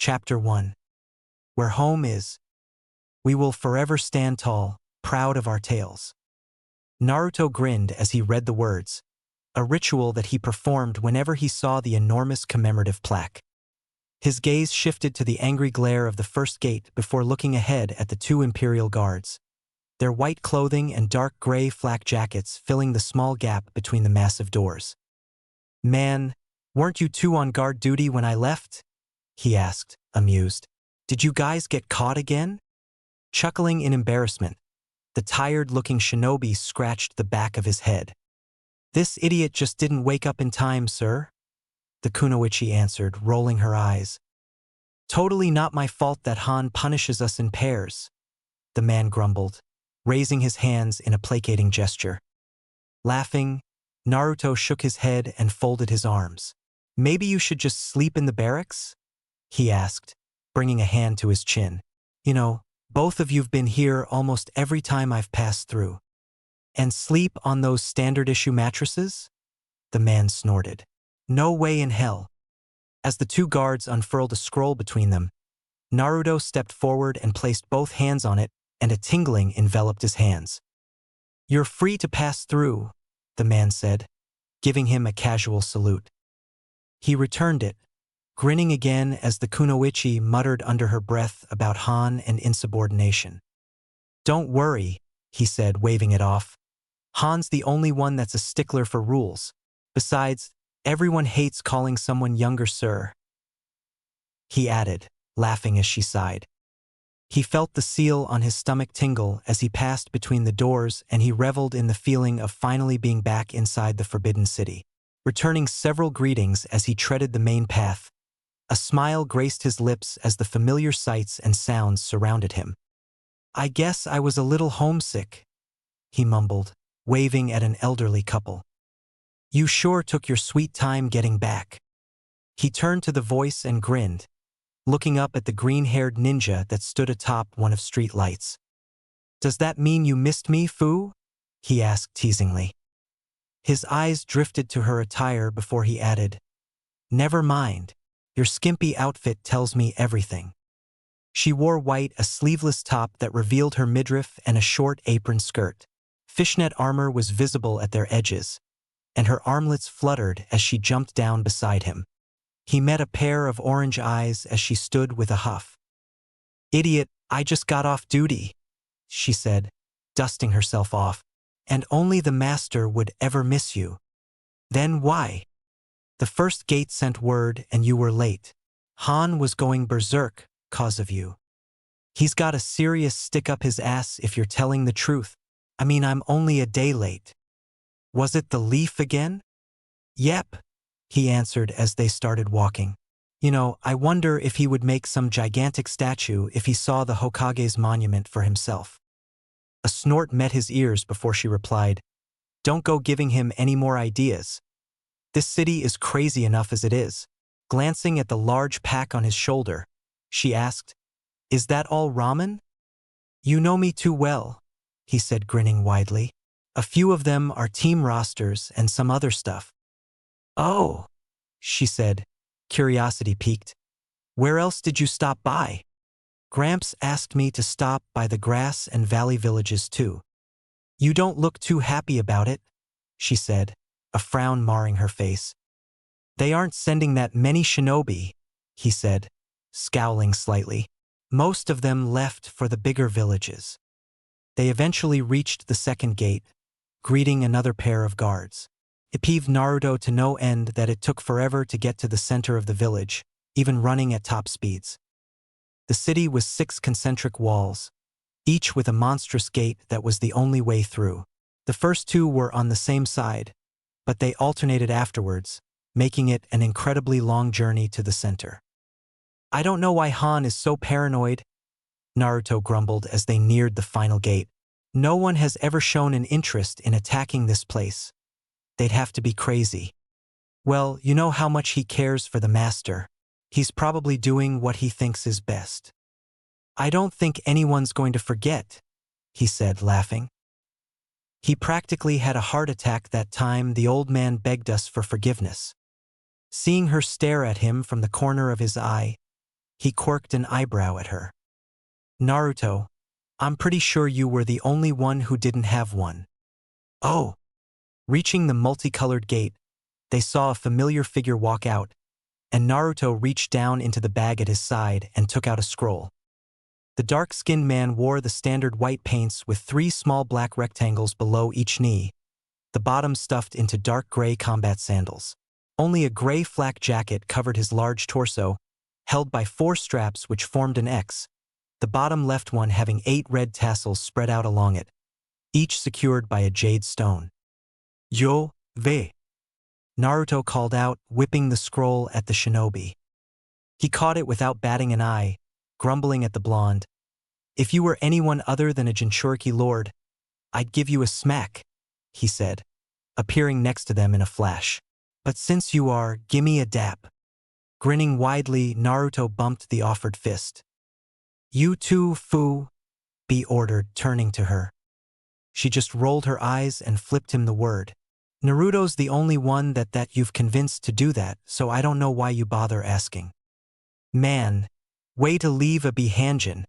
Chapter 1. Where home is, we will forever stand tall, proud of our tales. Naruto grinned as he read the words, a ritual that he performed whenever he saw the enormous commemorative plaque. His gaze shifted to the angry glare of the first gate before looking ahead at the two Imperial guards, their white clothing and dark gray flak jackets filling the small gap between the massive doors. "Man, weren't you two on guard duty when I left?" he asked, amused. "Did you guys get caught again?" Chuckling in embarrassment, the tired-looking shinobi scratched the back of his head. "This idiot just didn't wake up in time, sir," the kunoichi answered, rolling her eyes. "Totally not my fault that Han punishes us in pairs," the man grumbled, raising his hands in a placating gesture. Laughing, Naruto shook his head and folded his arms. "Maybe you should just sleep in the barracks?" he asked, bringing a hand to his chin. "You know, both of you've been here almost every time I've passed through. And sleep on those standard-issue mattresses?" The man snorted. "No way in hell." As the two guards unfurled a scroll between them, Naruto stepped forward and placed both hands on it, and a tingling enveloped his hands. "You're free to pass through," the man said, giving him a casual salute. He returned it, grinning again as the kunoichi muttered under her breath about Han and insubordination. "Don't worry," he said, waving it off. "Han's the only one that's a stickler for rules. Besides, everyone hates calling someone younger sir," he added, laughing as she sighed. He felt the seal on his stomach tingle as he passed between the doors, and he reveled in the feeling of finally being back inside the Forbidden City. Returning several greetings as he treaded the main path, a smile graced his lips as the familiar sights and sounds surrounded him. "I guess I was a little homesick," he mumbled, waving at an elderly couple. "You sure took your sweet time getting back." He turned to the voice and grinned, looking up at the green-haired ninja that stood atop one of street lights. "Does that mean you missed me, Fu?" he asked teasingly. His eyes drifted to her attire before he added, "Never mind. Your skimpy outfit tells me everything." She wore white, a sleeveless top that revealed her midriff, and a short apron skirt. Fishnet armor was visible at their edges, and her armlets fluttered as she jumped down beside him. He met a pair of orange eyes as she stood with a huff. "Idiot, I just got off duty," she said, dusting herself off. "And only the master would ever miss you." "Then why?" "The first gate sent word and you were late. Han was going berserk 'cause of you. He's got a serious stick up his ass if you're telling the truth. I mean, I'm only a day late." "Was it the leaf again?" "Yep," he answered as they started walking. "You know, I wonder if he would make some gigantic statue if he saw the Hokage's monument for himself." A snort met his ears before she replied, "Don't go giving him any more ideas. This city is crazy enough as it is." Glancing at the large pack on his shoulder, she asked, "Is that all ramen?" "You know me too well," he said, grinning widely. "A few of them are team rosters and some other stuff." "Oh," she said, curiosity piqued. "Where else did you stop by?" "Gramps asked me to stop by the grass and valley villages too." "You don't look too happy about it," she said, a frown marring her face. "They aren't sending that many shinobi," he said, scowling slightly. "Most of them left for the bigger villages." They eventually reached the second gate, greeting another pair of guards. It peeved Naruto to no end that it took forever to get to the center of the village, even running at top speeds. The city was 6 concentric walls, each with a monstrous gate that was the only way through. The first 2 were on the same side, but they alternated afterwards, making it an incredibly long journey to the center. "I don't know why Han is so paranoid," Naruto grumbled as they neared the final gate. "No one has ever shown an interest in attacking this place. They'd have to be crazy." "Well, you know how much he cares for the master. He's probably doing what he thinks is best." "I don't think anyone's going to forget," he said, laughing. "He practically had a heart attack that time the old man begged us for forgiveness." Seeing her stare at him from the corner of his eye, He quirked an eyebrow at her. Naruto, I'm pretty sure you were the only one who didn't have one. Oh! Reaching the multicolored gate, they saw a familiar figure walk out, and Naruto reached down into the bag at his side and took out a scroll. The dark-skinned man wore the standard white paints with 3 small black rectangles below each knee, the bottom stuffed into dark gray combat sandals. Only a gray flak jacket covered his large torso, held by 4 straps which formed an X, the bottom left one having 8 red tassels spread out along it, each secured by a jade stone. Yo, ve! Naruto called out, whipping the scroll at the shinobi. He caught it without batting an eye, grumbling at the blonde. If you were anyone other than a Jinchuriki lord, I'd give you a smack, he said, appearing next to them in a flash. But since you are, gimme a dap. Grinning widely, Naruto bumped the offered fist. You too, Fu, B ordered, turning to her. She just rolled her eyes and flipped him the word. Naruto's the only one that you've convinced to do that, so I don't know why you bother asking. Man, way to leave a Bihanjin.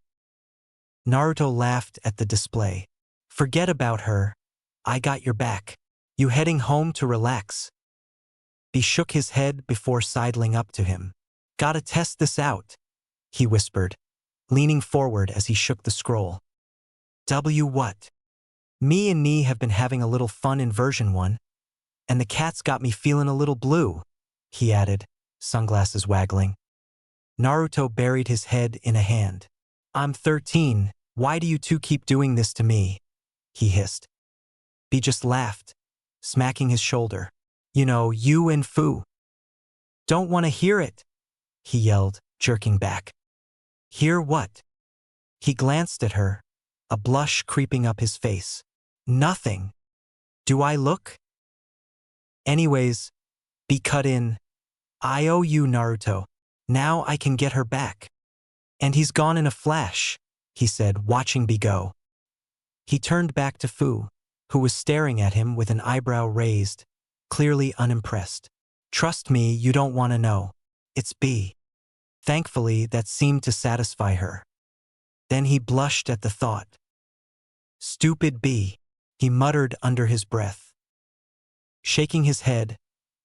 Naruto laughed at the display. Forget about her. I got your back. You heading home to relax? B shook his head before sidling up to him. Gotta test this out, he whispered, leaning forward as he shook the scroll. What? Me and Nee have been having a little fun in version 1, and the cat's got me feeling a little blue, he added, sunglasses waggling. Naruto buried his head in a hand. I'm 13, why do you two keep doing this to me? He hissed. B just laughed, smacking his shoulder. You know, you and Fu. Don't want to hear it, he yelled, jerking back. Hear what? He glanced at her, a blush creeping up his face. Nothing. Do I look? Anyways, B cut in. I owe you, Naruto. Now I can get her back. And he's gone in a flash, he said, watching B go. He turned back to Fu, who was staring at him with an eyebrow raised, clearly unimpressed. Trust me, you don't want to know. It's B. Thankfully, that seemed to satisfy her. Then he blushed at the thought. Stupid B, he muttered under his breath. Shaking his head,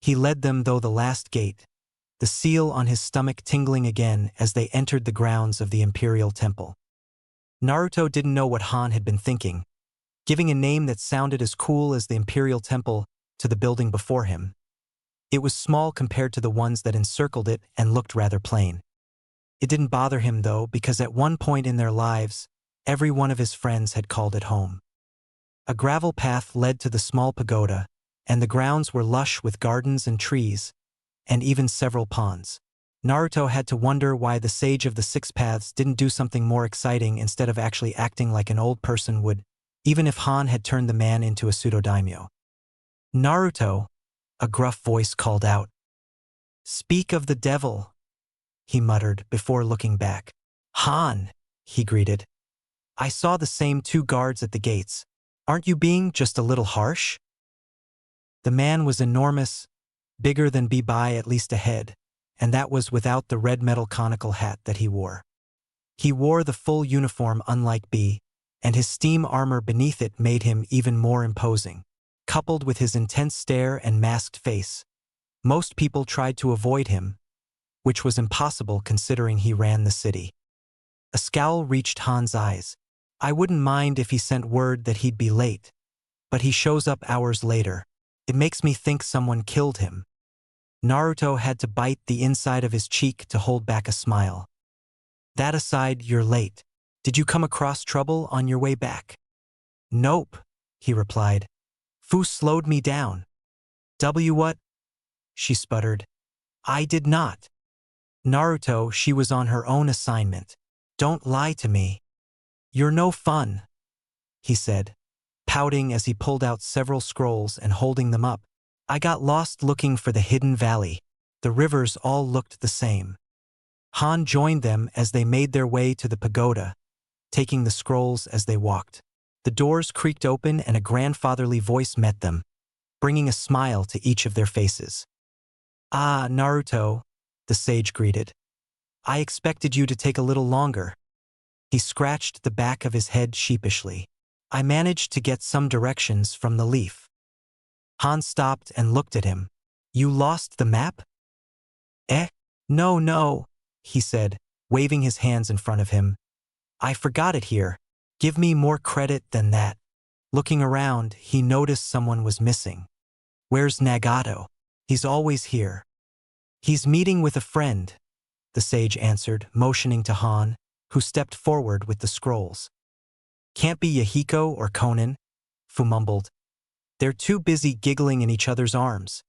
he led them through the last gate, the seal on his stomach tingling again as they entered the grounds of the Imperial Temple. Naruto didn't know what Han had been thinking, giving a name that sounded as cool as the Imperial Temple to the building before him. It was small compared to the ones that encircled it and looked rather plain. It didn't bother him, though, because at one point in their lives, every one of his friends had called it home. A gravel path led to the small pagoda, and the grounds were lush with gardens and trees, and even several ponds. Naruto had to wonder why the Sage of the Six Paths didn't do something more exciting instead of actually acting like an old person would, even if Han had turned the man into a pseudo-daimyo. Naruto, a gruff voice called out. Speak of the devil, he muttered before looking back. Han, he greeted. I saw the same 2 guards at the gates. Aren't you being just a little harsh? The man was enormous, bigger than B by at least a head, and that was without the red metal conical hat that he wore. He wore the full uniform unlike B, and his steam armor beneath it made him even more imposing. Coupled with his intense stare and masked face, most people tried to avoid him, which was impossible considering he ran the city. A scowl reached Han's eyes. I wouldn't mind if he sent word that he'd be late, but he shows up hours later. It makes me think someone killed him. Naruto had to bite the inside of his cheek to hold back a smile. That aside, you're late. Did you come across trouble on your way back? Nope, he replied. Fu slowed me down. What? She sputtered. I did not. Naruto, she was on her own assignment. Don't lie to me. You're no fun, he said, pouting as he pulled out several scrolls and holding them up. I got lost looking for the hidden valley. The rivers all looked the same. Han joined them as they made their way to the pagoda, taking the scrolls as they walked. The doors creaked open and a grandfatherly voice met them, bringing a smile to each of their faces. Ah, Naruto, the sage greeted. I expected you to take a little longer. He scratched the back of his head sheepishly. I managed to get some directions from the leaf. Han stopped and looked at him. You lost the map? Eh? No, no, he said, waving his hands in front of him. I forgot it here. Give me more credit than that. Looking around, he noticed someone was missing. Where's Nagato? He's always here. He's meeting with a friend, the sage answered, motioning to Han, who stepped forward with the scrolls. Can't be Yahiko or Conan, Fu mumbled. They're too busy giggling in each other's arms.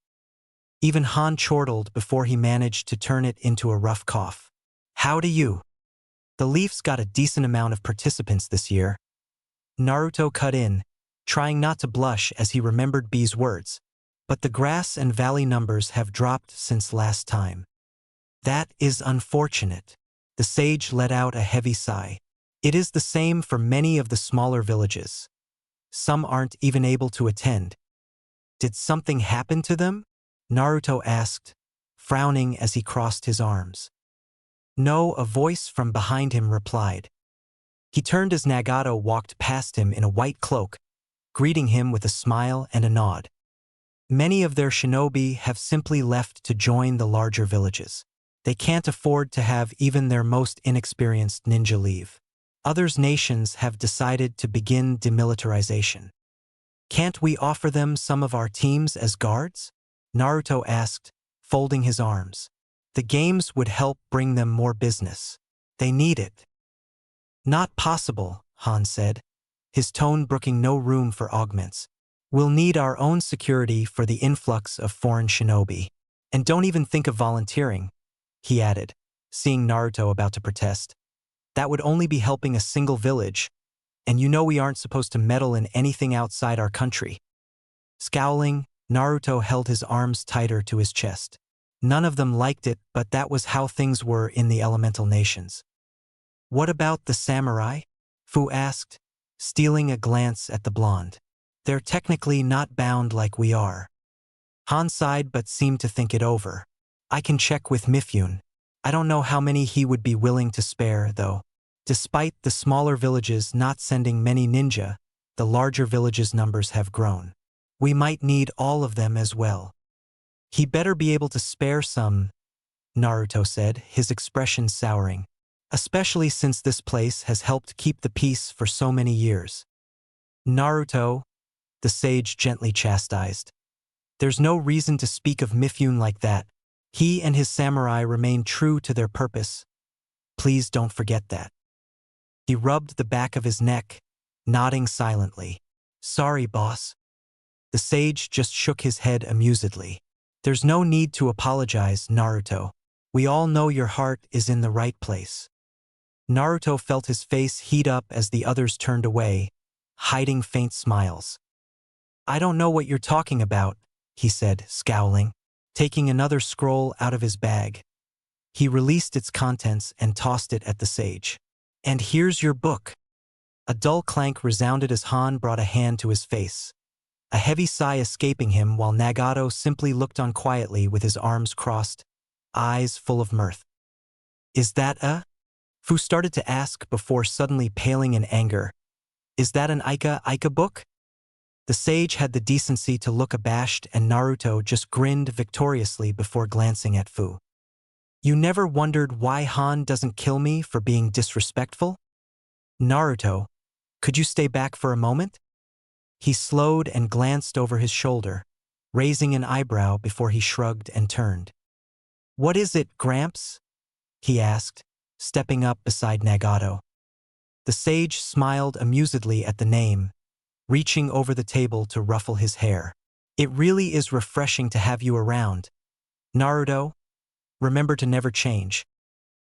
Even Han chortled before he managed to turn it into a rough cough. How do you? The Leafs got a decent amount of participants this year. Naruto cut in, trying not to blush as he remembered B's words. But the grass and valley numbers have dropped since last time. That is unfortunate. The sage let out a heavy sigh. It is the same for many of the smaller villages. Some aren't even able to attend. Did something happen to them? Naruto asked, frowning as he crossed his arms. No, a voice from behind him replied. He turned as Nagato walked past him in a white cloak, greeting him with a smile and a nod. Many of their shinobi have simply left to join the larger villages. They can't afford to have even their most inexperienced ninja leave. Others nations have decided to begin demilitarization. Can't we offer them some of our teams as guards? Naruto asked, folding his arms. The games would help bring them more business. They need it. Not possible, Han said, his tone brooking no room for augments. We'll need our own security for the influx of foreign shinobi. And don't even think of volunteering, he added, seeing Naruto about to protest. That would only be helping a single village, and you know we aren't supposed to meddle in anything outside our country. Scowling, Naruto held his arms tighter to his chest. None of them liked it, but that was how things were in the elemental nations. What about the samurai? Fu asked, stealing a glance at the blonde. They're technically not bound like we are. Han sighed but seemed to think it over. I can check with Mifune. I don't know how many he would be willing to spare, though. Despite the smaller villages not sending many ninja, the larger villages' numbers have grown. We might need all of them as well. He better be able to spare some, Naruto said, his expression souring. Especially since this place has helped keep the peace for so many years. Naruto, the sage gently chastised. There's no reason to speak of Mifune like that. He and his samurai remain true to their purpose. Please don't forget that. He rubbed the back of his neck, nodding silently. Sorry, boss. The sage just shook his head amusedly. There's no need to apologize, Naruto. We all know your heart is in the right place. Naruto felt his face heat up as the others turned away, hiding faint smiles. I don't know what you're talking about, he said, scowling, taking another scroll out of his bag. He released its contents and tossed it at the sage. And here's your book. A dull clank resounded as Han brought a hand to his face, a heavy sigh escaping him while Nagato simply looked on quietly with his arms crossed, eyes full of mirth. Is that a? Fu started to ask before suddenly paling in anger. Is that an Ika book? The sage had the decency to look abashed and Naruto just grinned victoriously before glancing at Fu. You never wondered why Han doesn't kill me for being disrespectful? Naruto, could you stay back for a moment? He slowed and glanced over his shoulder, raising an eyebrow before he shrugged and turned. What is it, Gramps? He asked, stepping up beside Nagato. The sage smiled amusedly at the name, reaching over the table to ruffle his hair. It really is refreshing to have you around. Naruto, remember to never change.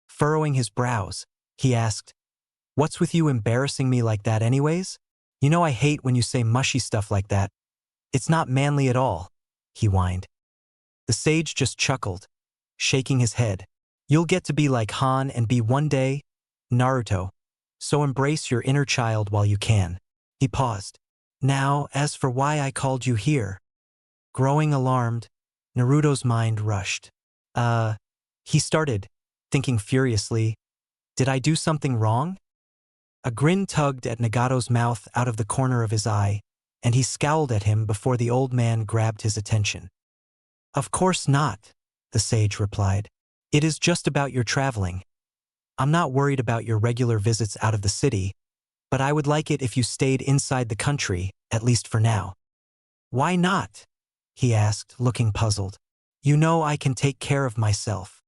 Furrowing his brows, he asked, What's with you embarrassing me like that anyways? You know I hate when you say mushy stuff like that. It's not manly at all, he whined. The sage just chuckled, shaking his head. You'll get to be like Han and be one day, Naruto, so embrace your inner child while you can. He paused. Now, as for why I called you here. Growing alarmed, Naruto's mind rushed. He started, thinking furiously, "Did I do something wrong?" A grin tugged at Nagato's mouth out of the corner of his eye, and he scowled at him before the old man grabbed his attention. "Of course not," the sage replied. "It is just about your traveling. I'm not worried about your regular visits out of the city, but I would like it if you stayed inside the country, at least for now." "Why not?" he asked, looking puzzled. "You know I can take care of myself."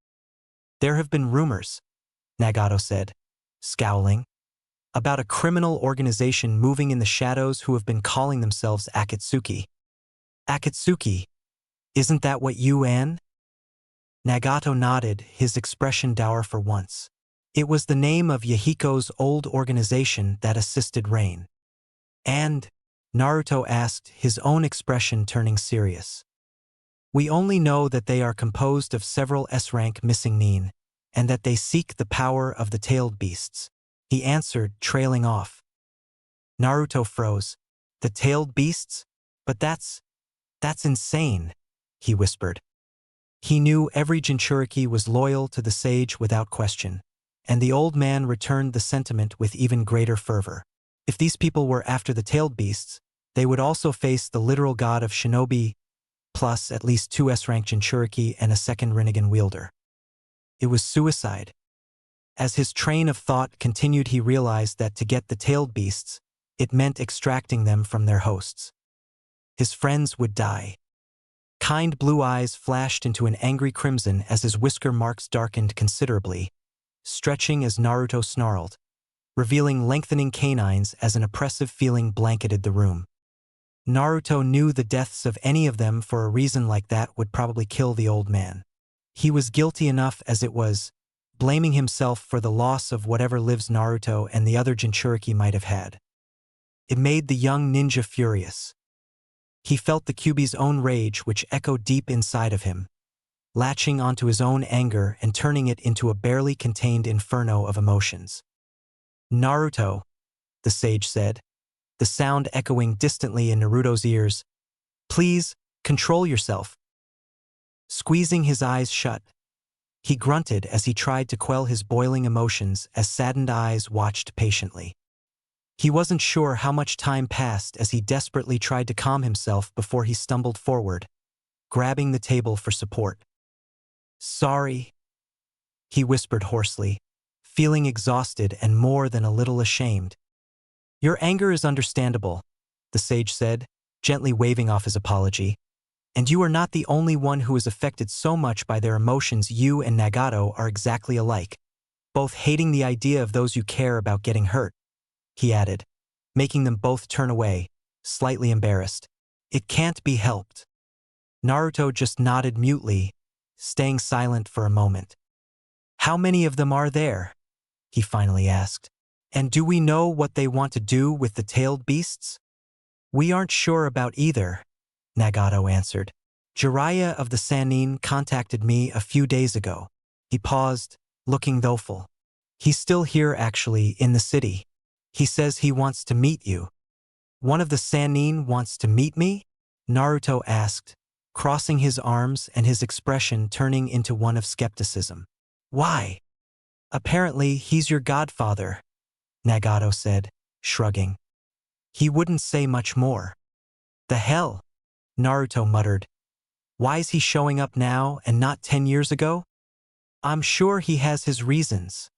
"There have been rumors," Nagato said, scowling, "about a criminal organization moving in the shadows who have been calling themselves Akatsuki." "Akatsuki? Isn't that what you and?" Nagato nodded, his expression dour for once. It was the name of Yahiko's old organization that assisted Rain. "And?" Naruto asked, his own expression turning serious. "We only know that they are composed of several S-rank missing nin, and that they seek the power of the tailed beasts," he answered, trailing off. Naruto froze. "The tailed beasts? But that's insane," he whispered. He knew every Jinchuriki was loyal to the sage without question, and the old man returned the sentiment with even greater fervor. If these people were after the tailed beasts, they would also face the literal god of shinobi, plus at least 2 S-rank Jinchuriki and a second Rinnegan wielder. It was suicide. As his train of thought continued, he realized that to get the tailed beasts, it meant extracting them from their hosts. His friends would die. Kind blue eyes flashed into an angry crimson as his whisker marks darkened considerably, stretching as Naruto snarled, revealing lengthening canines as an oppressive feeling blanketed the room. Naruto knew the deaths of any of them for a reason like that would probably kill the old man. He was guilty enough as it was, blaming himself for the loss of whatever lives Naruto and the other Jinchuriki might have had. It made the young ninja furious. He felt the Kyuubi's own rage which echoed deep inside of him, latching onto his own anger and turning it into a barely contained inferno of emotions. "Naruto," the sage said, the sound echoing distantly in Naruto's ears, "please, control yourself." Squeezing his eyes shut, he grunted as he tried to quell his boiling emotions as saddened eyes watched patiently. He wasn't sure how much time passed as he desperately tried to calm himself before he stumbled forward, grabbing the table for support. "Sorry," he whispered hoarsely, feeling exhausted and more than a little ashamed. "Your anger is understandable," the sage said, gently waving off his apology. "And you are not the only one who is affected so much by their emotions. You and Nagato are exactly alike, both hating the idea of those you care about getting hurt," he added, making them both turn away, slightly embarrassed. "It can't be helped." Naruto just nodded mutely, staying silent for a moment. "How many of them are there?" he finally asked. "And do we know what they want to do with the tailed beasts?" "We aren't sure about either," Nagato answered. "Jiraiya of the Sannin contacted me a few days ago." He paused, looking doleful. "He's still here actually, in the city. He says he wants to meet you." "One of the Sannin wants to meet me?" Naruto asked, crossing his arms and his expression turning into one of skepticism. "Why?" "Apparently he's your godfather," Nagato said, shrugging. "He wouldn't say much more." "The hell?" Naruto muttered. "Why's he showing up now and not 10 years ago?" "I'm sure he has his reasons,"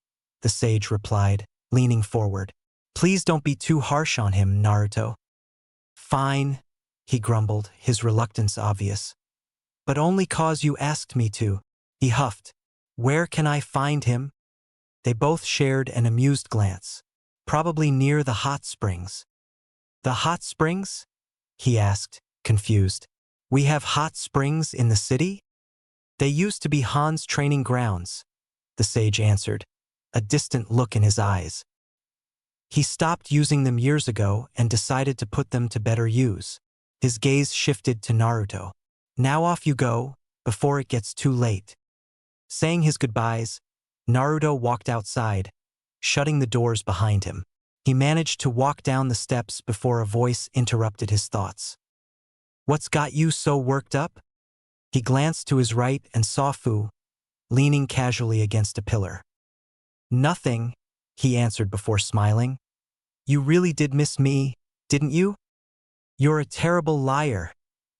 the sage replied, leaning forward. "Please don't be too harsh on him, Naruto." "Fine," he grumbled, his reluctance obvious. "But only 'cause you asked me to," he huffed. "Where can I find him?" They both shared an amused glance. "Probably near the hot springs." "The hot springs?" he asked, confused. "We have hot springs in the city?" "They used to be Han's training grounds," the sage answered, a distant look in his eyes. "He stopped using them years ago and decided to put them to better use." His gaze shifted to Naruto. "Now off you go, before it gets too late." Saying his goodbyes, Naruto walked outside, shutting the doors behind him. He managed to walk down the steps before a voice interrupted his thoughts. "What's got you so worked up?" He glanced to his right and saw Fu, leaning casually against a pillar. Nothing, he answered before smiling. You really did miss me, didn't you? You're a terrible liar,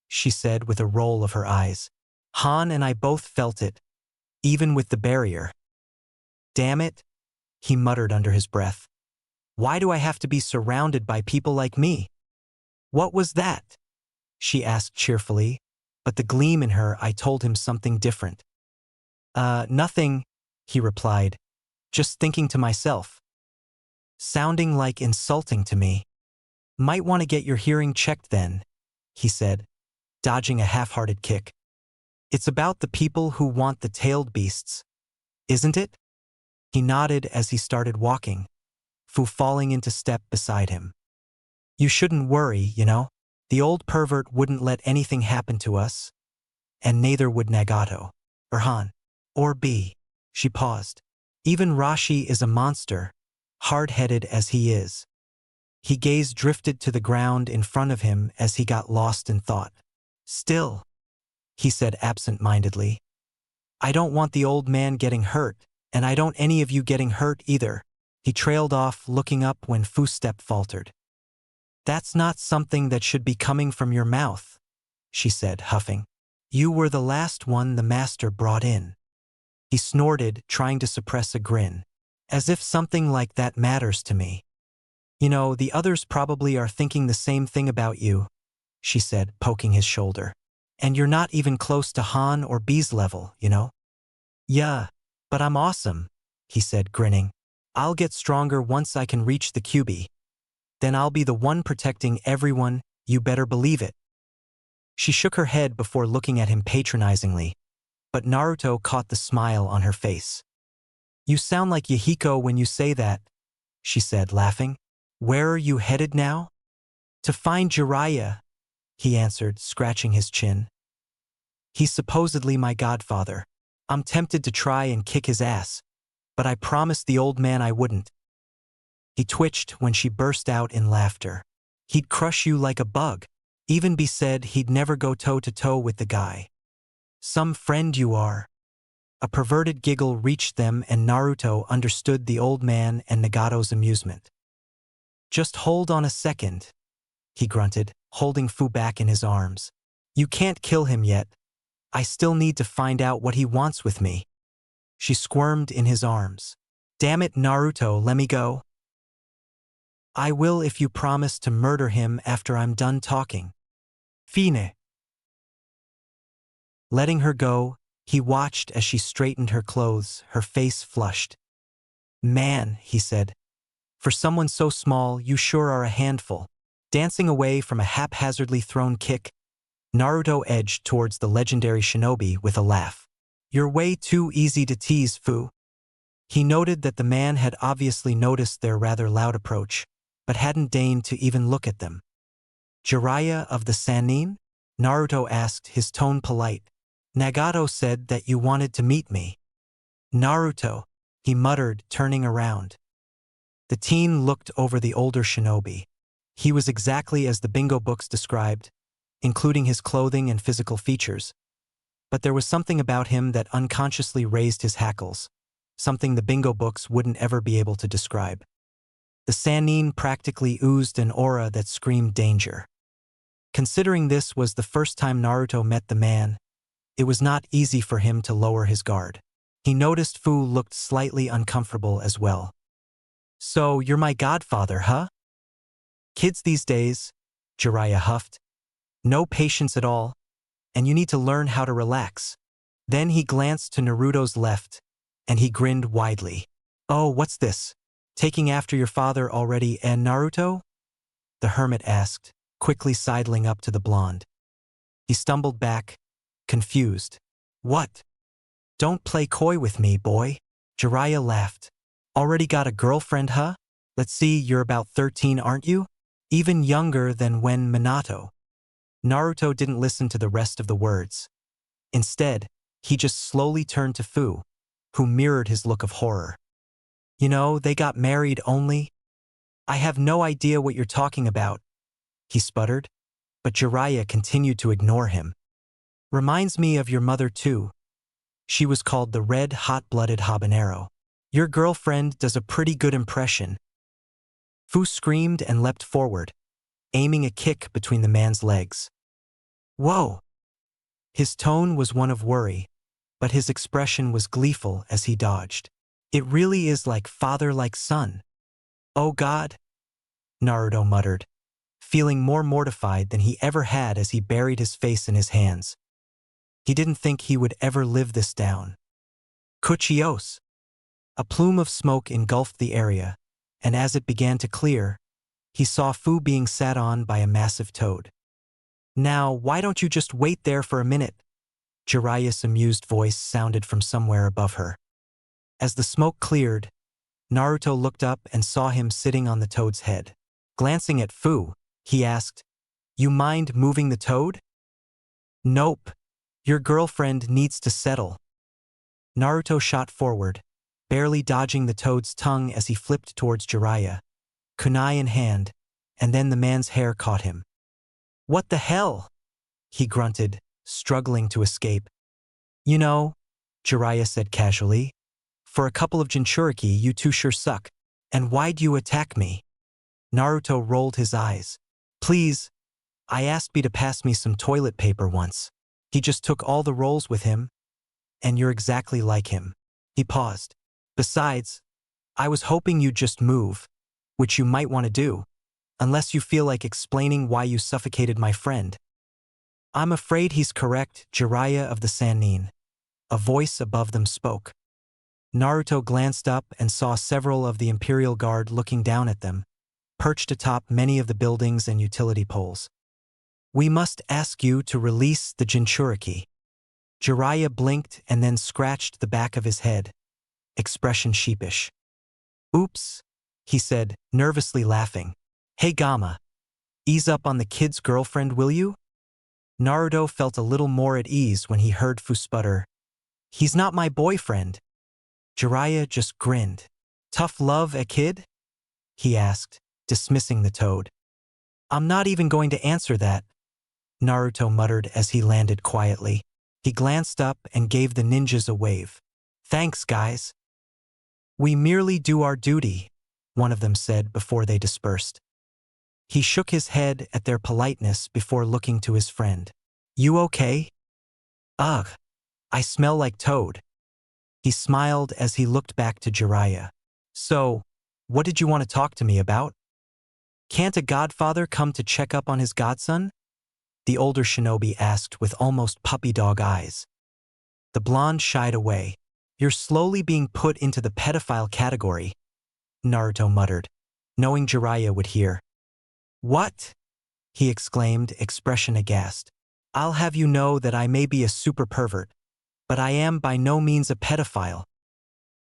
she said with a roll of her eyes. Han and I both felt it, even with the barrier. Damn it, he muttered under his breath. Why do I have to be surrounded by people like me? What was that? She asked cheerfully, but the gleam in her eye told him something different. Nothing, he replied, just thinking to myself. Sounding like insulting to me. Might want to get your hearing checked then, he said, dodging a half-hearted kick. It's about the people who want the tailed beasts, isn't it? He nodded as he started walking, Fu falling into step beside him. You shouldn't worry, you know. The old pervert wouldn't let anything happen to us, and neither would Nagato, or Han, or B. She paused. Even Rashi is a monster, hard-headed as he is. He gaze drifted to the ground in front of him as he got lost in thought. Still, he said absent-mindedly, I don't want the old man getting hurt, and I don't any of you getting hurt either. He trailed off, looking up when Fu's step faltered. That's not something that should be coming from your mouth, she said, huffing. You were the last one the master brought in. He snorted, trying to suppress a grin. As if something like that matters to me. You know, the others probably are thinking the same thing about you, she said, poking his shoulder. And you're not even close to Han or B's level, you know? Yeah, but I'm awesome, he said, grinning. I'll get stronger once I can reach the QB. Then I'll be the one protecting everyone, you better believe it. She shook her head before looking at him patronizingly, but Naruto caught the smile on her face. You sound like Yahiko when you say that, she said, laughing. Where are you headed now? To find Jiraiya, he answered, scratching his chin. He's supposedly my godfather. I'm tempted to try and kick his ass, but I promised the old man I wouldn't. He twitched when she burst out in laughter. He'd crush you like a bug. Even B said he'd never go toe-to-toe with the guy. Some friend you are. A perverted giggle reached them and Naruto understood the old man and Nagato's amusement. Just hold on a second, he grunted, holding Fu back in his arms. You can't kill him yet. I still need to find out what he wants with me. She squirmed in his arms. Damn it, Naruto, let me go. I will if you promise to murder him after I'm done talking. Fine. Letting her go, he watched as she straightened her clothes, her face flushed. Man, he said. For someone so small, you sure are a handful. Dancing away from a haphazardly thrown kick, Naruto edged towards the legendary shinobi with a laugh. You're way too easy to tease, Fu. He noted that the man had obviously noticed their rather loud approach, but hadn't deigned to even look at them. Jiraiya of the Sannin? Naruto asked, his tone polite. Nagato said that you wanted to meet me. Naruto, he muttered, turning around. The teen looked over the older shinobi. He was exactly as the bingo books described, including his clothing and physical features. But there was something about him that unconsciously raised his hackles, something the bingo books wouldn't ever be able to describe. The Sannin practically oozed an aura that screamed danger. Considering this was the first time Naruto met the man, it was not easy for him to lower his guard. He noticed Fu looked slightly uncomfortable as well. So, you're my godfather, huh? Kids these days, Jiraiya huffed. No patience at all, and you need to learn how to relax. Then he glanced to Naruto's left, and he grinned widely. Oh, what's this? Taking after your father already, and Naruto? The hermit asked, quickly sidling up to the blonde. He stumbled back, confused. What? Don't play coy with me, boy. Jiraiya laughed. Already got a girlfriend, huh? Let's see, you're about 13, aren't you? Even younger than when Minato. Naruto didn't listen to the rest of the words. Instead, he just slowly turned to Fu, who mirrored his look of horror. You know, they got married only. I have no idea what you're talking about, he sputtered, but Jiraiya continued to ignore him. Reminds me of your mother too. She was called the red hot-blooded habanero. Your girlfriend does a pretty good impression. Fu screamed and leapt forward, aiming a kick between the man's legs. Whoa! His tone was one of worry, but his expression was gleeful as he dodged. It really is like father like son. Oh God, Naruto muttered, feeling more mortified than he ever had as he buried his face in his hands. He didn't think he would ever live this down. Kuchios! A plume of smoke engulfed the area, and as it began to clear, he saw Fu being sat on by a massive toad. Now, why don't you just wait there for a minute? Jiraiya's amused voice sounded from somewhere above her. As the smoke cleared, Naruto looked up and saw him sitting on the toad's head. Glancing at Fu, he asked, "You mind moving the toad?" "Nope. Your girlfriend needs to settle." Naruto shot forward, barely dodging the toad's tongue as he flipped towards Jiraiya, kunai in hand, and then the man's hair caught him. "What the hell?" he grunted, struggling to escape. "You know," Jiraiya said casually, "for a couple of Jinchuriki, you two sure suck. And why'd you attack me?" Naruto rolled his eyes. "Please, I asked B to pass me some toilet paper once. He just took all the rolls with him, and you're exactly like him." He paused. "Besides, I was hoping you'd just move, which you might want to do, unless you feel like explaining why you suffocated my friend." "I'm afraid he's correct, Jiraiya of the Sannin." A voice above them spoke. Naruto glanced up and saw several of the Imperial Guard looking down at them, perched atop many of the buildings and utility poles. "We must ask you to release the Jinchuriki." Jiraiya blinked and then scratched the back of his head, expression sheepish. "Oops," he said, nervously laughing. "Hey Gamma, ease up on the kid's girlfriend, will you?" Naruto felt a little more at ease when he heard Fu sputter, "He's not my boyfriend." Jiraiya just grinned. "Tough love, kid?" he asked, dismissing the toad. "I'm not even going to answer that," Naruto muttered as he landed quietly. He glanced up and gave the ninjas a wave. "Thanks, guys." "We merely do our duty," one of them said before they dispersed. He shook his head at their politeness before looking to his friend. "You okay?" "Ugh, I smell like toad." He smiled as he looked back to Jiraiya. "So, what did you want to talk to me about?" "Can't a godfather come to check up on his godson?" the older shinobi asked with almost puppy dog eyes. The blonde shied away. "You're slowly being put into the pedophile category," Naruto muttered, knowing Jiraiya would hear. "What?" he exclaimed, expression aghast. "I'll have you know that I may be a super pervert, but I am by no means a pedophile."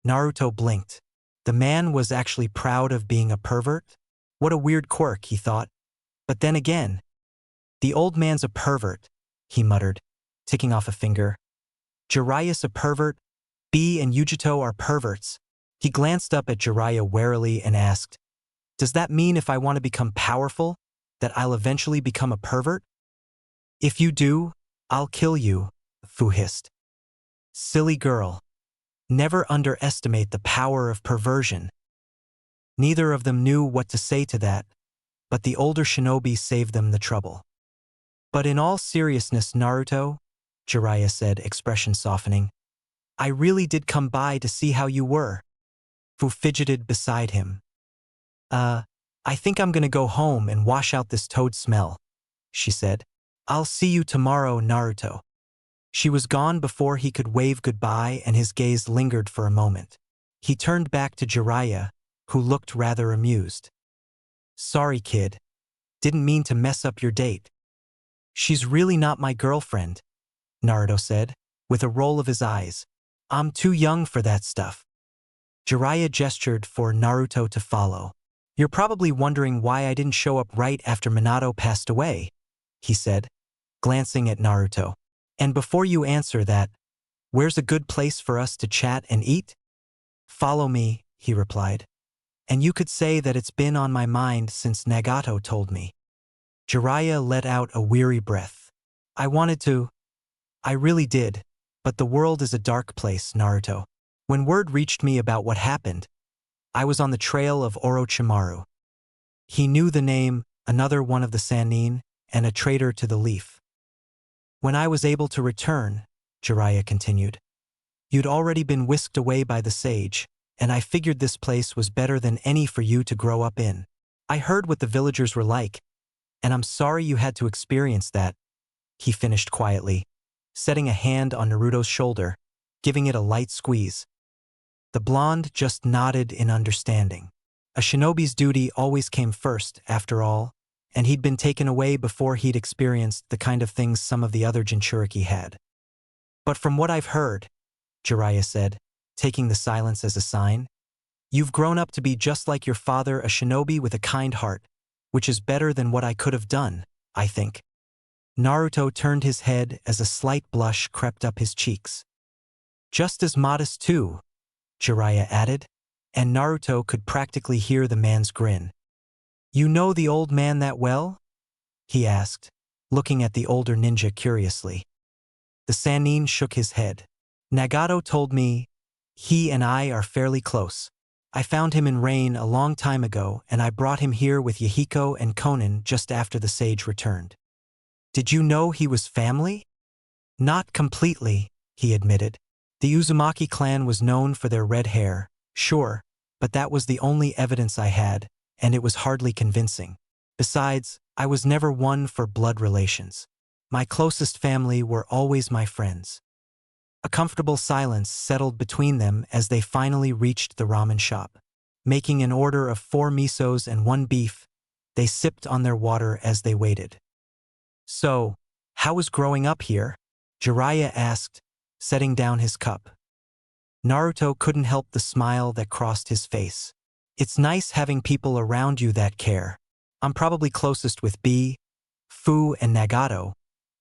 Naruto blinked. The man was actually proud of being a pervert? What a weird quirk, he thought. But then again, the old man's a pervert, he muttered, ticking off a finger. Jiraiya's a pervert, B and Yujito are perverts. He glanced up at Jiraiya warily and asked, "Does that mean if I want to become powerful, that I'll eventually become a pervert?" "If you do, I'll kill you," Fu hissed. "Silly girl. Never underestimate the power of perversion." Neither of them knew what to say to that, but the older shinobi saved them the trouble. "But in all seriousness, Naruto," Jiraiya said, expression softening, "I really did come by to see how you were." Fu fidgeted beside him. I think I'm gonna go home and wash out this toad smell," she said. "I'll see you tomorrow, Naruto." She was gone before he could wave goodbye, and his gaze lingered for a moment. He turned back to Jiraiya, who looked rather amused. "Sorry, kid. Didn't mean to mess up your date." "She's really not my girlfriend," Naruto said, with a roll of his eyes. "I'm too young for that stuff." Jiraiya gestured for Naruto to follow. "You're probably wondering why I didn't show up right after Minato passed away," he said, glancing at Naruto. "And before you answer that, where's a good place for us to chat and eat?" "Follow me," he replied. "And you could say that it's been on my mind since Nagato told me." Jiraiya let out a weary breath. I really did," But the world is a dark place, Naruto. When word reached me about what happened, I was on the trail of Orochimaru. He knew the name, another one of the Sannin, and a traitor to the leaf. When I was able to return, Jiraiya continued, you'd already been whisked away by the sage, and I figured this place was better than any for you to grow up in. I heard what the villagers were like, and I'm sorry you had to experience that, he finished quietly, setting a hand on Naruto's shoulder, giving it a light squeeze. The blonde just nodded in understanding. A shinobi's duty always came first, after all, and he'd been taken away before he'd experienced the kind of things some of the other Jinchuriki had. But from what I've heard, Jiraiya said, taking the silence as a sign, you've grown up to be just like your father, a shinobi with a kind heart, which is better than what I could have done, I think. Naruto turned his head as a slight blush crept up his cheeks. Just as modest too, Jiraiya added, and Naruto could practically hear the man's grin. You know the old man that well? He asked, looking at the older ninja curiously. The Sannin shook his head. Nagato told me he and I are fairly close. I found him in rain a long time ago, and I brought him here with Yahiko and Konan just after the sage returned. Did you know he was family? Not completely, he admitted. The Uzumaki clan was known for their red hair, sure, but that was the only evidence I had, and it was hardly convincing. Besides, I was never one for blood relations. My closest family were always my friends. A comfortable silence settled between them as they finally reached the ramen shop. Making an order of 4 misos and 1 beef, they sipped on their water as they waited. So, how was growing up here? Jiraiya asked, setting down his cup. Naruto couldn't help the smile that crossed his face. It's nice having people around you that care. I'm probably closest with B, Fu, and Nagato,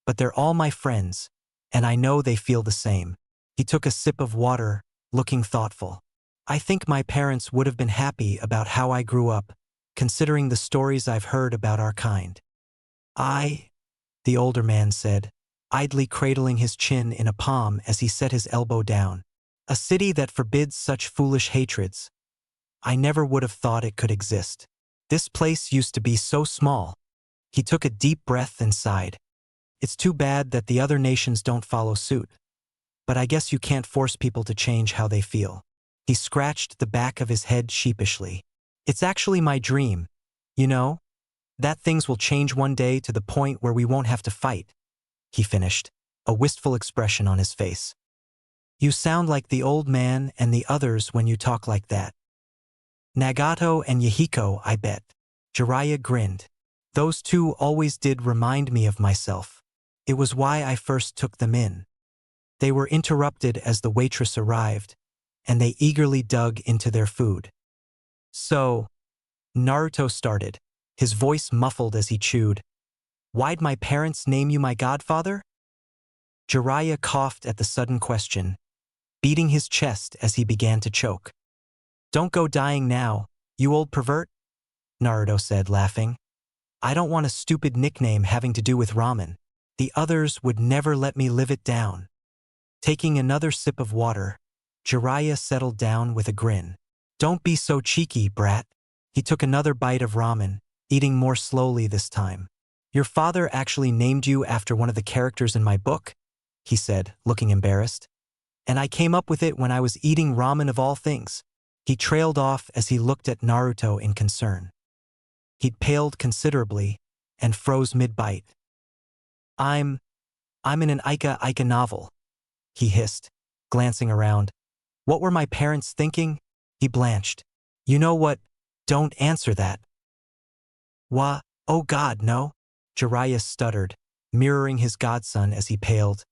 but they're all my friends, and I know they feel the same. He took a sip of water, looking thoughtful. I think my parents would have been happy about how I grew up, considering the stories I've heard about our kind. The older man said, idly cradling his chin in a palm as he set his elbow down. A city that forbids such foolish hatreds. I never would have thought it could exist. This place used to be so small. He took a deep breath and sighed. It's too bad that the other nations don't follow suit. But I guess you can't force people to change how they feel. He scratched the back of his head sheepishly. It's actually my dream, you know? That things will change one day to the point where we won't have to fight, he finished, a wistful expression on his face. You sound like the old man and the others when you talk like that. Nagato and Yahiko, I bet. Jiraiya grinned. Those two always did remind me of myself. It was why I first took them in. They were interrupted as the waitress arrived, and they eagerly dug into their food. So, Naruto started, his voice muffled as he chewed. Why'd my parents name you my godfather? Jiraiya coughed at the sudden question, beating his chest as he began to choke. Don't go dying now, you old pervert, Naruto said, laughing. I don't want a stupid nickname having to do with ramen. The others would never let me live it down. Taking another sip of water, Jiraiya settled down with a grin. Don't be so cheeky, brat. He took another bite of ramen, eating more slowly this time. Your father actually named you after one of the characters in my book, he said, looking embarrassed. And I came up with it when I was eating ramen of all things. He trailed off as he looked at Naruto in concern. He'd paled considerably and froze mid-bite. I'm in an Ika novel, he hissed, glancing around. What were my parents thinking? He blanched. You know what? Don't answer that. Oh God, no? Jiraiya stuttered, mirroring his godson as he paled.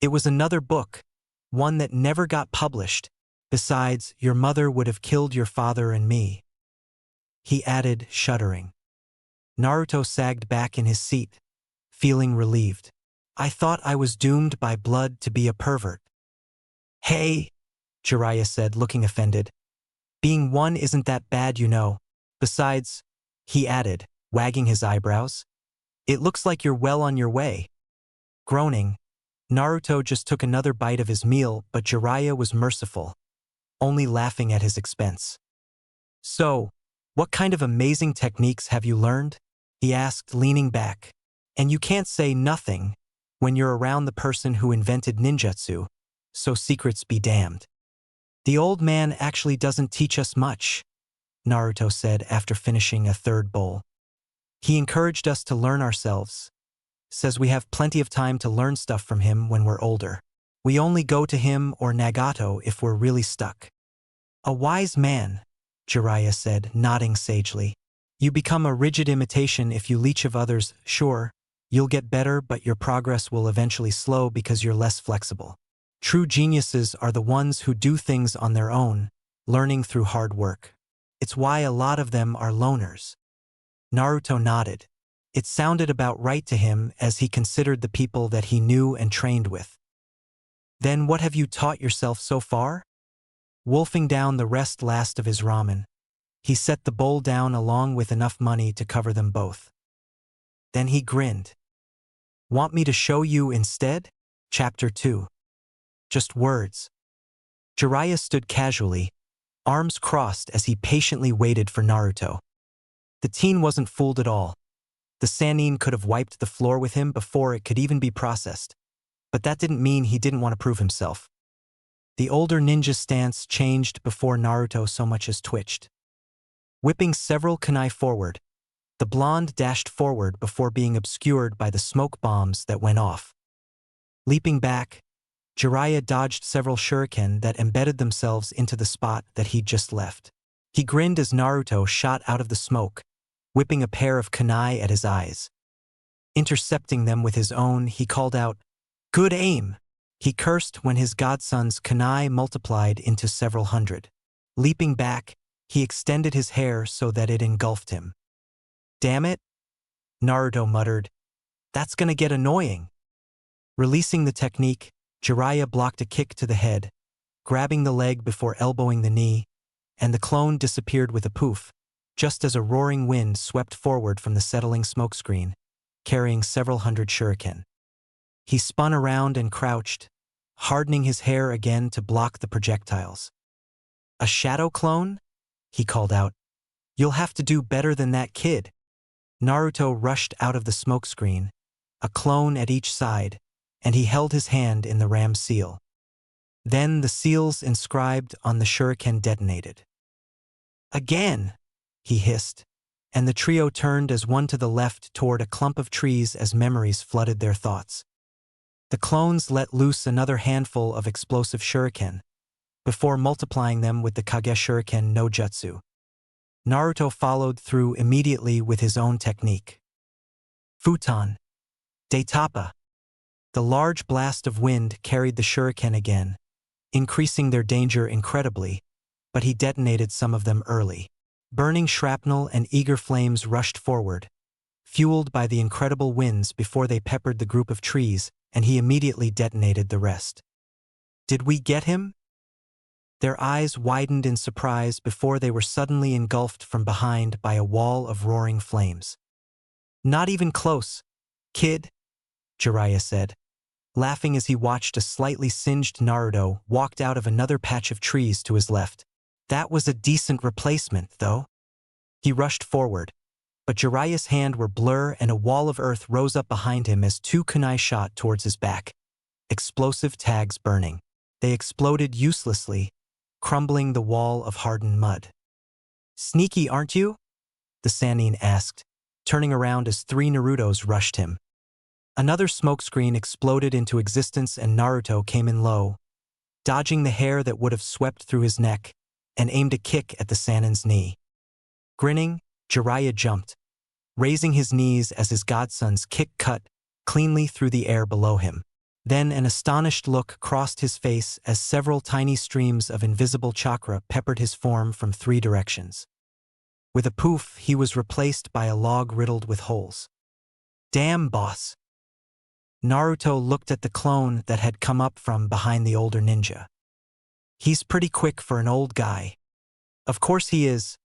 It was another book, one that never got published. Besides, your mother would have killed your father and me, he added, shuddering. Naruto sagged back in his seat, feeling relieved. I thought I was doomed by blood to be a pervert. Hey, Jiraiya said, looking offended. Being one isn't that bad, you know. Besides, he added, wagging his eyebrows, it looks like you're well on your way. Groaning, Naruto just took another bite of his meal, but Jiraiya was merciful, only laughing at his expense. "So, what kind of amazing techniques have you learned?" he asked, leaning back. "And you can't say nothing when you're around the person who invented ninjutsu, so secrets be damned." "The old man actually doesn't teach us much," Naruto said after finishing a third bowl. "He encouraged us to learn ourselves. Says we have plenty of time to learn stuff from him when we're older. We only go to him or Nagato if we're really stuck." "A wise man," Jiraiya said, nodding sagely. "You become a rigid imitation if you leech of others. Sure, you'll get better, but your progress will eventually slow because you're less flexible. True geniuses are the ones who do things on their own, learning through hard work. It's why a lot of them are loners." Naruto nodded. It sounded about right to him as he considered the people that he knew and trained with. "Then what have you taught yourself so far?" Wolfing down the last of his ramen, he set the bowl down along with enough money to cover them both. Then he grinned. "Want me to show you instead?" Chapter 2. Just words. Jiraiya stood casually, arms crossed as he patiently waited for Naruto. The teen wasn't fooled at all. The Sannin could have wiped the floor with him before it could even be processed. But that didn't mean he didn't want to prove himself. The older ninja's stance changed before Naruto so much as twitched. Whipping several kunai forward, the blonde dashed forward before being obscured by the smoke bombs that went off. Leaping back, Jiraiya dodged several shuriken that embedded themselves into the spot that he'd just left. He grinned as Naruto shot out of the smoke, whipping a pair of kunai at his eyes. Intercepting them with his own, he called out, "Good aim!" He cursed when his godson's kunai multiplied into several hundred. Leaping back, he extended his hair so that it engulfed him. "Damn it," Naruto muttered. "That's gonna get annoying." Releasing the technique, Jiraiya blocked a kick to the head, grabbing the leg before elbowing the knee, and the clone disappeared with a poof, just as a roaring wind swept forward from the settling smokescreen, carrying several hundred shuriken. He spun around and crouched, hardening his hair again to block the projectiles. "A shadow clone?" he called out. "You'll have to do better than that kid." Naruto rushed out of the smokescreen, a clone at each side, and he held his hand in the ram seal. Then the seals inscribed on the shuriken detonated. "Again!" he hissed, and the trio turned as one to the left toward a clump of trees as memories flooded their thoughts. The clones let loose another handful of explosive shuriken, before multiplying them with the Kage Shuriken no Jutsu. Naruto followed through immediately with his own technique. Futon. Daitapa. The large blast of wind carried the shuriken again, increasing their danger incredibly, but he detonated some of them early. Burning shrapnel and eager flames rushed forward, fueled by the incredible winds before they peppered the group of trees, and he immediately detonated the rest. "Did we get him?" Their eyes widened in surprise before they were suddenly engulfed from behind by a wall of roaring flames. "Not even close, kid," Jiraiya said, laughing as he watched a slightly singed Naruto walk out of another patch of trees to his left. "That was a decent replacement, though." He rushed forward, but Jiraiya's hand were blur and a wall of earth rose up behind him as two kunai shot towards his back, explosive tags burning. They exploded uselessly, crumbling the wall of hardened mud. "Sneaky, aren't you?" the Sannin asked, turning around as three Narutos rushed him. Another smokescreen exploded into existence and Naruto came in low, dodging the hair that would have swept through his neck, and aimed a kick at the Sannin's knee. Grinning, Jiraiya jumped, raising his knees as his godson's kick cut cleanly through the air below him. Then an astonished look crossed his face as several tiny streams of invisible chakra peppered his form from three directions. With a poof, he was replaced by a log riddled with holes. "Damn, boss." Naruto looked at the clone that had come up from behind the older ninja. "He's pretty quick for an old guy." "Of course he is,"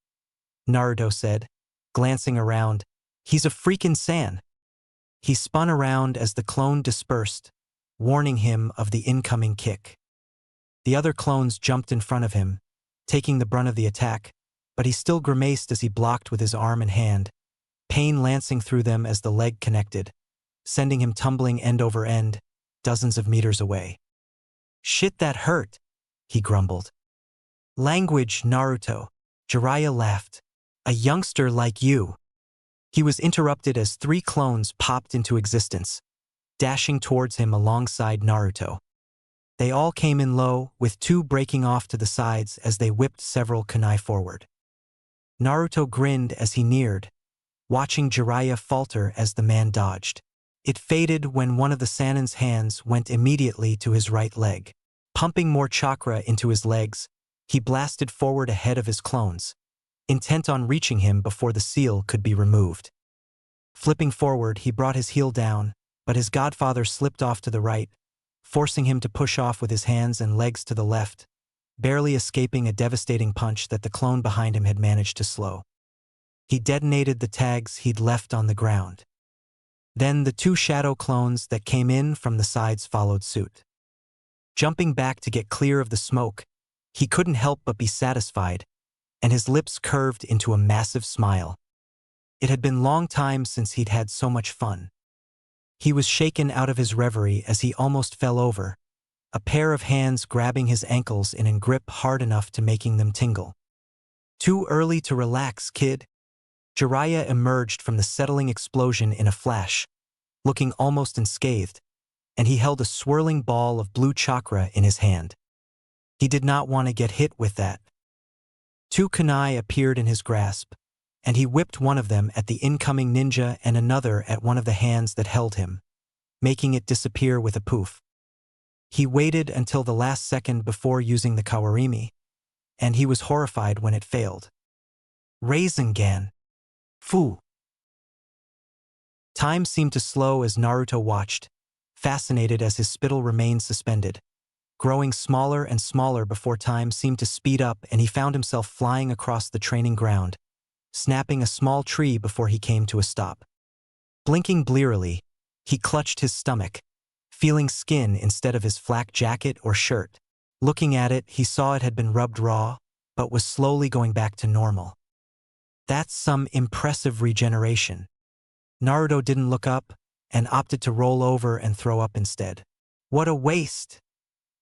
Naruto said, glancing around. "He's a freakin' San." He spun around as the clone dispersed, warning him of the incoming kick. The other clones jumped in front of him, taking the brunt of the attack, but he still grimaced as he blocked with his arm and hand, pain lancing through them as the leg connected, sending him tumbling end over end, dozens of meters away. "Shit, that hurt," he grumbled. "Language, Naruto." Jiraiya laughed. "A youngster like you." He was interrupted as 3 clones popped into existence, dashing towards him alongside Naruto. They all came in low, with 2 breaking off to the sides as they whipped several kunai forward. Naruto grinned as he neared, watching Jiraiya falter as the man dodged. It faded when one of the Sanin's hands went immediately to his right leg. Pumping more chakra into his legs, he blasted forward ahead of his clones, intent on reaching him before the seal could be removed. Flipping forward, he brought his heel down, but his godfather slipped off to the right, forcing him to push off with his hands and legs to the left, barely escaping a devastating punch that the clone behind him had managed to slow. He detonated the tags he'd left on the ground. Then the 2 shadow clones that came in from the sides followed suit. Jumping back to get clear of the smoke, he couldn't help but be satisfied, and his lips curved into a massive smile. It had been a long time since he'd had so much fun. He was shaken out of his reverie as he almost fell over, a pair of hands grabbing his ankles in a grip hard enough to making them tingle. "Too early to relax, kid." Jiraiya emerged from the settling explosion in a flash, looking almost unscathed, and he held a swirling ball of blue chakra in his hand. He did not want to get hit with that. 2 kunai appeared in his grasp, and he whipped one of them at the incoming ninja and another at one of the hands that held him, making it disappear with a poof. He waited until the last second before using the kawarimi, and he was horrified when it failed. Rasengan. Fu. Time seemed to slow as Naruto watched, fascinated as his spittle remained suspended, growing smaller and smaller before time seemed to speed up and he found himself flying across the training ground, snapping a small tree before he came to a stop. Blinking blearily, he clutched his stomach, feeling skin instead of his flak jacket or shirt. Looking at it, he saw it had been rubbed raw, but was slowly going back to normal. That's some impressive regeneration. Naruto didn't look up and opted to roll over and throw up instead. "What a waste,"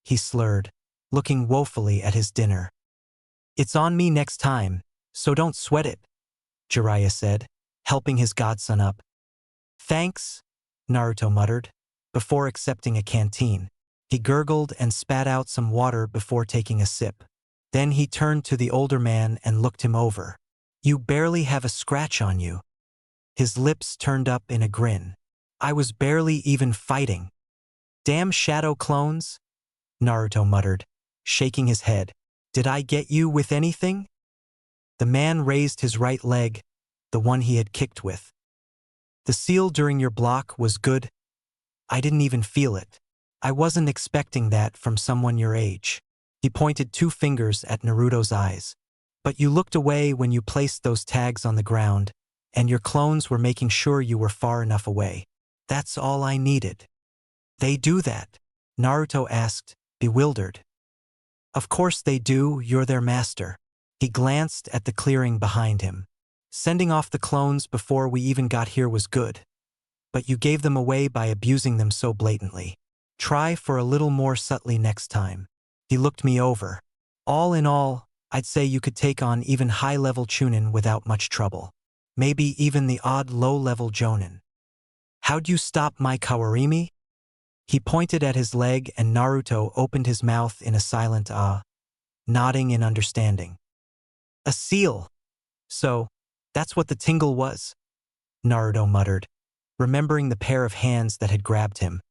he slurred, looking woefully at his dinner. "It's on me next time, so don't sweat it," Jiraiya said, helping his godson up. "Thanks," Naruto muttered, before accepting a canteen. He gurgled and spat out some water before taking a sip. Then he turned to the older man and looked him over. "You barely have a scratch on you." His lips turned up in a grin. "I was barely even fighting." "Damn shadow clones," Naruto muttered, shaking his head. "Did I get you with anything?" The man raised his right leg, the one he had kicked with. "The seal during your block was good. I didn't even feel it. I wasn't expecting that from someone your age." He pointed 2 fingers at Naruto's eyes. "But you looked away when you placed those tags on the ground, and your clones were making sure you were far enough away. That's all I needed." "They do that?" Naruto asked, bewildered. "Of course they do, you're their master." He glanced at the clearing behind him. "Sending off the clones before we even got here was good, but you gave them away by abusing them so blatantly. Try for a little more subtly next time." He looked me over. "All in all, I'd say you could take on even high-level Chunin without much trouble. Maybe even the odd low-level Jonin." "How'd you stop my kawarimi?" He pointed at his leg and Naruto opened his mouth in a silent ah, nodding in understanding. "A seal. So, that's what the tingle was," Naruto muttered, remembering the pair of hands that had grabbed him.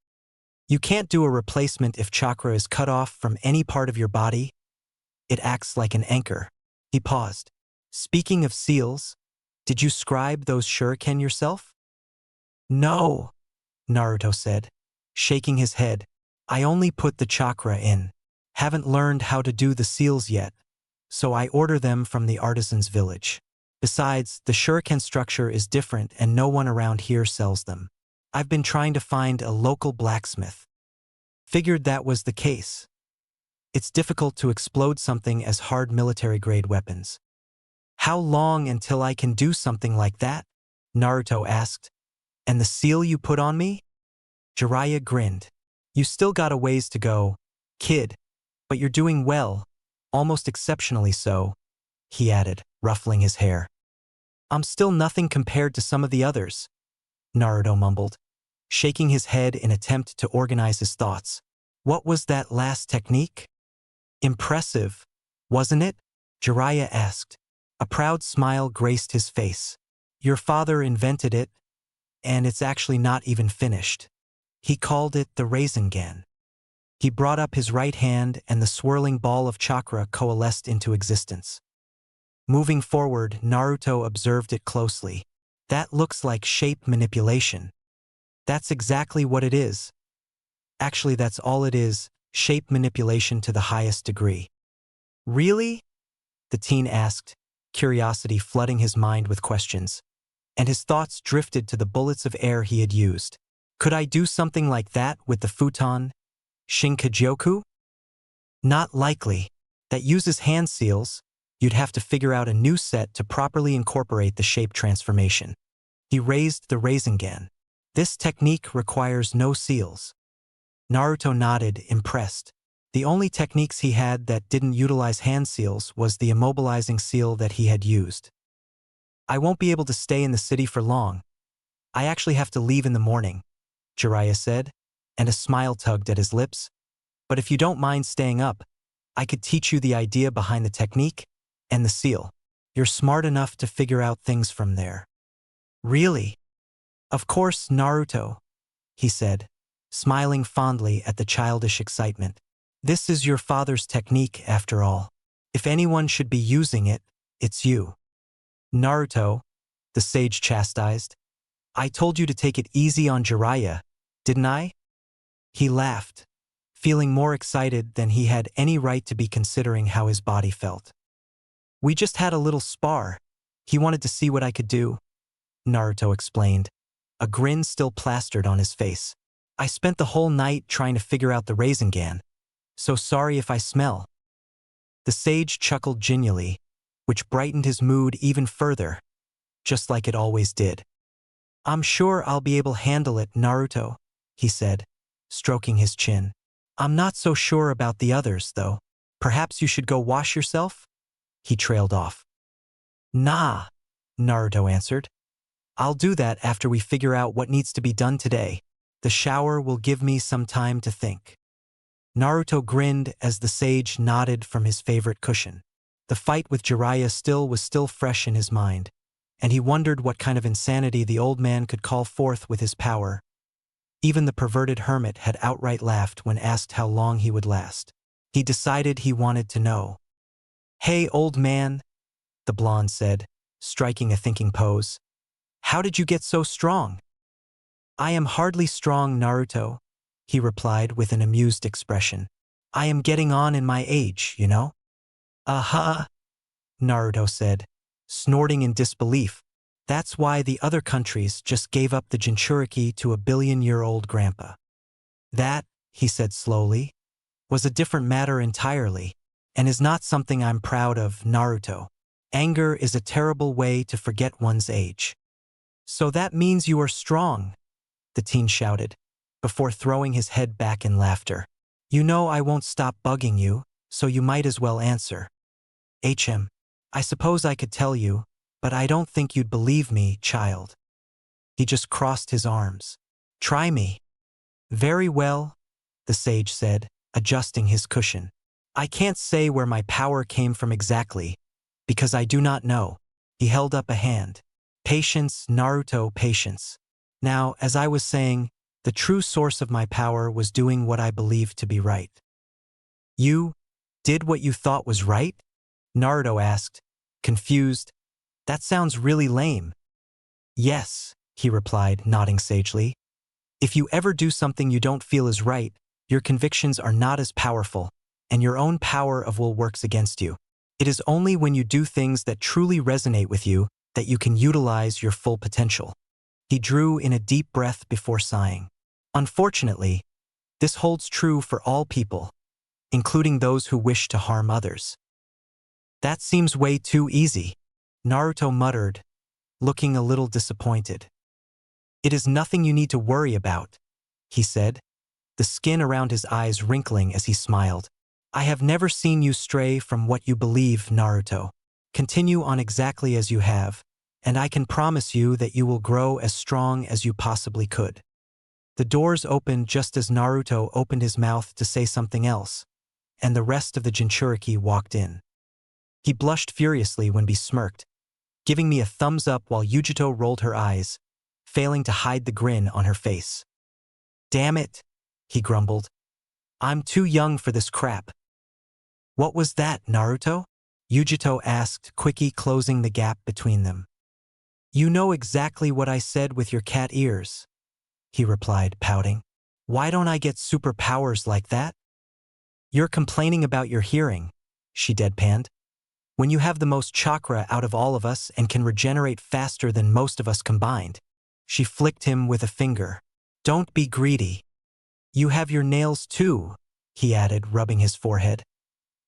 "You can't do a replacement if chakra is cut off from any part of your body. It acts like an anchor." He paused. "Speaking of seals, did you scribe those shuriken yourself?" "No," Naruto said, shaking his head. "I only put the chakra in. Haven't learned how to do the seals yet, so I order them from the artisan's village. Besides, the shuriken structure is different and no one around here sells them. I've been trying to find a local blacksmith." Figured that was the case. It's difficult to explode something as hard military-grade weapons. How long until I can do something like that? Naruto asked. And the seal you put on me? Jiraiya grinned. You still got a ways to go, kid, but you're doing well, almost exceptionally so, he added, ruffling his hair. I'm still nothing compared to some of the others, Naruto mumbled, shaking his head in attempt to organize his thoughts. What was that last technique? Impressive, wasn't it? Jiraiya asked. A proud smile graced his face. Your father invented it, and it's actually not even finished. He called it the Rasengan. He brought up his right hand and the swirling ball of chakra coalesced into existence. Moving forward, Naruto observed it closely. That looks like shape manipulation. That's exactly what it is. Actually, that's all it is, shape manipulation to the highest degree. Really? The teen asked, curiosity flooding his mind with questions, and his thoughts drifted to the bullets of air he had used. Could I do something like that with the futon, Shinkagyoku? Not likely. That uses hand seals. You'd have to figure out a new set to properly incorporate the shape transformation. He raised the Rasengan. This technique requires no seals. Naruto nodded, impressed. The only techniques he had that didn't utilize hand seals was the immobilizing seal that he had used. I won't be able to stay in the city for long. I actually have to leave in the morning, Jiraiya said, and a smile tugged at his lips. But if you don't mind staying up, I could teach you the idea behind the technique and the seal. You're smart enough to figure out things from there. Really? Of course, Naruto, he said, smiling fondly at the childish excitement. This is your father's technique, after all. If anyone should be using it, it's you. Naruto, the sage chastised. I told you to take it easy on Jiraiya, didn't I? He laughed, feeling more excited than he had any right to be considering how his body felt. We just had a little spar. He wanted to see what I could do, Naruto explained, a grin still plastered on his face. I spent the whole night trying to figure out the Rasengan, so sorry if I smell. The sage chuckled genially, which brightened his mood even further, just like it always did. I'm sure I'll be able to handle it, Naruto, he said, stroking his chin. I'm not so sure about the others, though. Perhaps you should go wash yourself? He trailed off. Nah, Naruto answered. I'll do that after we figure out what needs to be done today. The shower will give me some time to think. Naruto grinned as the sage nodded from his favorite cushion. The fight with Jiraiya was still fresh in his mind, and he wondered what kind of insanity the old man could call forth with his power. Even the perverted hermit had outright laughed when asked how long he would last. He decided he wanted to know. Hey, old man, the blonde said, striking a thinking pose. How did you get so strong? I am hardly strong, Naruto, he replied with an amused expression. I am getting on in my age, you know? Aha, Naruto said, snorting in disbelief. That's why the other countries just gave up the Jinchuriki to a billion-year-old grandpa. That, he said slowly, was a different matter entirely, and is not something I'm proud of, Naruto. Anger is a terrible way to forget one's age. So that means you are strong, the teen shouted, before throwing his head back in laughter. You know I won't stop bugging you, so you might as well answer. I suppose I could tell you, but I don't think you'd believe me, child. He just crossed his arms. Try me. Very well, the sage said, adjusting his cushion. I can't say where my power came from exactly, because I do not know. He held up a hand. Patience, Naruto, patience. Now, as I was saying, the true source of my power was doing what I believed to be right. You did what you thought was right? Naruto asked, confused. That sounds really lame. Yes, he replied, nodding sagely. If you ever do something you don't feel is right, your convictions are not as powerful, and your own power of will works against you. It is only when you do things that truly resonate with you that you can utilize your full potential. He drew in a deep breath before sighing. Unfortunately, This holds true for all people, including those who wish to harm others. That seems way too easy, Naruto muttered, looking a little disappointed. It is nothing you need to worry about, he said, the skin around his eyes wrinkling as he smiled. I have never seen you stray from what you believe, Naruto. Continue on exactly as you have, and I can promise you that you will grow as strong as you possibly could. The doors opened just as Naruto opened his mouth to say something else, and the rest of the Jinchuriki walked in. He blushed furiously when besmirked, giving me a thumbs up while Yujito rolled her eyes, failing to hide the grin on her face. Damn it, he grumbled. I'm too young for this crap. What was that, Naruto? Yujito asked, quickly closing the gap between them. You know exactly what I said with your cat ears, he replied, pouting. Why don't I get superpowers like that? You're complaining about your hearing, she deadpanned. When you have the most chakra out of all of us and can regenerate faster than most of us combined. She flicked him with a finger. Don't be greedy. You have your nails too, he added, rubbing his forehead.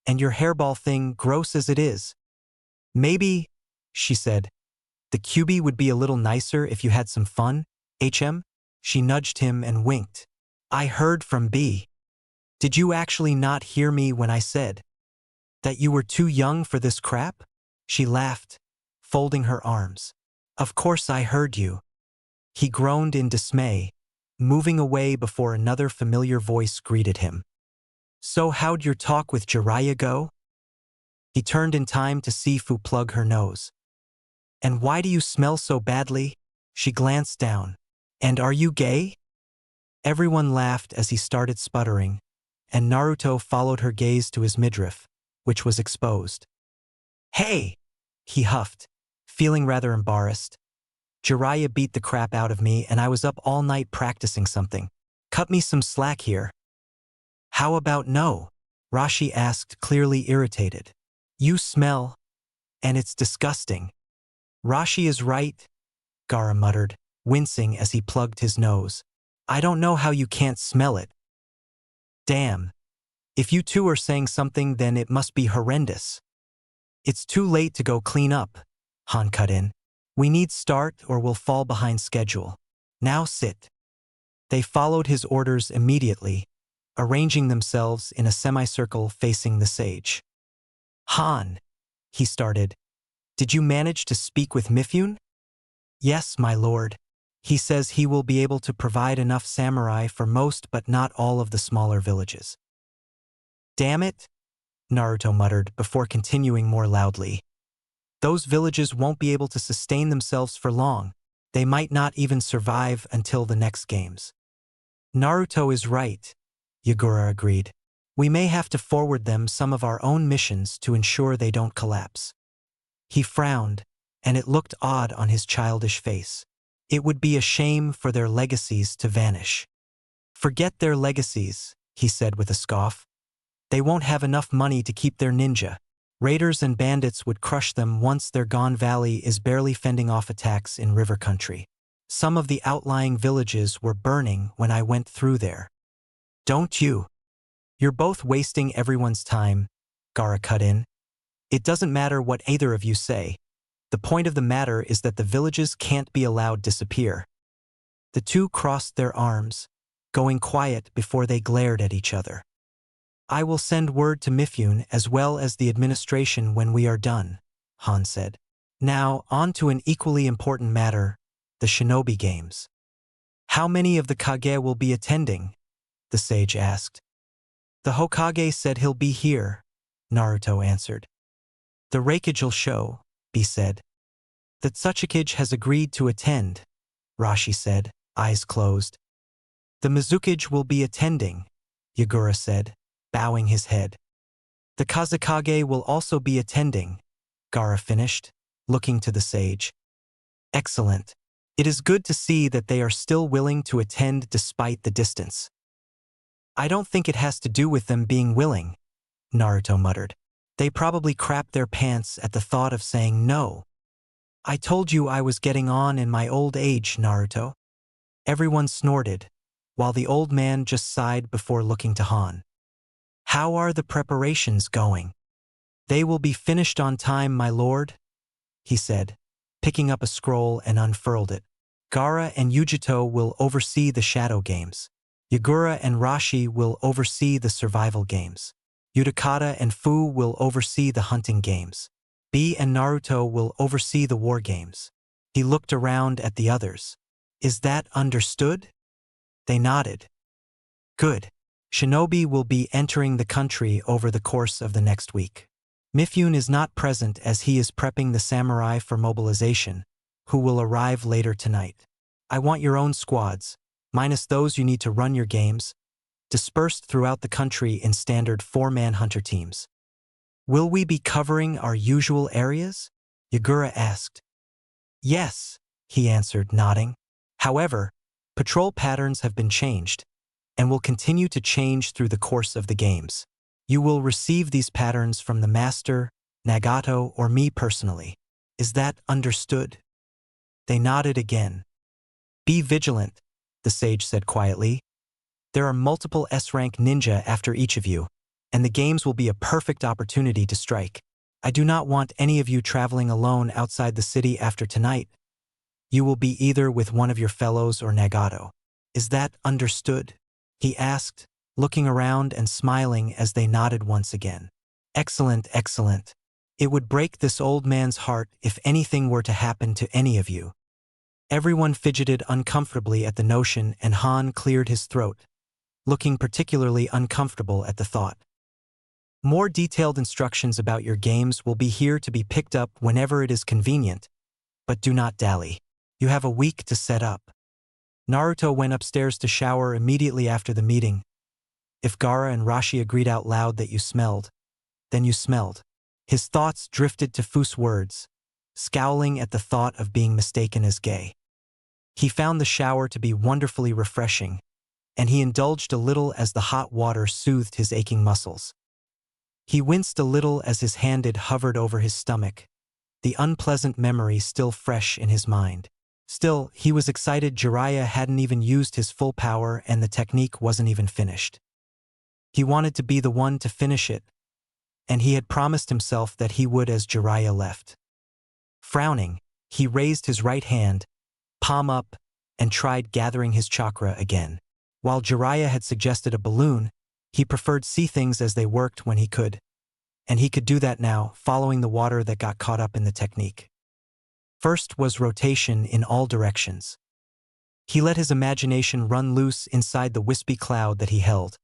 And your hairball thing, gross as it is. Maybe, she said, the QB would be a little nicer if you had some fun, HM? She nudged him and winked. I heard from B. Did you actually not hear me when I said that you were too young for this crap? She laughed, folding her arms. Of course I heard you. He groaned in dismay, moving away before another familiar voice greeted him. So how'd your talk with Jiraiya go? He turned in time to see Fu plug her nose. And why do you smell so badly? She glanced down. And are you gay? Everyone laughed as he started sputtering, and Naruto followed her gaze to his midriff, which was exposed. Hey! He huffed, feeling rather embarrassed. Jiraiya beat the crap out of me and I was up all night practicing something. Cut me some slack here. How about no? Rashi asked, clearly irritated. You smell, and it's disgusting. Rashi is right, Gaara muttered, wincing as he plugged his nose. I don't know how you can't smell it. Damn. If you two are saying something, then it must be horrendous. It's too late to go clean up, Han cut in. We need start or we'll fall behind schedule. Now sit. They followed his orders immediately, arranging themselves in a semicircle facing the sage. Han, he started. Did you manage to speak with Mifune? Yes, my lord. He says he will be able to provide enough samurai for most but not all of the smaller villages. Damn it, Naruto muttered before continuing more loudly. Those villages won't be able to sustain themselves for long. They might not even survive until the next games. Naruto is right, Yagura agreed. We may have to forward them some of our own missions to ensure they don't collapse. He frowned, and it looked odd on his childish face. It would be a shame for their legacies to vanish. Forget their legacies, he said with a scoff. They won't have enough money to keep their ninja. Raiders and bandits would crush them once their Gon Valley is barely fending off attacks in river country. Some of the outlying villages were burning when I went through there. Don't you? You're both wasting everyone's time, Gaara cut in. It doesn't matter what either of you say. The point of the matter is that the villages can't be allowed disappear. The two crossed their arms, going quiet before they glared at each other. I will send word to Mifune as well as the administration when we are done, Han said. Now, on to an equally important matter, the Shinobi Games. How many of the Kage will be attending? The sage asked. The Hokage said he'll be here, Naruto answered. The Raikage'll show, B said. The Tsuchikage has agreed to attend, Rashi said, eyes closed. The Mizukage will be attending, Yagura said, bowing his head. The Kazekage will also be attending, Gaara finished, looking to the sage. Excellent. It is good to see that they are still willing to attend despite the distance. I don't think it has to do with them being willing, Naruto muttered. They probably crapped their pants at the thought of saying no. I told you I was getting on in my old age, Naruto. Everyone snorted, while the old man just sighed before looking to Han. "How are the preparations going?" "They will be finished on time, my lord," he said, picking up a scroll and unfurled it. "Gaara and Yujito will oversee the shadow games. Yagura and Rashi will oversee the survival games. Utakata and Fu will oversee the hunting games. B and Naruto will oversee the war games." He looked around at the others. "Is that understood?" They nodded. "Good. Shinobi will be entering the country over the course of the next week. Mifune is not present as he is prepping the samurai for mobilization, who will arrive later tonight. I want your own squads, minus those you need to run your games, dispersed throughout the country in standard 4-man hunter teams." "Will we be covering our usual areas?" Yagura asked. "Yes," he answered, nodding. "However, patrol patterns have been changed, and will continue to change through the course of the games. You will receive these patterns from the master, Nagato, or me personally. Is that understood?" They nodded again. "Be vigilant," the sage said quietly. "There are multiple S-rank ninja after each of you, and the games will be a perfect opportunity to strike. I do not want any of you traveling alone outside the city after tonight. You will be either with one of your fellows or Nagato. Is that understood?" he asked, looking around and smiling as they nodded once again. "Excellent, excellent. It would break this old man's heart if anything were to happen to any of you." Everyone fidgeted uncomfortably at the notion, and Han cleared his throat, looking particularly uncomfortable at the thought. "More detailed instructions about your games will be here to be picked up whenever it is convenient, but do not dally. You have a week to set up." Naruto went upstairs to shower immediately after the meeting. If Gaara and Rashi agreed out loud that you smelled, then you smelled. His thoughts drifted to Fu's words, scowling at the thought of being mistaken as gay. He found the shower to be wonderfully refreshing, and he indulged a little as the hot water soothed his aching muscles. He winced a little as his hand hovered over his stomach, the unpleasant memory still fresh in his mind. Still, he was excited Jiraiya hadn't even used his full power and the technique wasn't even finished. He wanted to be the one to finish it, and he had promised himself that he would as Jiraiya left. Frowning, he raised his right hand, palm up, and tried gathering his chakra again. While Jiraiya had suggested a balloon, he preferred see things as they worked when he could, and he could do that now, following the water that got caught up in the technique. First was rotation in all directions. He let his imagination run loose inside the wispy cloud that he held,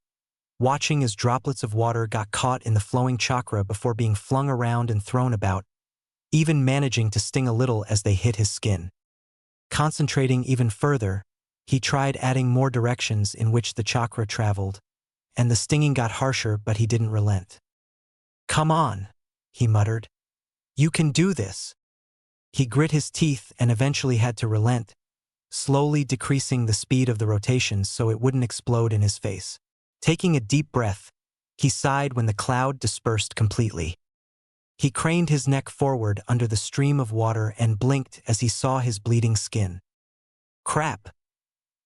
watching as droplets of water got caught in the flowing chakra before being flung around and thrown about, even managing to sting a little as they hit his skin. Concentrating even further, he tried adding more directions in which the chakra traveled, and the stinging got harsher, but he didn't relent. "Come on," he muttered. "You can do this." He grit his teeth and eventually had to relent, slowly decreasing the speed of the rotations so it wouldn't explode in his face. Taking a deep breath, he sighed when the cloud dispersed completely. He craned his neck forward under the stream of water and blinked as he saw his bleeding skin. "Crap.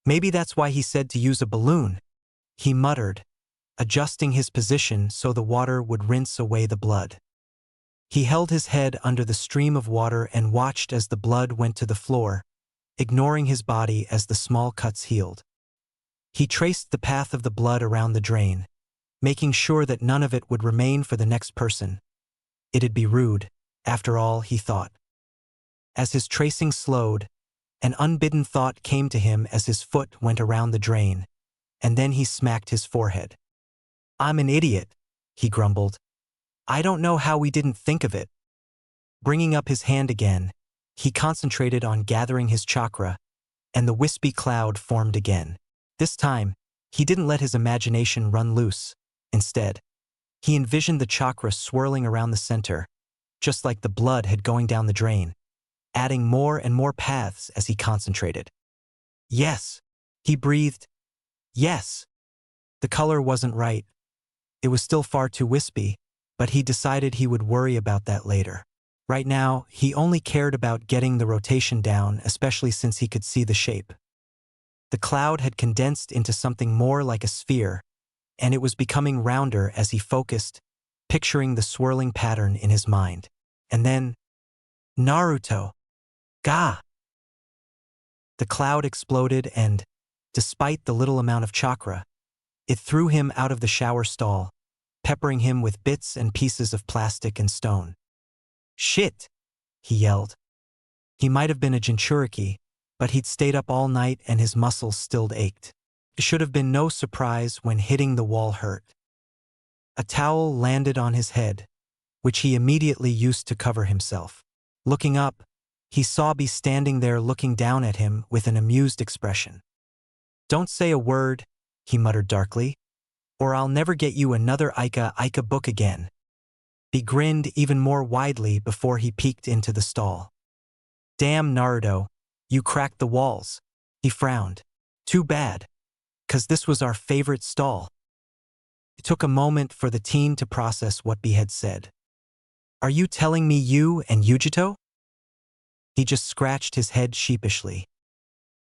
Maybe that's why he said to use a balloon," he muttered, adjusting his position so the water would rinse away the blood. He held his head under the stream of water and watched as the blood went to the floor, ignoring his body as the small cuts healed. He traced the path of the blood around the drain, making sure that none of it would remain for the next person. It'd be rude, after all, he thought. As his tracing slowed, an unbidden thought came to him as his foot went around the drain, and then he smacked his forehead. "I'm an idiot," he grumbled. "I don't know how we didn't think of it." Bringing up his hand again, he concentrated on gathering his chakra, and the wispy cloud formed again. This time, he didn't let his imagination run loose. Instead, he envisioned the chakra swirling around the center, just like the blood had going down the drain, adding more and more paths as he concentrated. "Yes," he breathed. "Yes." The color wasn't right. It was still far too wispy, but he decided he would worry about that later. Right now, he only cared about getting the rotation down, especially since he could see the shape. The cloud had condensed into something more like a sphere, and it was becoming rounder as he focused, picturing the swirling pattern in his mind. And then, Naruto! Ga! The cloud exploded and, despite the little amount of chakra, it threw him out of the shower stall, peppering him with bits and pieces of plastic and stone. Shit! He yelled. He might have been a Jinchuriki, but he'd stayed up all night and his muscles still ached. It should have been no surprise when hitting the wall hurt. A towel landed on his head, which he immediately used to cover himself. Looking up, he saw B standing there looking down at him with an amused expression. "Don't say a word," he muttered darkly, "or I'll never get you another Ika book again." B grinned even more widely before he peeked into the stall. "Damn, Naruto, you cracked the walls." He frowned. "Too bad, 'cause this was our favorite stall." It took a moment for the teen to process what B had said. "Are you telling me you and Yujito?" He just scratched his head sheepishly.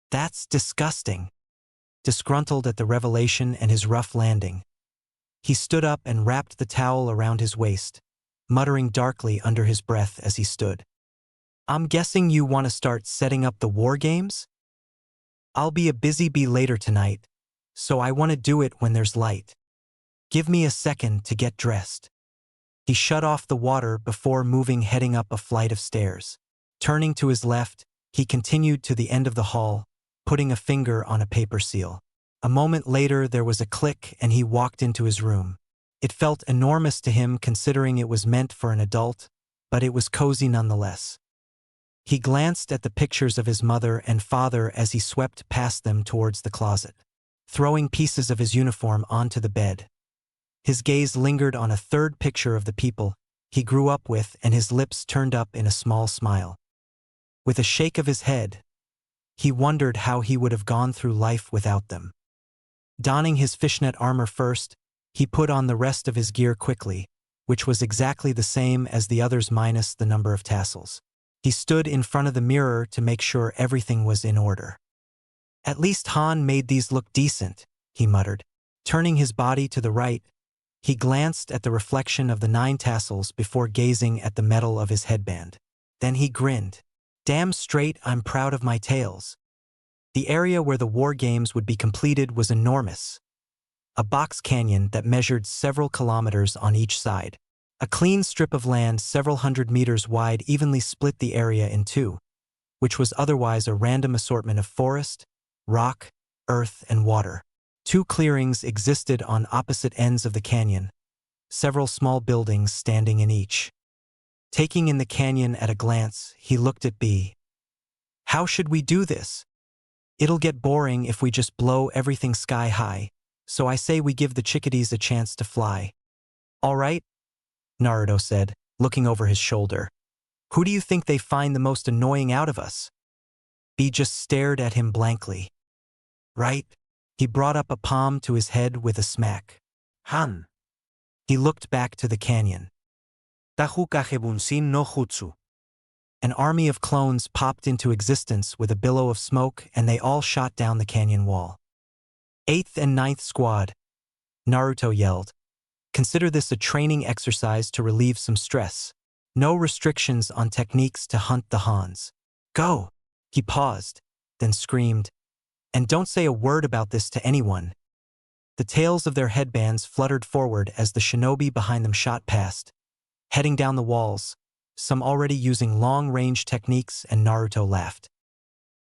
"That's disgusting." Disgruntled at the revelation and his rough landing, he stood up and wrapped the towel around his waist, muttering darkly under his breath as he stood. "I'm guessing you want to start setting up the war games? I'll be a busy bee later tonight, so I want to do it when there's light. Give me a second to get dressed." He shut off the water before heading up a flight of stairs. Turning to his left, he continued to the end of the hall, putting a finger on a paper seal. A moment later there was a click and he walked into his room. It felt enormous to him considering it was meant for an adult, but it was cozy nonetheless. He glanced at the pictures of his mother and father as he swept past them towards the closet, throwing pieces of his uniform onto the bed. His gaze lingered on a third picture of the people he grew up with and his lips turned up in a small smile. With a shake of his head, he wondered how he would have gone through life without them. Donning his fishnet armor first, he put on the rest of his gear quickly, which was exactly the same as the others minus the number of tassels. He stood in front of the mirror to make sure everything was in order. "At least Han made these look decent," he muttered. Turning his body to the right, he glanced at the reflection of the 9 tassels before gazing at the metal of his headband. Then he grinned. "Damn straight I'm proud of my tails." The area where the war games would be completed was enormous. A box canyon that measured several kilometers on each side. A clean strip of land several hundred meters wide evenly split the area in two, which was otherwise a random assortment of forest, rock, earth, and water. 2 clearings existed on opposite ends of the canyon, several small buildings standing in each. Taking in the canyon at a glance, he looked at B. "How should we do this? It'll get boring if we just blow everything sky high, so I say we give the chickadees a chance to fly." "All right," Naruto said, looking over his shoulder. "Who do you think they find the most annoying out of us?" B just stared at him blankly. "Right." He brought up a palm to his head with a smack. "Han." He looked back to the canyon. "Tahu kagebunsin no jutsu." An army of clones popped into existence with a billow of smoke and they all shot down the canyon wall. "8th and 9th Squad," Naruto yelled. "Consider this a training exercise to relieve some stress. No restrictions on techniques to hunt the Hans. Go!" He paused, then screamed, "And don't say a word about this to anyone." The tails of their headbands fluttered forward as the shinobi behind them shot past, heading down the walls, some already using long-range techniques, and Naruto laughed.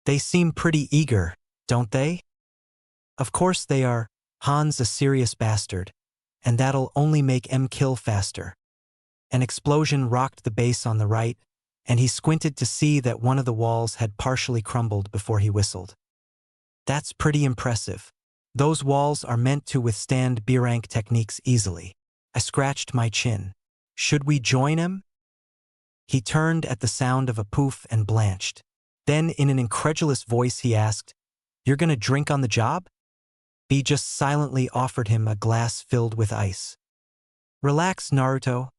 "They seem pretty eager, don't they?" "Of course they are. Han's a serious bastard, and that'll only make him kill faster." An explosion rocked the base on the right, and he squinted to see that one of the walls had partially crumbled before he whistled. "That's pretty impressive. Those walls are meant to withstand B-rank techniques easily." I scratched my chin. "Should we join him?" He turned at the sound of a poof and blanched. Then in an incredulous voice he asked, "You're gonna drink on the job?" B just silently offered him a glass filled with ice. "Relax, Naruto,"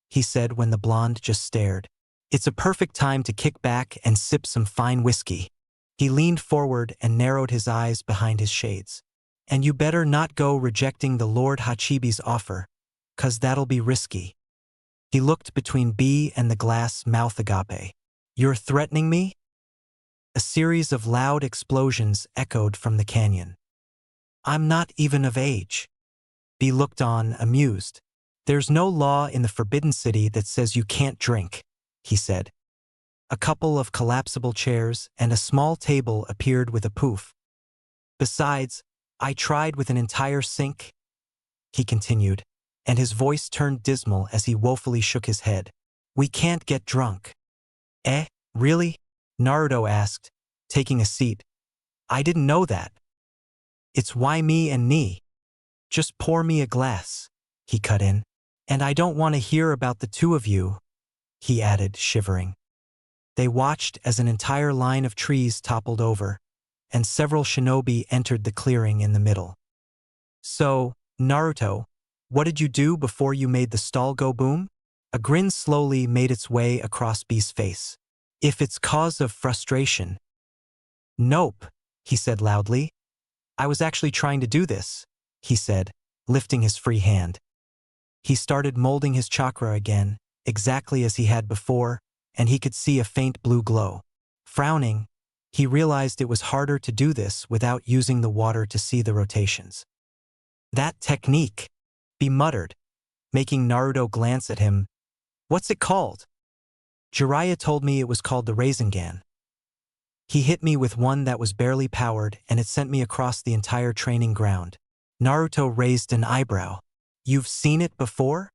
he said when the blonde just stared. "It's a perfect time to kick back and sip some fine whiskey." He leaned forward and narrowed his eyes behind his shades. And you better not go rejecting the Lord Hachibi's offer, 'cause that'll be risky. He looked between B and the glass mouth agape. You're threatening me? A series of loud explosions echoed from the canyon. I'm not even of age. B looked on, amused. There's no law in the Forbidden City that says you can't drink, he said. A couple of collapsible chairs and a small table appeared with a poof. Besides, I tried with an entire sink, he continued, and his voice turned dismal as he woefully shook his head. We can't get drunk. Eh, really? Naruto asked, taking a seat. I didn't know that. It's why me and Ni. Just pour me a glass, he cut in. And I don't want to hear about the two of you, he added, shivering. They watched as an entire line of trees toppled over, and several shinobi entered the clearing in the middle. So, Naruto, what did you do before you made the stall go boom? A grin slowly made its way across B's face. If it's cause of frustration. Nope, he said loudly. I was actually trying to do this, he said, lifting his free hand. He started molding his chakra again, exactly as he had before, and he could see a faint blue glow. Frowning, he realized it was harder to do this without using the water to see the rotations. That technique, B muttered, making Naruto glance at him. What's it called? Jiraiya told me it was called the Rasengan. He hit me with one that was barely powered and it sent me across the entire training ground. Naruto raised an eyebrow. You've seen it before?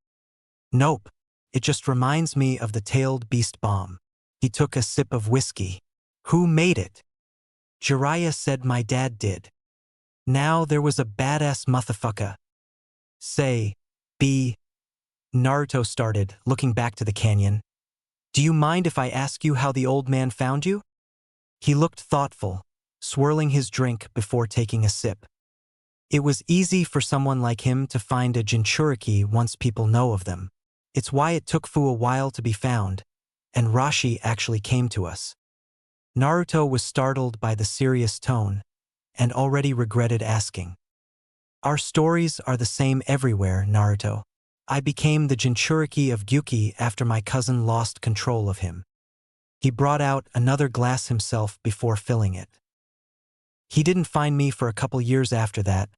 Nope. It just reminds me of the tailed beast bomb. He took a sip of whiskey. Who made it? Jiraiya said my dad did. Now there was a badass motherfucker. Say, B. Naruto started, looking back to the canyon. Do you mind if I ask you how the old man found you? He looked thoughtful, swirling his drink before taking a sip. It was easy for someone like him to find a Jinchuriki once people know of them. It's why it took Fu a while to be found, and Rashi actually came to us. Naruto was startled by the serious tone, and already regretted asking. Our stories are the same everywhere, Naruto. I became the Jinchuriki of Gyuki after my cousin lost control of him. He brought out another glass himself before filling it. He didn't find me for a couple years after that,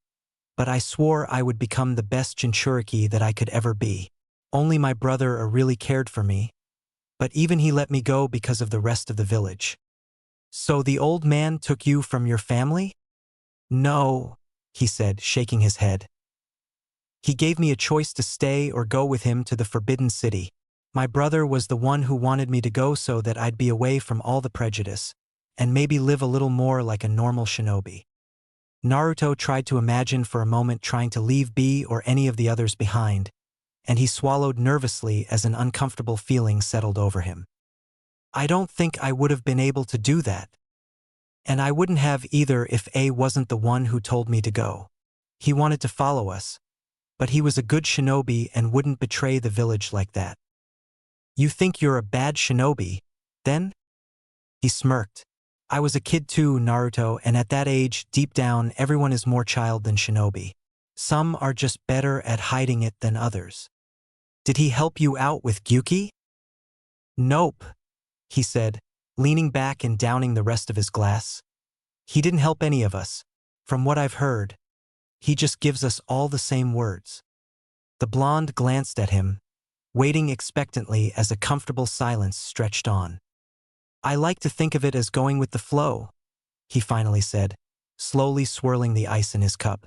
but I swore I would become the best Jinchuriki that I could ever be. Only my brother really cared for me, but even he let me go because of the rest of the village. So the old man took you from your family? No, he said, shaking his head. He gave me a choice to stay or go with him to the Forbidden City. My brother was the one who wanted me to go so that I'd be away from all the prejudice, and maybe live a little more like a normal shinobi. Naruto tried to imagine for a moment trying to leave B or any of the others behind, and he swallowed nervously as an uncomfortable feeling settled over him. I don't think I would have been able to do that. And I wouldn't have either if A wasn't the one who told me to go. He wanted to follow us, but he was a good shinobi and wouldn't betray the village like that. You think you're a bad shinobi, then? He smirked. I was a kid too, Naruto, and at that age, deep down, everyone is more child than shinobi. Some are just better at hiding it than others. Did he help you out with Gyuki? Nope, he said, leaning back and downing the rest of his glass. He didn't help any of us. From what I've heard, he just gives us all the same words. The blonde glanced at him, waiting expectantly as a comfortable silence stretched on. I like to think of it as going with the flow, he finally said, slowly swirling the ice in his cup.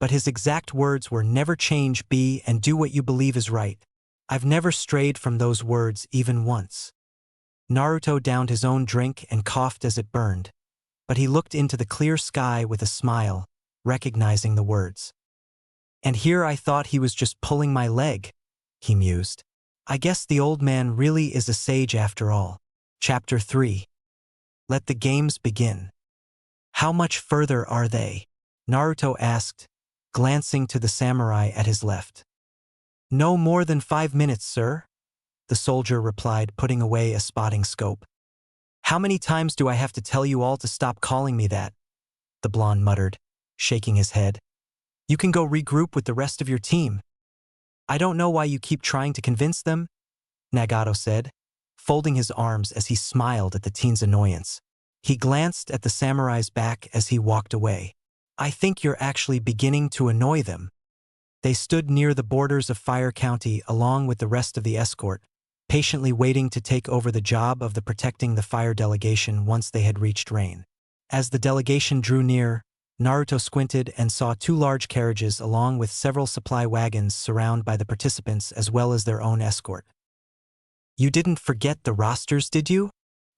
But his exact words were never change, be, and do what you believe is right. I've never strayed from those words even once. Naruto downed his own drink and coughed as it burned, but he looked into the clear sky with a smile, recognizing the words. And here I thought he was just pulling my leg, he mused. I guess the old man really is a sage after all. Chapter 3. Let the games begin. How much further are they? Naruto asked, glancing to the samurai at his left. No more than 5 minutes, sir, the soldier replied, putting away a spotting scope. How many times do I have to tell you all to stop calling me that? The blonde muttered, shaking his head. You can go regroup with the rest of your team. I don't know why you keep trying to convince them, Nagato said, folding his arms as he smiled at the teen's annoyance. He glanced at the samurai's back as he walked away. I think you're actually beginning to annoy them. They stood near the borders of Fire County along with the rest of the escort, patiently waiting to take over the job of the protecting the fire delegation once they had reached Rain. As the delegation drew near, Naruto squinted and saw two large carriages along with several supply wagons surrounded by the participants as well as their own escort. You didn't forget the rosters, did you?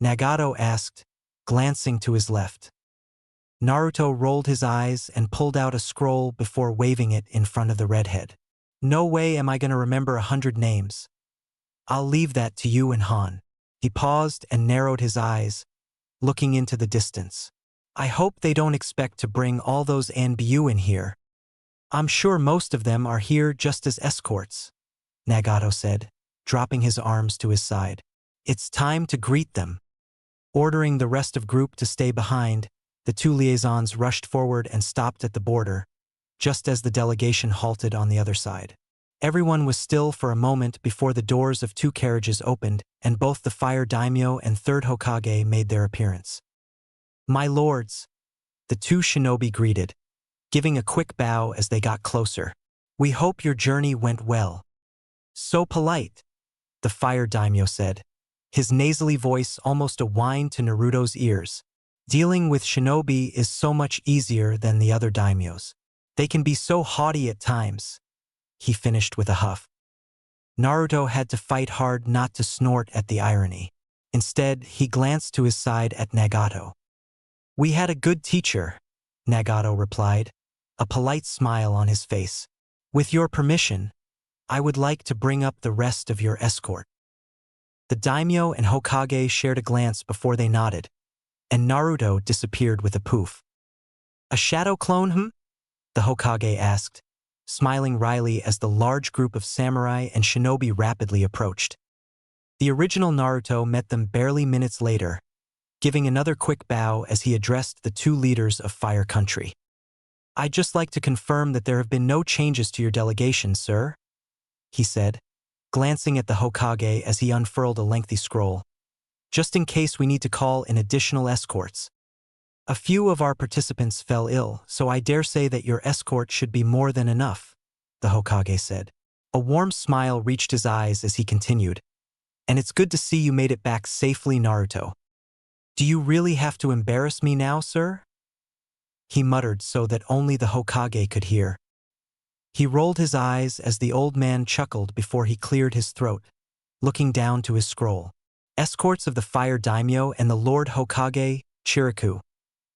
Nagato asked, glancing to his left. Naruto rolled his eyes and pulled out a scroll before waving it in front of the redhead. No way am I going to remember 100 names. I'll leave that to you and Han. He paused and narrowed his eyes, looking into the distance. I hope they don't expect to bring all those Anbu in here. I'm sure most of them are here just as escorts, Nagato said, dropping his arms to his side. It's time to greet them. Ordering the rest of group to stay behind, the two liaisons rushed forward and stopped at the border, just as the delegation halted on the other side. Everyone was still for a moment before the doors of two carriages opened and both the fire daimyo and third Hokage made their appearance. My lords, the two shinobi greeted, giving a quick bow as they got closer. We hope your journey went well. So polite, the fire daimyo said, his nasally voice almost a whine to Naruto's ears. Dealing with shinobi is so much easier than the other daimyos. They can be so haughty at times, he finished with a huff. Naruto had to fight hard not to snort at the irony. Instead, he glanced to his side at Nagato. We had a good teacher, Nagato replied, a polite smile on his face. With your permission, I would like to bring up the rest of your escort. The daimyo and Hokage shared a glance before they nodded, and Naruto disappeared with a poof. A shadow clone, the Hokage asked, smiling wryly as the large group of samurai and shinobi rapidly approached. The original Naruto met them barely minutes later, giving another quick bow as he addressed the two leaders of Fire Country. I'd just like to confirm that there have been no changes to your delegation, sir, he said, glancing at the Hokage as he unfurled a lengthy scroll. Just in case we need to call in additional escorts. A few of our participants fell ill, so I dare say that your escort should be more than enough, the Hokage said. A warm smile reached his eyes as he continued. And it's good to see you made it back safely, Naruto. Do you really have to embarrass me now, sir? He muttered so that only the Hokage could hear. He rolled his eyes as the old man chuckled before he cleared his throat, looking down to his scroll. Escorts of the Fire Daimyo and the Lord Hokage, Chiriku,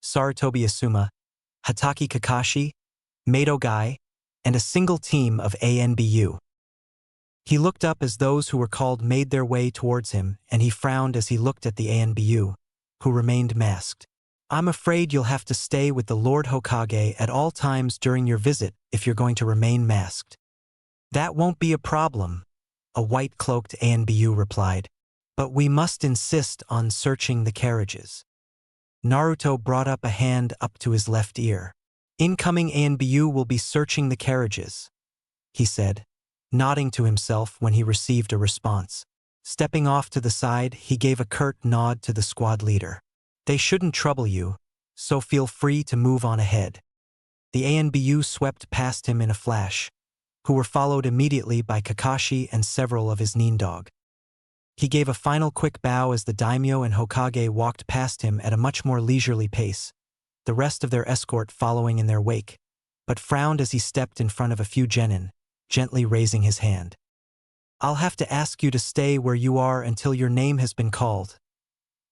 Sarutobi Asuma, Hatake Kakashi, Mado Gai, and a single team of ANBU. He looked up as those who were called made their way towards him, and he frowned as he looked at the ANBU, who remained masked. I'm afraid you'll have to stay with the Lord Hokage at all times during your visit if you're going to remain masked. That won't be a problem, a white-cloaked ANBU replied. But we must insist on searching the carriages. Naruto brought up a hand up to his left ear. Incoming ANBU will be searching the carriages, he said, nodding to himself when he received a response. Stepping off to the side, he gave a curt nod to the squad leader. They shouldn't trouble you, so feel free to move on ahead. The ANBU swept past him in a flash, who were followed immediately by Kakashi and several of his Nindog. He gave a final quick bow as the daimyo and Hokage walked past him at a much more leisurely pace, the rest of their escort following in their wake, but frowned as he stepped in front of a few genin, gently raising his hand. I'll have to ask you to stay where you are until your name has been called,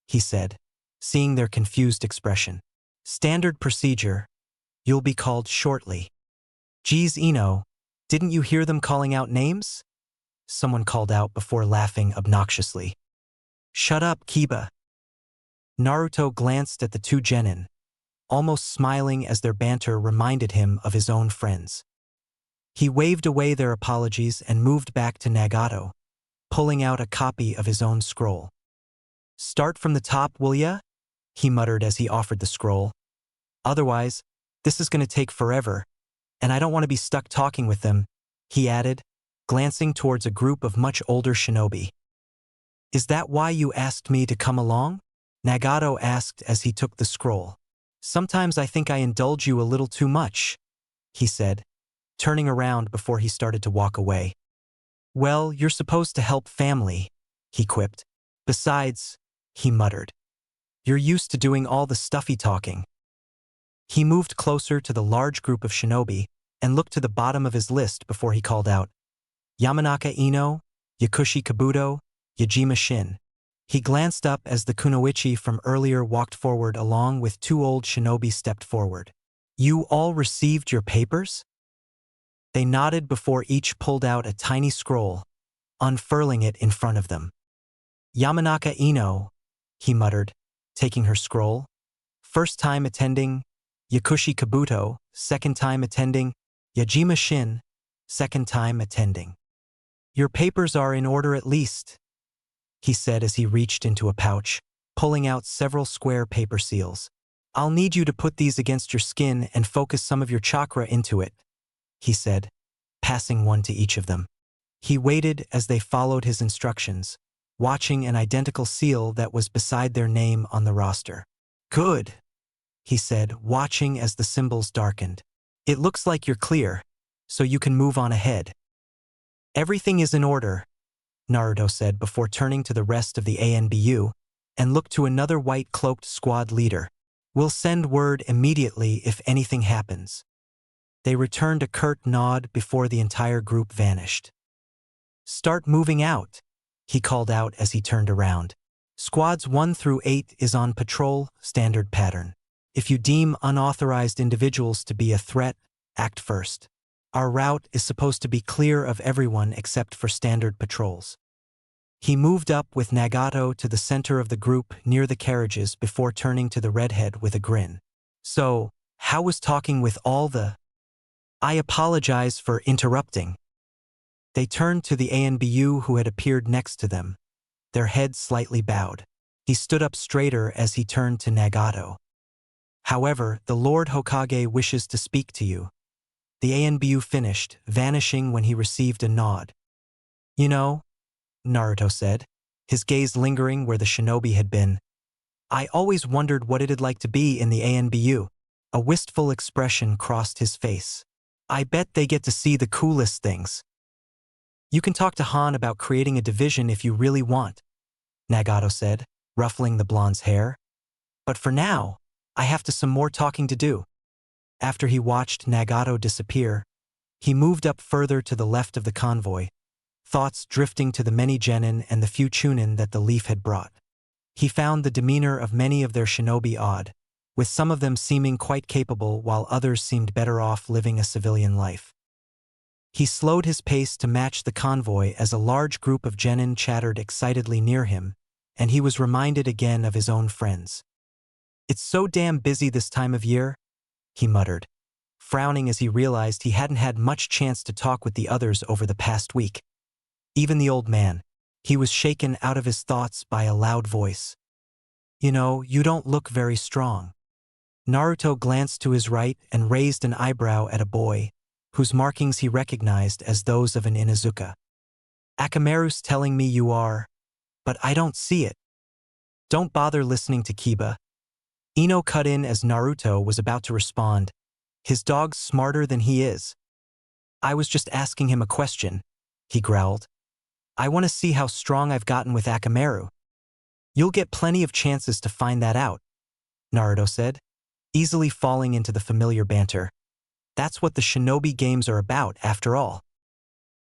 he said, seeing their confused expression. Standard procedure. You'll be called shortly. Geez, Ino, didn't you hear them calling out names? Someone called out before laughing obnoxiously. Shut up, Kiba. Naruto glanced at the two genin, almost smiling as their banter reminded him of his own friends. He waved away their apologies and moved back to Nagato, pulling out a copy of his own scroll. Start from the top, will ya? He muttered as he offered the scroll. Otherwise, this is going to take forever, and I don't want to be stuck talking with them, he added, glancing towards a group of much older shinobi. Is that why you asked me to come along? Nagato asked as he took the scroll. Sometimes I think I indulge you a little too much, he said, turning around before he started to walk away. Well, you're supposed to help family, he quipped. Besides, he muttered, you're used to doing all the stuffy talking. He moved closer to the large group of shinobi and looked to the bottom of his list before he called out, Yamanaka Ino, Yakushi Kabuto, Yajima Shin. He glanced up as the kunoichi from earlier walked forward along with two old shinobi stepped forward. You all received your papers? They nodded before each pulled out a tiny scroll, unfurling it in front of them. Yamanaka Ino, he muttered, taking her scroll. First time attending, Yakushi Kabuto, second time attending, Yajima Shin, second time attending. Your papers are in order at least, he said as he reached into a pouch, pulling out several square paper seals. I'll need you to put these against your skin and focus some of your chakra into it, he said, passing one to each of them. He waited as they followed his instructions, watching an identical seal that was beside their name on the roster. Good, he said, watching as the symbols darkened. It looks like you're clear, so you can move on ahead. Everything is in order, Naruto said before turning to the rest of the ANBU and looked to another white-cloaked squad leader. We'll send word immediately if anything happens. They returned a curt nod before the entire group vanished. Start moving out, he called out as he turned around. Squads 1 through 8 is on patrol, standard pattern. If you deem unauthorized individuals to be a threat, act first. Our route is supposed to be clear of everyone except for standard patrols. He moved up with Nagato to the center of the group near the carriages before turning to the redhead with a grin. So, how was talking with all the... I apologize for interrupting. They turned to the ANBU who had appeared next to them, their heads slightly bowed. He stood up straighter as he turned to Nagato. However, the Lord Hokage wishes to speak to you. The ANBU finished, vanishing when he received a nod. You know, Naruto said, his gaze lingering where the shinobi had been. I always wondered what it'd like to be in the ANBU. A wistful expression crossed his face. I bet they get to see the coolest things. You can talk to Han about creating a division if you really want, Nagato said, ruffling the blonde's hair. But for now, I have some more talking to do. After he watched Nagato disappear, he moved up further to the left of the convoy, thoughts drifting to the many genin and the few chunin that the leaf had brought. He found the demeanor of many of their shinobi odd, with some of them seeming quite capable while others seemed better off living a civilian life. He slowed his pace to match the convoy as a large group of genin chattered excitedly near him, and he was reminded again of his own friends. It's so damn busy this time of year, he muttered, frowning as he realized he hadn't had much chance to talk with the others over the past week. Even the old man, he was shaken out of his thoughts by a loud voice. You know, you don't look very strong. Naruto glanced to his right and raised an eyebrow at a boy, whose markings he recognized as those of an Inuzuka. Akamaru's telling me you are, but I don't see it. Don't bother listening to Kiba. Ino cut in as Naruto was about to respond. His dog's smarter than he is. I was just asking him a question, he growled. I want to see how strong I've gotten with Akamaru. You'll get plenty of chances to find that out, Naruto said, easily falling into the familiar banter. That's what the shinobi games are about, after all.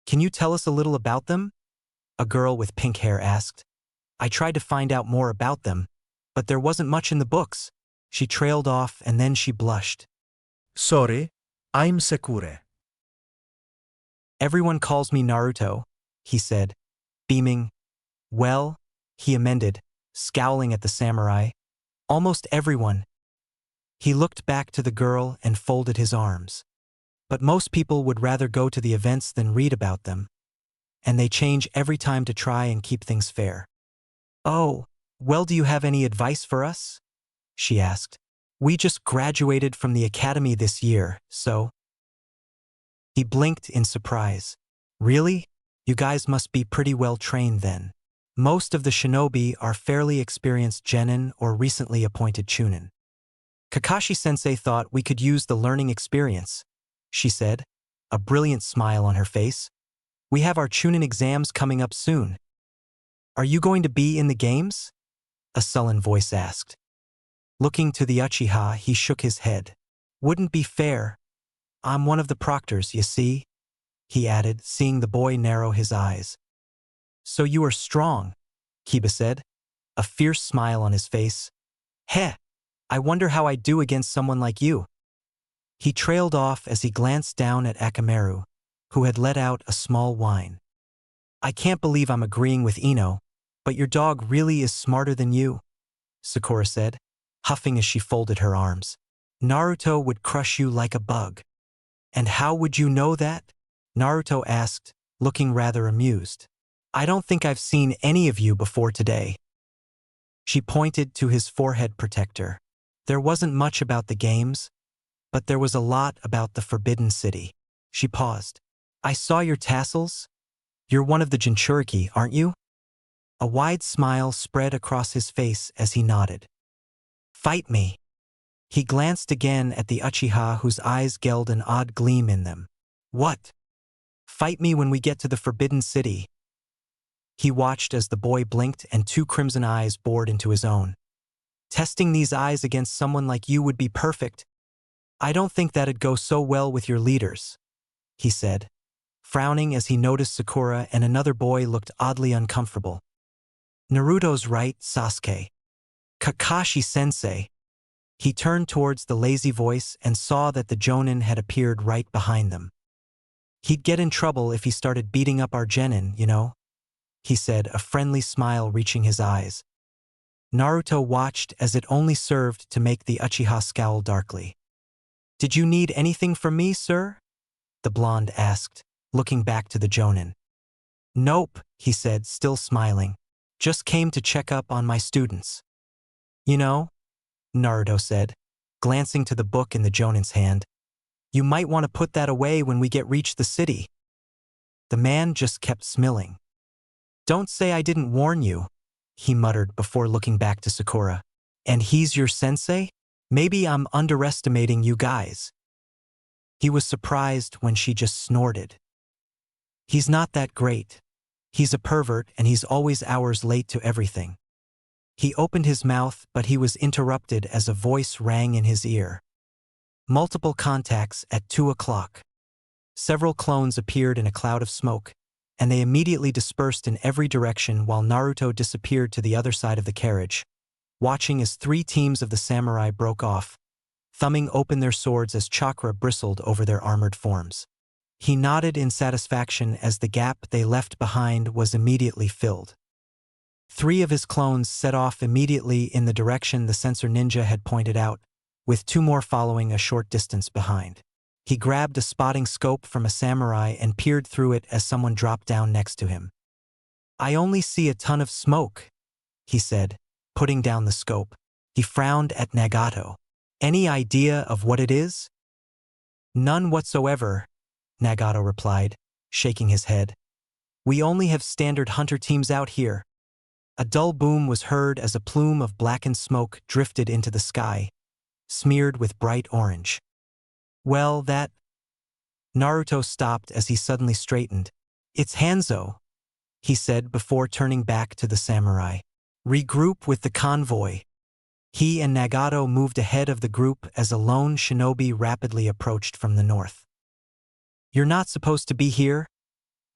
Can you tell us a little about them? A girl with pink hair asked. I tried to find out more about them, but there wasn't much in the books. She trailed off and then she blushed. Sorry, I'm Sekure. Everyone calls me Naruto, he said, beaming. Well, he amended, scowling at the samurai. Almost everyone. He looked back to the girl and folded his arms. But most people would rather go to the events than read about them. And they change every time to try and keep things fair. Oh, Well, do you have any advice for us? She asked. We just graduated from the academy this year, so… He blinked in surprise. Really? You guys must be pretty well trained then. Most of the shinobi are fairly experienced genin or recently appointed chunin. Kakashi-sensei thought we could use the learning experience, she said, a brilliant smile on her face. We have our chunin exams coming up soon. Are you going to be in the games? A sullen voice asked. Looking to the Uchiha, he shook his head. Wouldn't be fair. I'm one of the proctors, you see, he added, seeing the boy narrow his eyes. So you are strong, Kiba said, a fierce smile on his face. Heh, I wonder how I'd do against someone like you. He trailed off as he glanced down at Akamaru, who had let out a small whine. I can't believe I'm agreeing with Ino, but your dog really is smarter than you, Sakura said, huffing as she folded her arms. Naruto would crush you like a bug. And how would you know that? Naruto asked, looking rather amused. I don't think I've seen any of you before today. She pointed to his forehead protector. There wasn't much about the games, but there was a lot about the Forbidden City. She paused. I saw your tassels. You're one of the Jinchuriki, aren't you? A wide smile spread across his face as he nodded. Fight me. He glanced again at the Uchiha, whose eyes gelled an odd gleam in them. What? Fight me when we get to the Forbidden City. He watched as the boy blinked and two crimson eyes bored into his own. Testing these eyes against someone like you would be perfect. I don't think that'd go so well with your leaders, he said, frowning as he noticed Sakura and another boy looked oddly uncomfortable. Naruto's right, Sasuke. Kakashi-sensei. He turned towards the lazy voice and saw that the Jonin had appeared right behind them. He'd get in trouble if he started beating up our genin, you know, he said, a friendly smile reaching his eyes. Naruto watched as it only served to make the Uchiha scowl darkly. Did you need anything from me, sir? The blonde asked, looking back to the Jonin. Nope, he said, still smiling. Just came to check up on my students. You know, Naruto said, glancing to the book in the Jonin's hand. You might want to put that away when we reach the city. The man just kept smiling. Don't say I didn't warn you, he muttered before looking back to Sakura. And he's your sensei? Maybe I'm underestimating you guys. He was surprised when she just snorted. He's not that great. He's a pervert and he's always hours late to everything. He opened his mouth, but he was interrupted as a voice rang in his ear. Multiple contacts at 2 o'clock. Several clones appeared in a cloud of smoke, and they immediately dispersed in every direction while Naruto disappeared to the other side of the carriage, watching as 3 teams of the samurai broke off, thumbing open their swords as chakra bristled over their armored forms. He nodded in satisfaction as the gap they left behind was immediately filled. 3 of his clones set off immediately in the direction the sensor ninja had pointed out, with 2 more following a short distance behind. He grabbed a spotting scope from a samurai and peered through it as someone dropped down next to him. I only see a ton of smoke, he said, putting down the scope. He frowned at Nagato. Any idea of what it is? None whatsoever, Nagato replied, shaking his head. We only have standard hunter teams out here. A dull boom was heard as a plume of blackened smoke drifted into the sky, smeared with bright orange. Well, that… Naruto stopped as he suddenly straightened. It's Hanzo, he said before turning back to the samurai. Regroup with the convoy. He and Nagato moved ahead of the group as a lone shinobi rapidly approached from the north. You're not supposed to be here,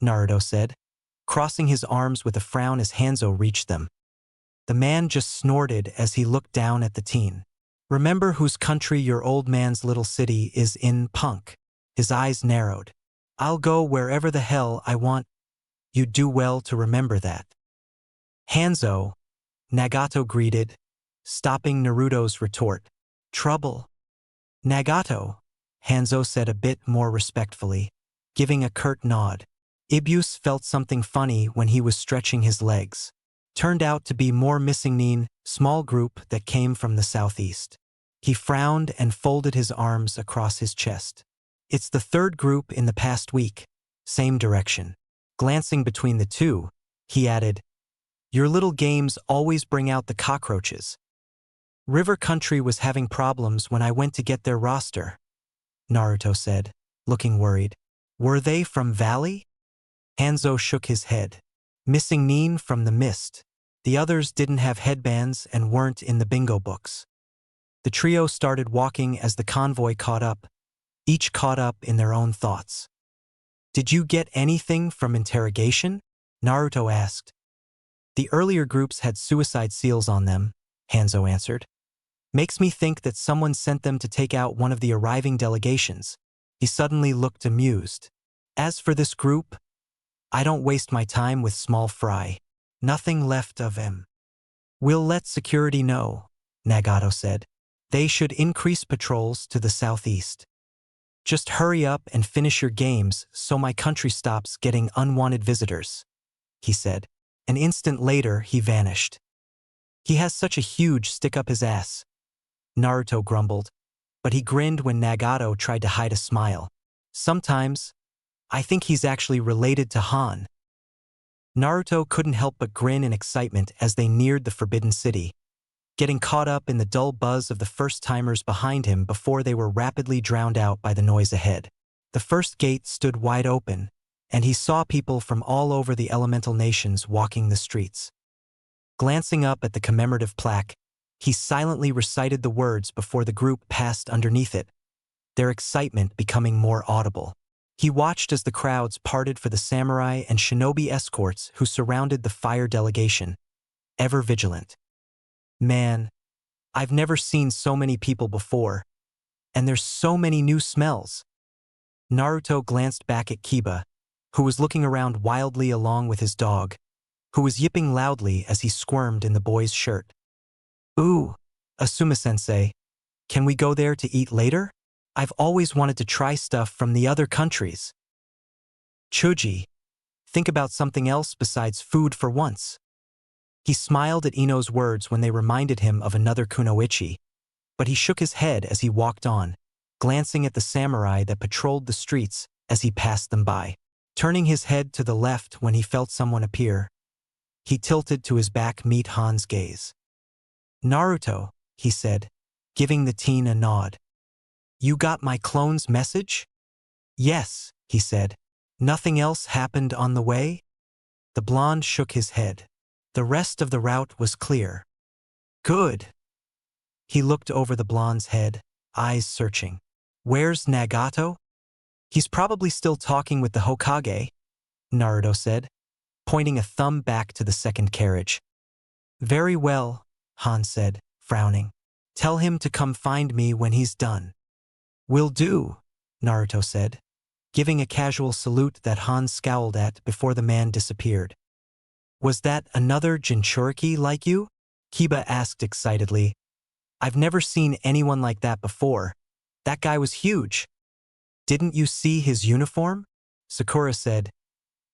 Naruto said, crossing his arms with a frown as Hanzo reached them. The man just snorted as he looked down at the teen. Remember whose country your old man's little city is in, punk? His eyes narrowed. I'll go wherever the hell I want. You'd do well to remember that. Hanzo, Nagato greeted, stopping Naruto's retort. Trouble? Nagato, Hanzo said a bit more respectfully, giving a curt nod. Ibuse felt something funny when he was stretching his legs. turned out to be more missing Nin, small group that came from the southeast. He frowned and folded his arms across his chest. It's the third group in the past week. Same direction. Glancing between the two, he added, "Your little games always bring out the cockroaches. River Country was having problems when I went to get their roster," Naruto said, looking worried. "Were they from Valley?" Hanzo shook his head. "Missing Nin from the mist. The others didn't have headbands and weren't in the bingo books." The trio started walking as the convoy caught up, each caught up in their own thoughts. "Did you get anything from interrogation?" Naruto asked. "The earlier groups had suicide seals on them," Hanzo answered. "Makes me think that someone sent them to take out one of the arriving delegations." He suddenly looked amused. "As for this group, I don't waste my time with small fry. Nothing left of him." "We'll let security know," Nagato said. "They should increase patrols to the southeast. Just hurry up and finish your games so my country stops getting unwanted visitors," he said. An instant later, he vanished. "He has such a huge stick up his ass," Naruto grumbled, but he grinned when Nagato tried to hide a smile. "Sometimes, I think he's actually related to Han." Naruto couldn't help but grin in excitement as they neared the Forbidden City, getting caught up in the dull buzz of the first-timers behind him before they were rapidly drowned out by the noise ahead. The first gate stood wide open, and he saw people from all over the elemental nations walking the streets. Glancing up at the commemorative plaque, he silently recited the words before the group passed underneath it, their excitement becoming more audible. He watched as the crowds parted for the samurai and shinobi escorts who surrounded the fire delegation, ever vigilant. "Man, I've never seen so many people before, and there's so many new smells." Naruto glanced back at Kiba, who was looking around wildly along with his dog, who was yipping loudly as he squirmed in the boy's shirt. "Ooh, Asuma-sensei, can we go there to eat later? I've always wanted to try stuff from the other countries." "Chuji, think about something else besides food for once." He smiled at Ino's words when they reminded him of another kunoichi, but he shook his head as he walked on, glancing at the samurai that patrolled the streets as he passed them by. Turning his head to the left when he felt someone appear, he tilted to his back meet Han's gaze. "Naruto," he said, giving the teen a nod. "You got my clone's message?" "Yes," he said. "Nothing else happened on the way?" The blonde shook his head. The rest of the route was clear. "Good." He looked over the blonde's head, eyes searching. "Where's Nagato?" "He's probably still talking with the Hokage," Naruto said, pointing a thumb back to the second carriage. "Very well," Han said, frowning. "Tell him to come find me when he's done." "Will do," Naruto said, giving a casual salute that Han scowled at before the man disappeared. "Was that another Jinchuriki like you?" Kiba asked excitedly. "I've never seen anyone like that before. That guy was huge." "Didn't you see his uniform?" Sakura said.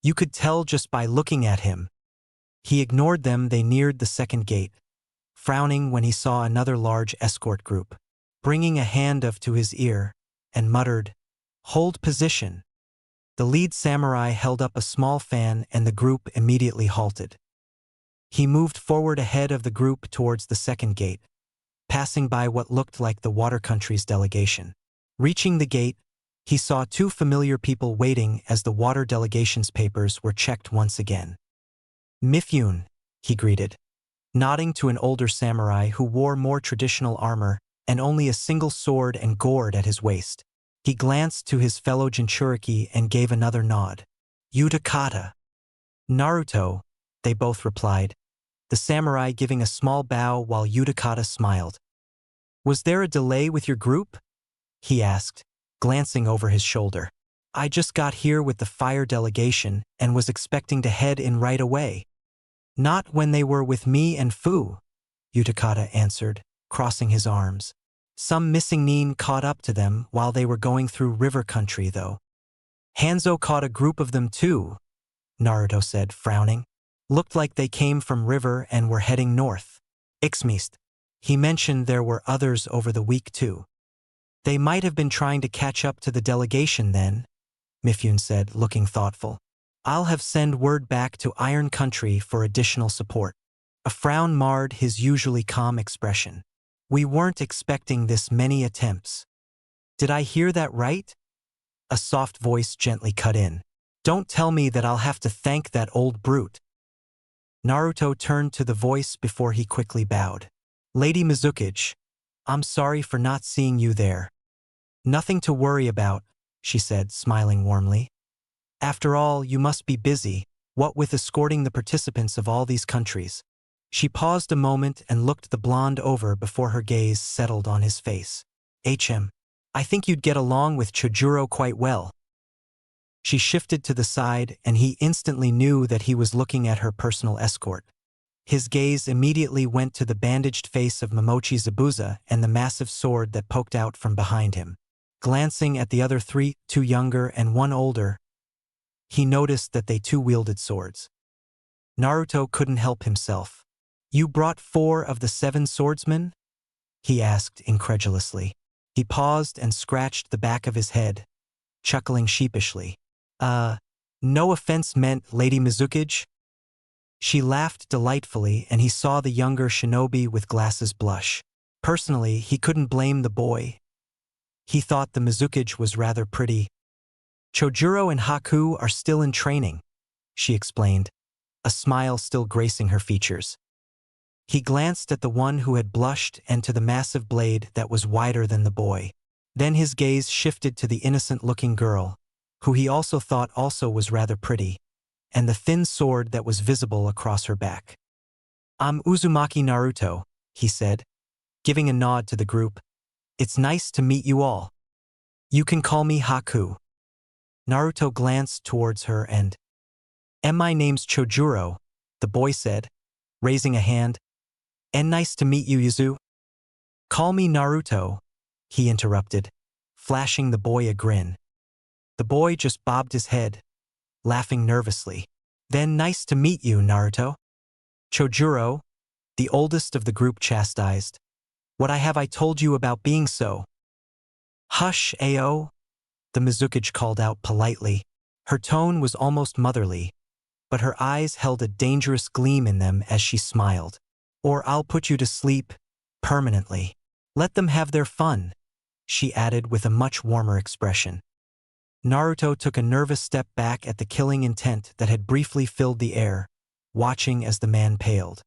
"You could tell just by looking at him." He ignored them. They neared the second gate, frowning when he saw another large escort group, bringing a hand up to his ear, and muttered, "Hold position." The lead samurai held up a small fan and the group immediately halted. He moved forward ahead of the group towards the second gate, passing by what looked like the Water Country's delegation. Reaching the gate, he saw two familiar people waiting as the water delegation's papers were checked once again. "Mifune," he greeted, nodding to an older samurai who wore more traditional armor and only a single sword and gourd at his waist. He glanced to his fellow Jinchuriki and gave another nod. "Utakata." "Naruto," they both replied, the samurai giving a small bow while Utakata smiled. "Was there a delay with your group?" he asked, glancing over his shoulder. "I just got here with the fire delegation and was expecting to head in right away." "Not when they were with me and Fu," Utakata answered, crossing his arms. "Some missing Nin caught up to them while they were going through River Country, though." "Hanzo caught a group of them too," Naruto said, frowning. Looked like they came from river and were heading north. Ixmist. He mentioned there were others over the week too. They might have been trying to catch up to the delegation then, Mifune said, looking thoughtful. I'll have send word back to Iron Country for additional support. A frown marred his usually calm expression. We weren't expecting this many attempts. Did I hear that right? A soft voice gently cut in. Don't tell me that I'll have to thank that old brute. Naruto turned to the voice before he quickly bowed. Lady Mizukiage, I'm sorry for not seeing you there. Nothing to worry about, she said, smiling warmly. After all, you must be busy, what with escorting the participants of all these countries. She paused a moment and looked the blonde over before her gaze settled on his face. I think you'd get along with Chojuro quite well. She shifted to the side and he instantly knew that he was looking at her personal escort. His gaze immediately went to the bandaged face of Momochi Zabuza and the massive sword that poked out from behind him. Glancing at the other three, two younger and one older, he noticed that they too wielded swords. Naruto couldn't help himself. You brought 4 of the 7 swordsmen? He asked incredulously. He paused and scratched the back of his head, chuckling sheepishly. No offense meant, Lady Mizukiage. She laughed delightfully and he saw the younger shinobi with glasses blush. Personally, he couldn't blame the boy. He thought the Mizukiage was rather pretty. Chojuro and Haku are still in training, she explained, a smile still gracing her features. He glanced at the one who had blushed and to the massive blade that was wider than the boy. Then his gaze shifted to the innocent-looking girl, who he also thought also was rather pretty, and the thin sword that was visible across her back. I'm Uzumaki Naruto, he said, giving a nod to the group. It's nice to meet you all. You can call me Haku. Naruto glanced towards her and, my name's Chojuro, the boy said, raising a hand. And nice to meet you, Yuzu. Call me Naruto, he interrupted, flashing the boy a grin. The boy just bobbed his head, laughing nervously. Then nice to meet you, Naruto. Chojuro, the oldest of the group, chastised. What have I told you about being so? Hush, Ao, the Mizukiage called out politely. Her tone was almost motherly, but her eyes held a dangerous gleam in them as she smiled. Or I'll put you to sleep, permanently. Let them have their fun, she added with a much warmer expression. Naruto took a nervous step back at the killing intent that had briefly filled the air, watching as the man paled.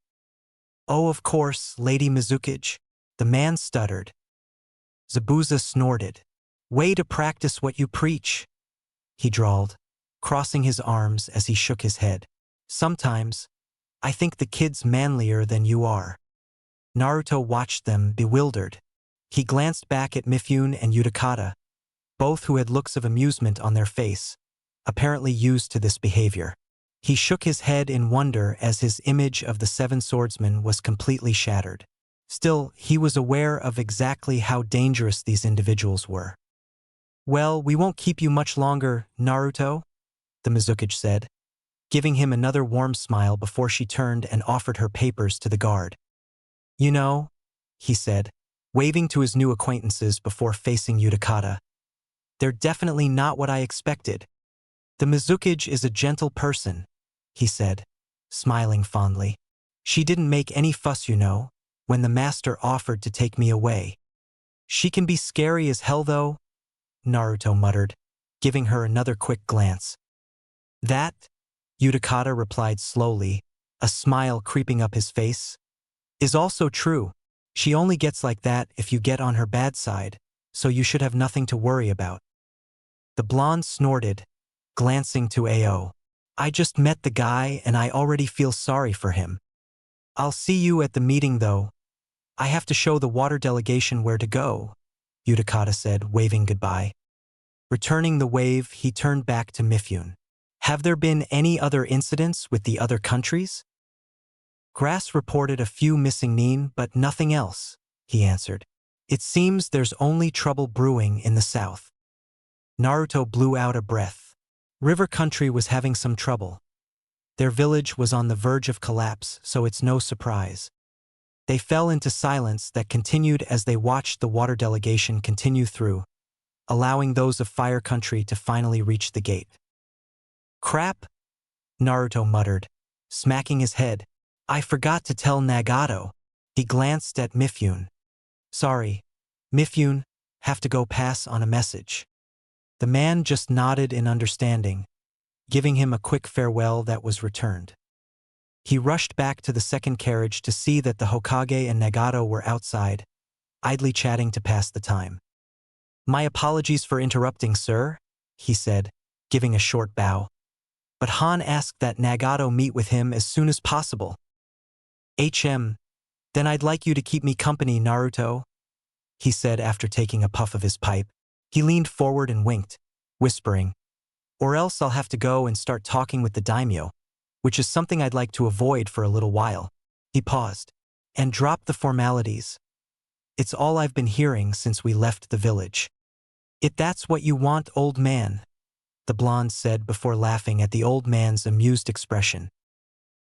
Oh, of course, Lady Mizukiage, the man stuttered. Zabuza snorted. Way to practice what you preach, he drawled, crossing his arms as he shook his head. Sometimes, I think the kid's manlier than you are. Naruto watched them, bewildered. He glanced back at Mifune and Utakata, both who had looks of amusement on their face, apparently used to this behavior. He shook his head in wonder as his image of the 7 swordsmen was completely shattered. Still, he was aware of exactly how dangerous these individuals were. Well, we won't keep you much longer, Naruto, the Mizukiage said, giving him another warm smile before she turned and offered her papers to the guard. You know, he said, waving to his new acquaintances before facing Utakata. They're definitely not what I expected. The Mizukiage is a gentle person, he said, smiling fondly. She didn't make any fuss, you know, when the master offered to take me away. She can be scary as hell though, Naruto muttered, giving her another quick glance. That, Utakata replied slowly, a smile creeping up his face, is also true. She only gets like that if you get on her bad side, so you should have nothing to worry about. The blonde snorted, glancing to Ao. I just met the guy and I already feel sorry for him. I'll see you at the meeting though. I have to show the water delegation where to go, Utakata said, waving goodbye. Returning the wave, he turned back to Mifune. Have there been any other incidents with the other countries? Grass reported a few missing Nin, but nothing else, he answered. It seems there's only trouble brewing in the south. Naruto blew out a breath. River Country was having some trouble. Their village was on the verge of collapse, so it's no surprise. They fell into silence that continued as they watched the water delegation continue through, allowing those of Fire Country to finally reach the gate. "Crap," Naruto muttered, smacking his head. "I forgot to tell Nagato." He glanced at Mifune. "Sorry, Mifune, have to go pass on a message." The man just nodded in understanding, giving him a quick farewell that was returned. He rushed back to the second carriage to see that the Hokage and Nagato were outside, idly chatting to pass the time. "My apologies for interrupting, sir," he said, giving a short bow. "But Han asked that Nagato meet with him as soon as possible." Then I'd like you to keep me company, Naruto," he said after taking a puff of his pipe. He leaned forward and winked, whispering, "Or else I'll have to go and start talking with the daimyo, which is something I'd like to avoid for a little while." He paused and dropped the formalities. "It's all I've been hearing since we left the village." "If that's what you want, old man," the blonde said before laughing at the old man's amused expression.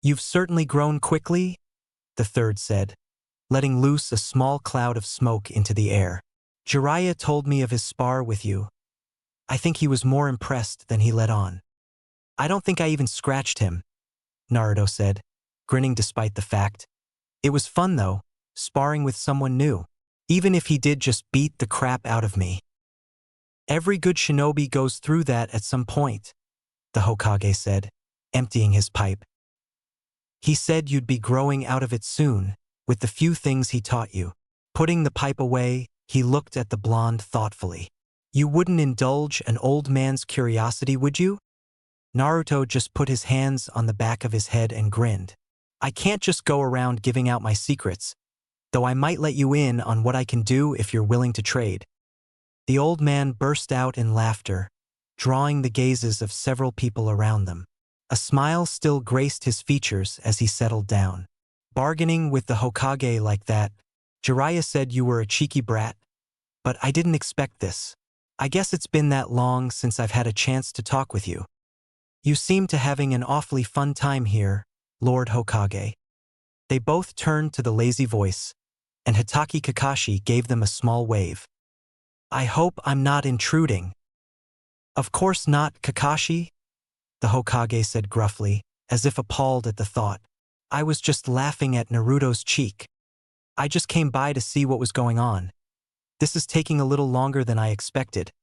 "You've certainly grown quickly," the third said, letting loose a small cloud of smoke into the air. "Jiraiya told me of his spar with you. I think he was more impressed than he let on." "I don't think I even scratched him," Naruto said, grinning despite the fact. "It was fun though, sparring with someone new, even if he did just beat the crap out of me." "Every good shinobi goes through that at some point," the Hokage said, emptying his pipe. "He said you'd be growing out of it soon, with the few things he taught you." Putting the pipe away, he looked at the blonde thoughtfully. "You wouldn't indulge an old man's curiosity, would you?" Naruto just put his hands on the back of his head and grinned. "I can't just go around giving out my secrets, though I might let you in on what I can do if you're willing to trade." The old man burst out in laughter, drawing the gazes of several people around them. A smile still graced his features as he settled down. "Bargaining with the Hokage like that, Jiraiya said you were a cheeky brat, but I didn't expect this. I guess it's been that long since I've had a chance to talk with you. You seem to having an awfully fun time here, Lord Hokage." They both turned to the lazy voice, and Hitaki Kakashi gave them a small wave. "I hope I'm not intruding." "Of course not, Kakashi," the Hokage said gruffly, as if appalled at the thought. "I was just laughing at Naruto's cheek. I just came by to see what was going on. This is taking a little longer than I expected.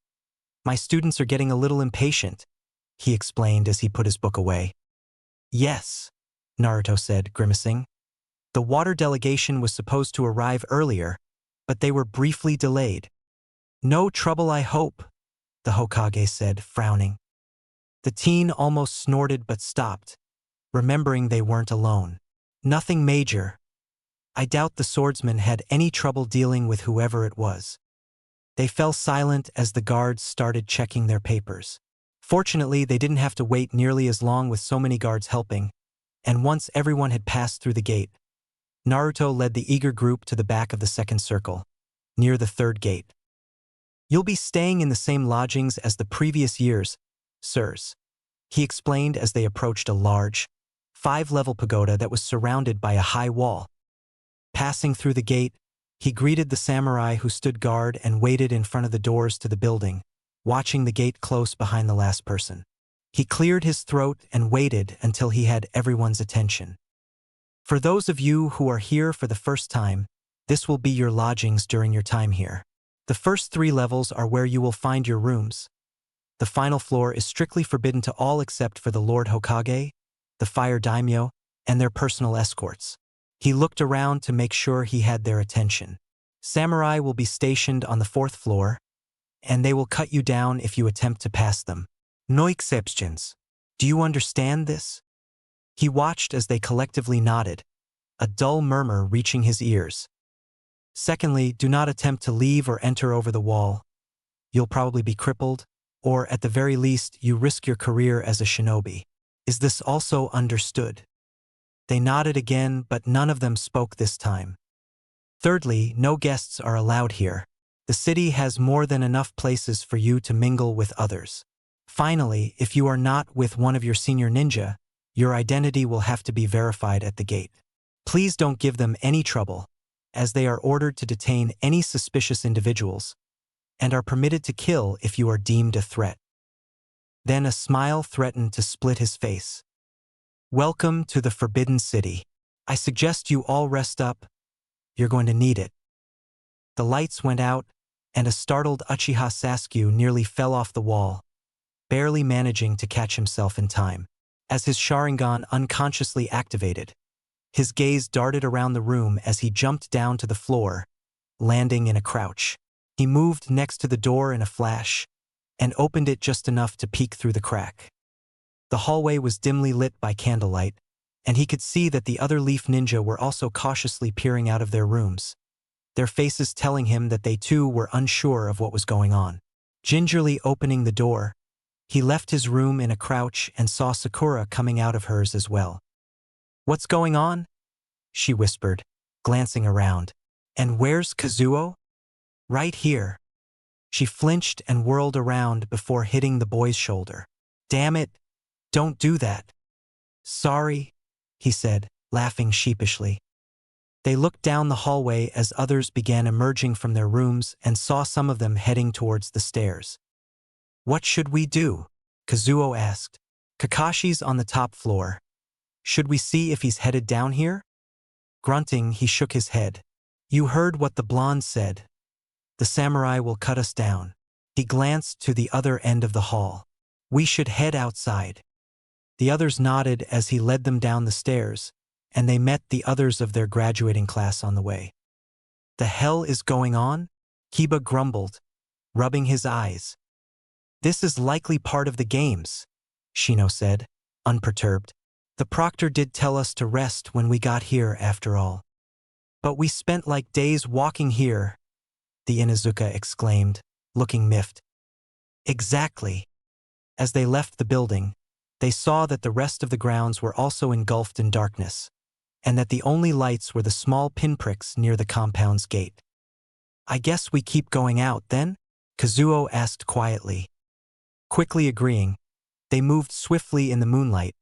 My students are getting a little impatient," he explained as he put his book away. "Yes," Naruto said, grimacing. "The water delegation was supposed to arrive earlier, but they were briefly delayed." "No trouble, I hope," the Hokage said, frowning. The teen almost snorted but stopped, remembering they weren't alone. "Nothing major. I doubt the swordsman had any trouble dealing with whoever it was." They fell silent as the guards started checking their papers. Fortunately, they didn't have to wait nearly as long with so many guards helping, and once everyone had passed through the gate, Naruto led the eager group to the back of the second circle, near the third gate. "You'll be staying in the same lodgings as the previous years, sirs," he explained as they approached a large, 5-level pagoda that was surrounded by a high wall. Passing through the gate, he greeted the samurai who stood guard and waited in front of the doors to the building, watching the gate close behind the last person. He cleared his throat and waited until he had everyone's attention. "For those of you who are here for the first time, this will be your lodgings during your time here. The first 3 levels are where you will find your rooms. The final floor is strictly forbidden to all except for the Lord Hokage, the Fire Daimyo, and their personal escorts." He looked around to make sure he had their attention. "Samurai will be stationed on the 4th floor, and they will cut you down if you attempt to pass them. No exceptions. Do you understand this?" He watched as they collectively nodded, a dull murmur reaching his ears. "Secondly, do not attempt to leave or enter over the wall. You'll probably be crippled, or at the very least, you risk your career as a shinobi. Is this also understood?" They nodded again, but none of them spoke this time. "Thirdly, no guests are allowed here. The city has more than enough places for you to mingle with others. Finally, if you are not with one of your senior ninja, Your identity will have to be verified at the gate. Please don't give them any trouble, as they are ordered to detain any suspicious individuals and are permitted to kill if you are deemed a threat." Then a smile threatened to split his face. "Welcome to the Forbidden City. I suggest you all rest up. You're going to need it." The lights went out, and a startled Uchiha Saskia nearly fell off the wall, barely managing to catch himself in time. As his Sharingan unconsciously activated, his gaze darted around the room as he jumped down to the floor, landing in a crouch. He moved next to the door in a flash, and opened it just enough to peek through the crack. The hallway was dimly lit by candlelight, and he could see that the other Leaf Ninja were also cautiously peering out of their rooms, their faces telling him that they too were unsure of what was going on. Gingerly opening the door, he left his room in a crouch and saw Sakura coming out of hers as well. "What's going on?" she whispered, glancing around. "And where's Kazuo?" "Right here." She flinched and whirled around before hitting the boy's shoulder. "Damn it, don't do that." "Sorry," he said, laughing sheepishly. They looked down the hallway as others began emerging from their rooms and saw some of them heading towards the stairs. "What should we do?" Kazuo asked. "Kakashi's on the top floor. Should we see if he's headed down here?" Grunting, he shook his head. "You heard what the blonde said. The samurai will cut us down." He glanced to the other end of the hall. "We should head outside." The others nodded as he led them down the stairs, and they met the others of their graduating class on the way. "The hell is going on?" Kiba grumbled, rubbing his eyes. "This is likely part of the games," Shino said, unperturbed. "The proctor did tell us to rest when we got here after all." "But we spent like days walking here," the Inuzuka exclaimed, looking miffed. "Exactly." As they left the building, they saw that the rest of the grounds were also engulfed in darkness, and that the only lights were the small pinpricks near the compound's gate. "I guess we keep going out, then?" Kazuo asked quietly. Quickly agreeing, they moved swiftly in the moonlight,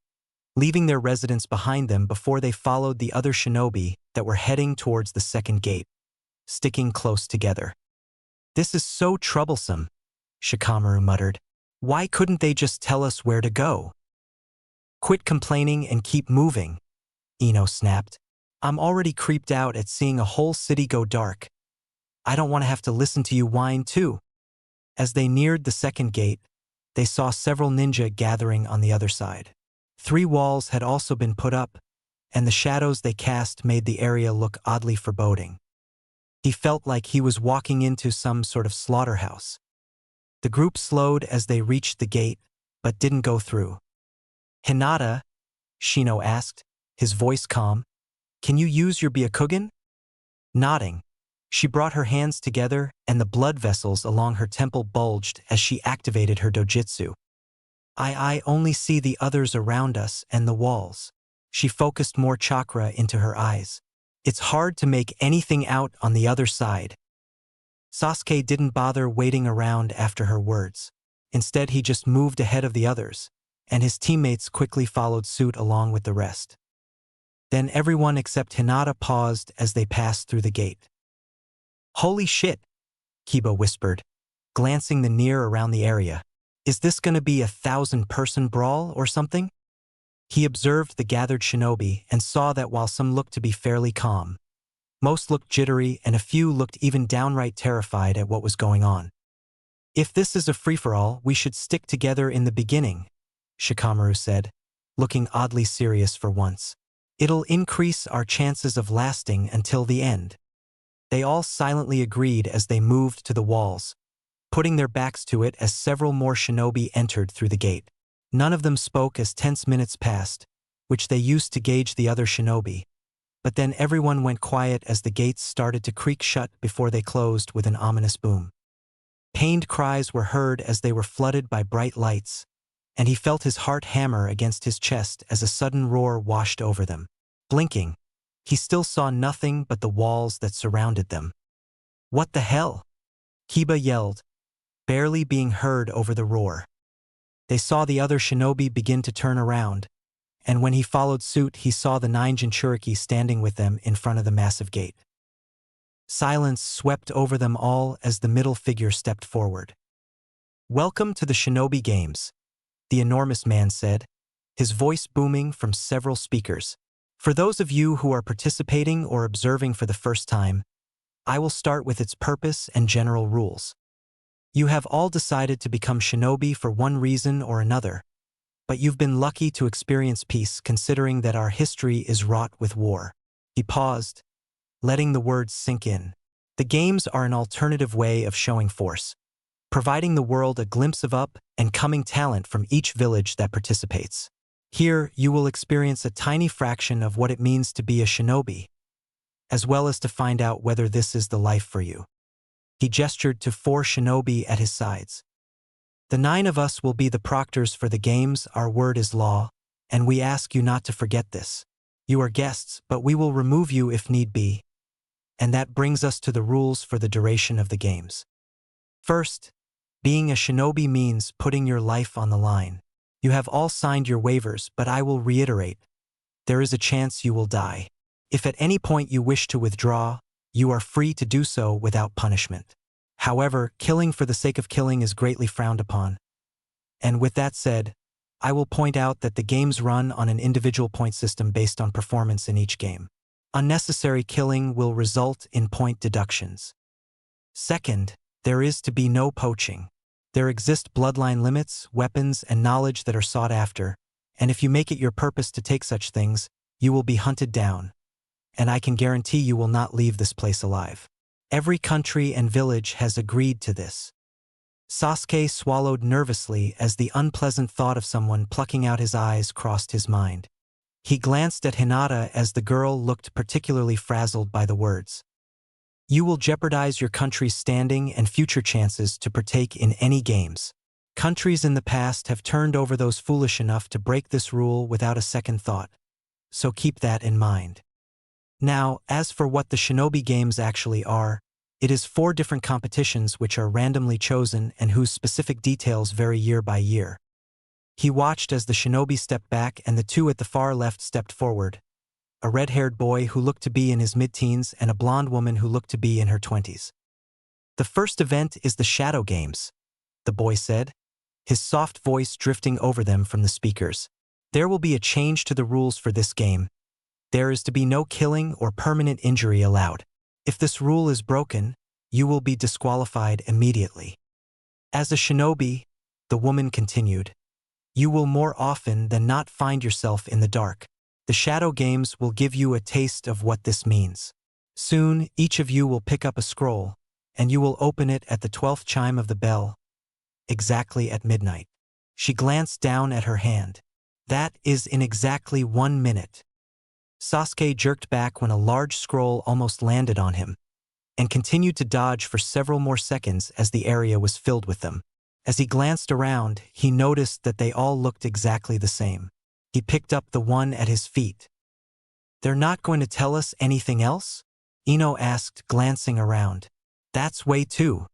leaving their residence behind them before they followed the other shinobi that were heading towards the second gate, sticking close together. "This is so troublesome," Shikamaru muttered. "Why couldn't they just tell us where to go?" "Quit complaining and keep moving," Ino snapped. "I'm already creeped out at seeing a whole city go dark. I don't want to have to listen to you whine too." As they neared the second gate, they saw several ninja gathering on the other side. 3 walls had also been put up, and the shadows they cast made the area look oddly foreboding. He felt like he was walking into some sort of slaughterhouse. The group slowed as they reached the gate, but didn't go through. "Hinata," Shino asked, his voice calm, "can you use your Byakugan?" Nodding, she brought her hands together and the blood vessels along her temple bulged as she activated her dojutsu. I only see the others around us and the walls." She focused more chakra into her eyes. "It's hard to make anything out on the other side." Sasuke didn't bother waiting around after her words. Instead, he just moved ahead of the others, and his teammates quickly followed suit along with the rest. Then everyone except Hinata paused as they passed through the gate. "Holy shit," Kiba whispered, glancing the near around the area. "Is this gonna be a 1,000-person brawl or something?" He observed the gathered shinobi and saw that while some looked to be fairly calm, most looked jittery and a few looked even downright terrified at what was going on. "If this is a free-for-all, we should stick together in the beginning," Shikamaru said, looking oddly serious for once. "It'll increase our chances of lasting until the end." They all silently agreed as they moved to the walls, putting their backs to it as several more shinobi entered through the gate. None of them spoke as tense minutes passed, which they used to gauge the other shinobi, but then everyone went quiet as the gates started to creak shut before they closed with an ominous boom. Pained cries were heard as they were flooded by bright lights, and he felt his heart hammer against his chest as a sudden roar washed over them. Blinking, he still saw nothing but the walls that surrounded them. "What the hell?" Kiba yelled, barely being heard over the roar. They saw the other shinobi begin to turn around, and when he followed suit, he saw the 9 Jinchuriki standing with them in front of the massive gate. Silence swept over them all as the middle figure stepped forward. "Welcome to the Shinobi Games," the enormous man said, his voice booming from several speakers. "For those of you who are participating or observing for the first time, I will start with its purpose and general rules. You have all decided to become shinobi for one reason or another, but you've been lucky to experience peace considering that our history is wrought with war." He paused, letting the words sink in. The games are an alternative way of showing force, providing the world a glimpse of up and coming talent from each village that participates. Here, you will experience a tiny fraction of what it means to be a shinobi, as well as to find out whether this is the life for you. He gestured to 4 shinobi at his sides. "The 9 of us will be the proctors for the games. Our word is law, and we ask you not to forget this. You are guests, but we will remove you if need be. And that brings us to the rules for the duration of the games. First, being a shinobi means putting your life on the line. You have all signed your waivers, but I will reiterate, there is a chance you will die. If at any point you wish to withdraw, you are free to do so without punishment. However, killing for the sake of killing is greatly frowned upon. And with that said, I will point out that the games run on an individual point system based on performance in each game. Unnecessary killing will result in point deductions. Second, there is to be no poaching. There exist bloodline limits, weapons, and knowledge that are sought after, and if you make it your purpose to take such things, you will be hunted down. And I can guarantee you will not leave this place alive. Every country and village has agreed to this." Sasuke swallowed nervously as the unpleasant thought of someone plucking out his eyes crossed his mind. He glanced at Hinata as the girl looked particularly frazzled by the words. "You will jeopardize your country's standing and future chances to partake in any games. Countries in the past have turned over those foolish enough to break this rule without a second thought, so keep that in mind. Now, as for what the Shinobi Games actually are, it is 4 different competitions which are randomly chosen and whose specific details vary year by year." He watched as the shinobi stepped back and the 2 at the far left stepped forward, a red-haired boy who looked to be in his mid-teens and a blonde woman who looked to be in her 20s. "The first event is the Shadow Games," the boy said, his soft voice drifting over them from the speakers. "There will be a change to the rules for this game. There is to be no killing or permanent injury allowed. If this rule is broken, you will be disqualified immediately. As a shinobi," the woman continued, "you will more often than not find yourself in the dark. The Shadow Games will give you a taste of what this means. Soon, each of you will pick up a scroll, and you will open it at the 12th chime of the bell, exactly at midnight." She glanced down at her hand. "That is in exactly 1 minute." Sasuke jerked back when a large scroll almost landed on him, and continued to dodge for several more seconds as the area was filled with them. As he glanced around, he noticed that they all looked exactly the same. He picked up the one at his feet. "They're not going to tell us anything else?" Ino asked, glancing around. "That's way too."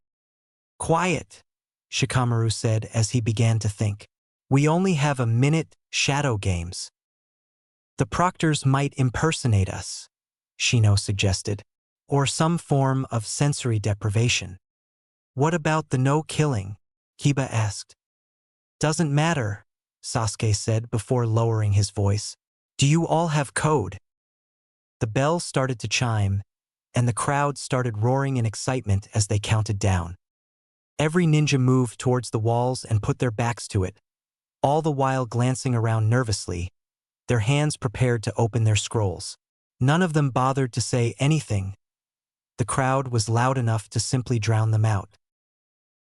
"Quiet," Shikamaru said as he began to think. "We only have a minute. Shadow Games. The proctors might impersonate us," Shino suggested, "or some form of sensory deprivation." "What about the no killing?" Kiba asked. "Doesn't matter," Sasuke said before lowering his voice. "Do you all have code?" The bell started to chime, and the crowd started roaring in excitement as they counted down. Every ninja moved towards the walls and put their backs to it, all the while glancing around nervously, their hands prepared to open their scrolls. None of them bothered to say anything. The crowd was loud enough to simply drown them out.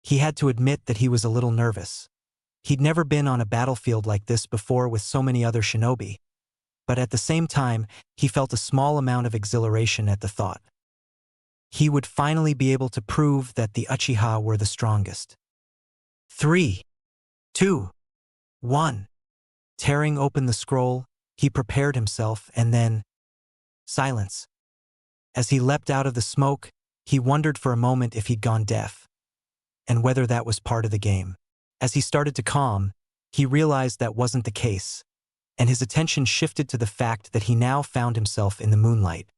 He had to admit that he was a little nervous. He'd never been on a battlefield like this before with so many other shinobi, but at the same time, he felt a small amount of exhilaration at the thought. He would finally be able to prove that the Uchiha were the strongest. 3, 2, 1. Tearing open the scroll, he prepared himself and then... silence. As he leapt out of the smoke, he wondered for a moment if he'd gone deaf, and whether that was part of the game. As he started to calm, he realized that wasn't the case, and his attention shifted to the fact that he now found himself in the moonlight.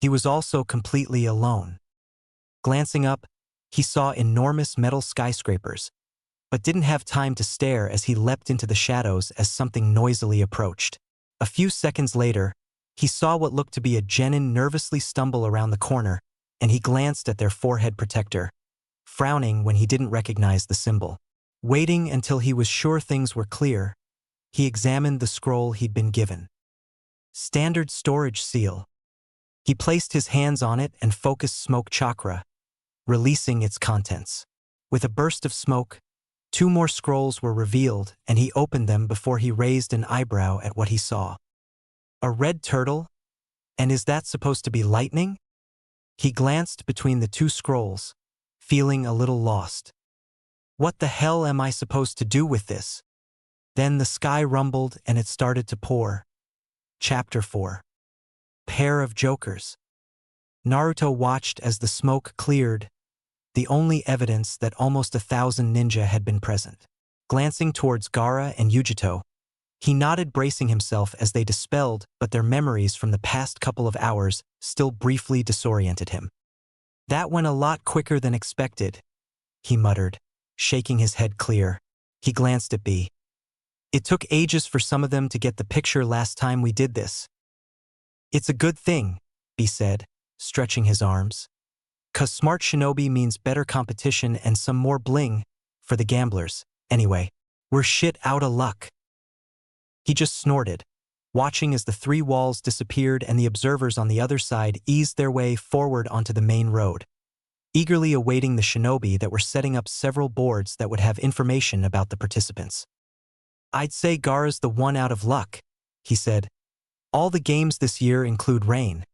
He was also completely alone. Glancing up, he saw enormous metal skyscrapers, but didn't have time to stare as he leapt into the shadows as something noisily approached. A few seconds later, he saw what looked to be a genin nervously stumble around the corner, and he glanced at their forehead protector, frowning when he didn't recognize the symbol. Waiting until he was sure things were clear, he examined the scroll he'd been given. Standard storage seal. He placed his hands on it and focused smoke chakra, releasing its contents. With a burst of smoke, 2 more scrolls were revealed, and he opened them before he raised an eyebrow at what he saw. A red turtle? And is that supposed to be lightning? He glanced between the 2 scrolls, feeling a little lost. What the hell am I supposed to do with this? Then the sky rumbled and it started to pour. Chapter 4. Pair of Jokers. Naruto watched as the smoke cleared, the only evidence that almost 1,000 ninja had been present. Glancing towards Gaara and Yujito, he nodded, bracing himself as they dispelled, but their memories from the past couple of hours still briefly disoriented him. That went a lot quicker than expected, he muttered, shaking his head clear. He glanced at B. It took ages for some of them to get the picture last time we did this. It's a good thing, B said, stretching his arms. 'Cause smart shinobi means better competition and some more bling for the gamblers. Anyway, we're shit out of luck. He just snorted, watching as the 3 walls disappeared and the observers on the other side eased their way forward onto the main road, eagerly awaiting the shinobi that were setting up several boards that would have information about the participants. I'd say Gaara's the one out of luck, he said. All the games this year include rain.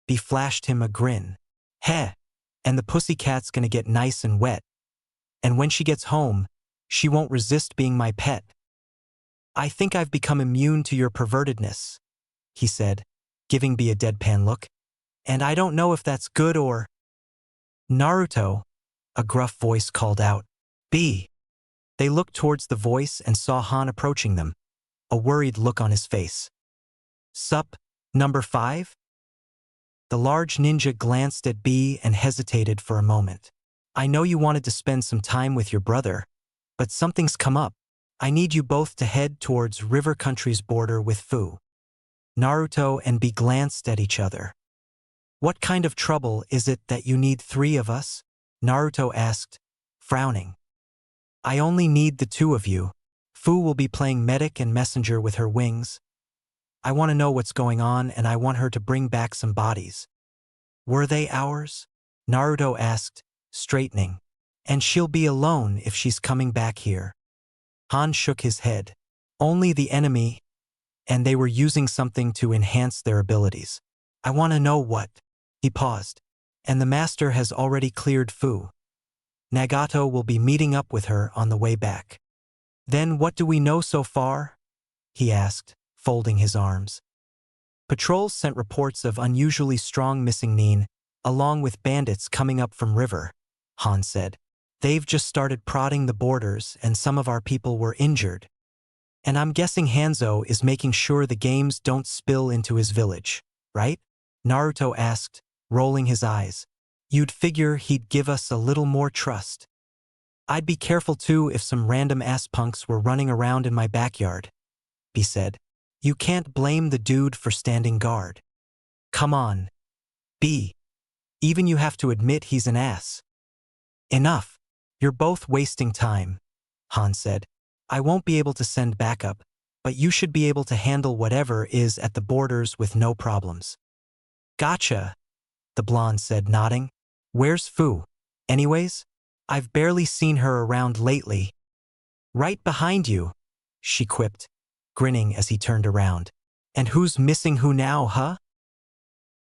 B flashed him a grin. Heh, and the pussycat's gonna get nice and wet. And when she gets home, she won't resist being my pet. I think I've become immune to your pervertedness, he said, giving B a deadpan look. And I don't know if that's good or… Naruto, a gruff voice called out. B. They looked towards the voice and saw Han approaching them, a worried look on his face. Sup, number 5? The large ninja glanced at B and hesitated for a moment. I know you wanted to spend some time with your brother, but something's come up. I need you both to head towards River Country's border with Fu. Naruto and B glanced at each other. What kind of trouble is it that you need 3 of us? Naruto asked, frowning. I only need the 2 of you. Fu will be playing medic and messenger with her wings. I want to know what's going on and I want her to bring back some bodies. Were they ours? Naruto asked, straightening. And she'll be alone if she's coming back here. Han shook his head. Only the enemy, and they were using something to enhance their abilities. I want to know what. He paused. And the master has already cleared Fu. Nagato will be meeting up with her on the way back. Then what do we know so far? He asked, folding his arms. Patrols sent reports of unusually strong missing nin, along with bandits coming up from river, Han said. They've just started prodding the borders and some of our people were injured. And I'm guessing Hanzo is making sure the games don't spill into his village, right? Naruto asked, rolling his eyes. You'd figure he'd give us a little more trust. I'd be careful too if some random ass punks were running around in my backyard, B said. You can't blame the dude for standing guard. Come on, B. Even you have to admit he's an ass. Enough. You're both wasting time, Han said. I won't be able to send backup, but you should be able to handle whatever is at the borders with no problems. Gotcha, the blonde said, nodding. Where's Fu? Anyways, I've barely seen her around lately. Right behind you, she quipped, grinning as he turned around. And who's missing who now, huh?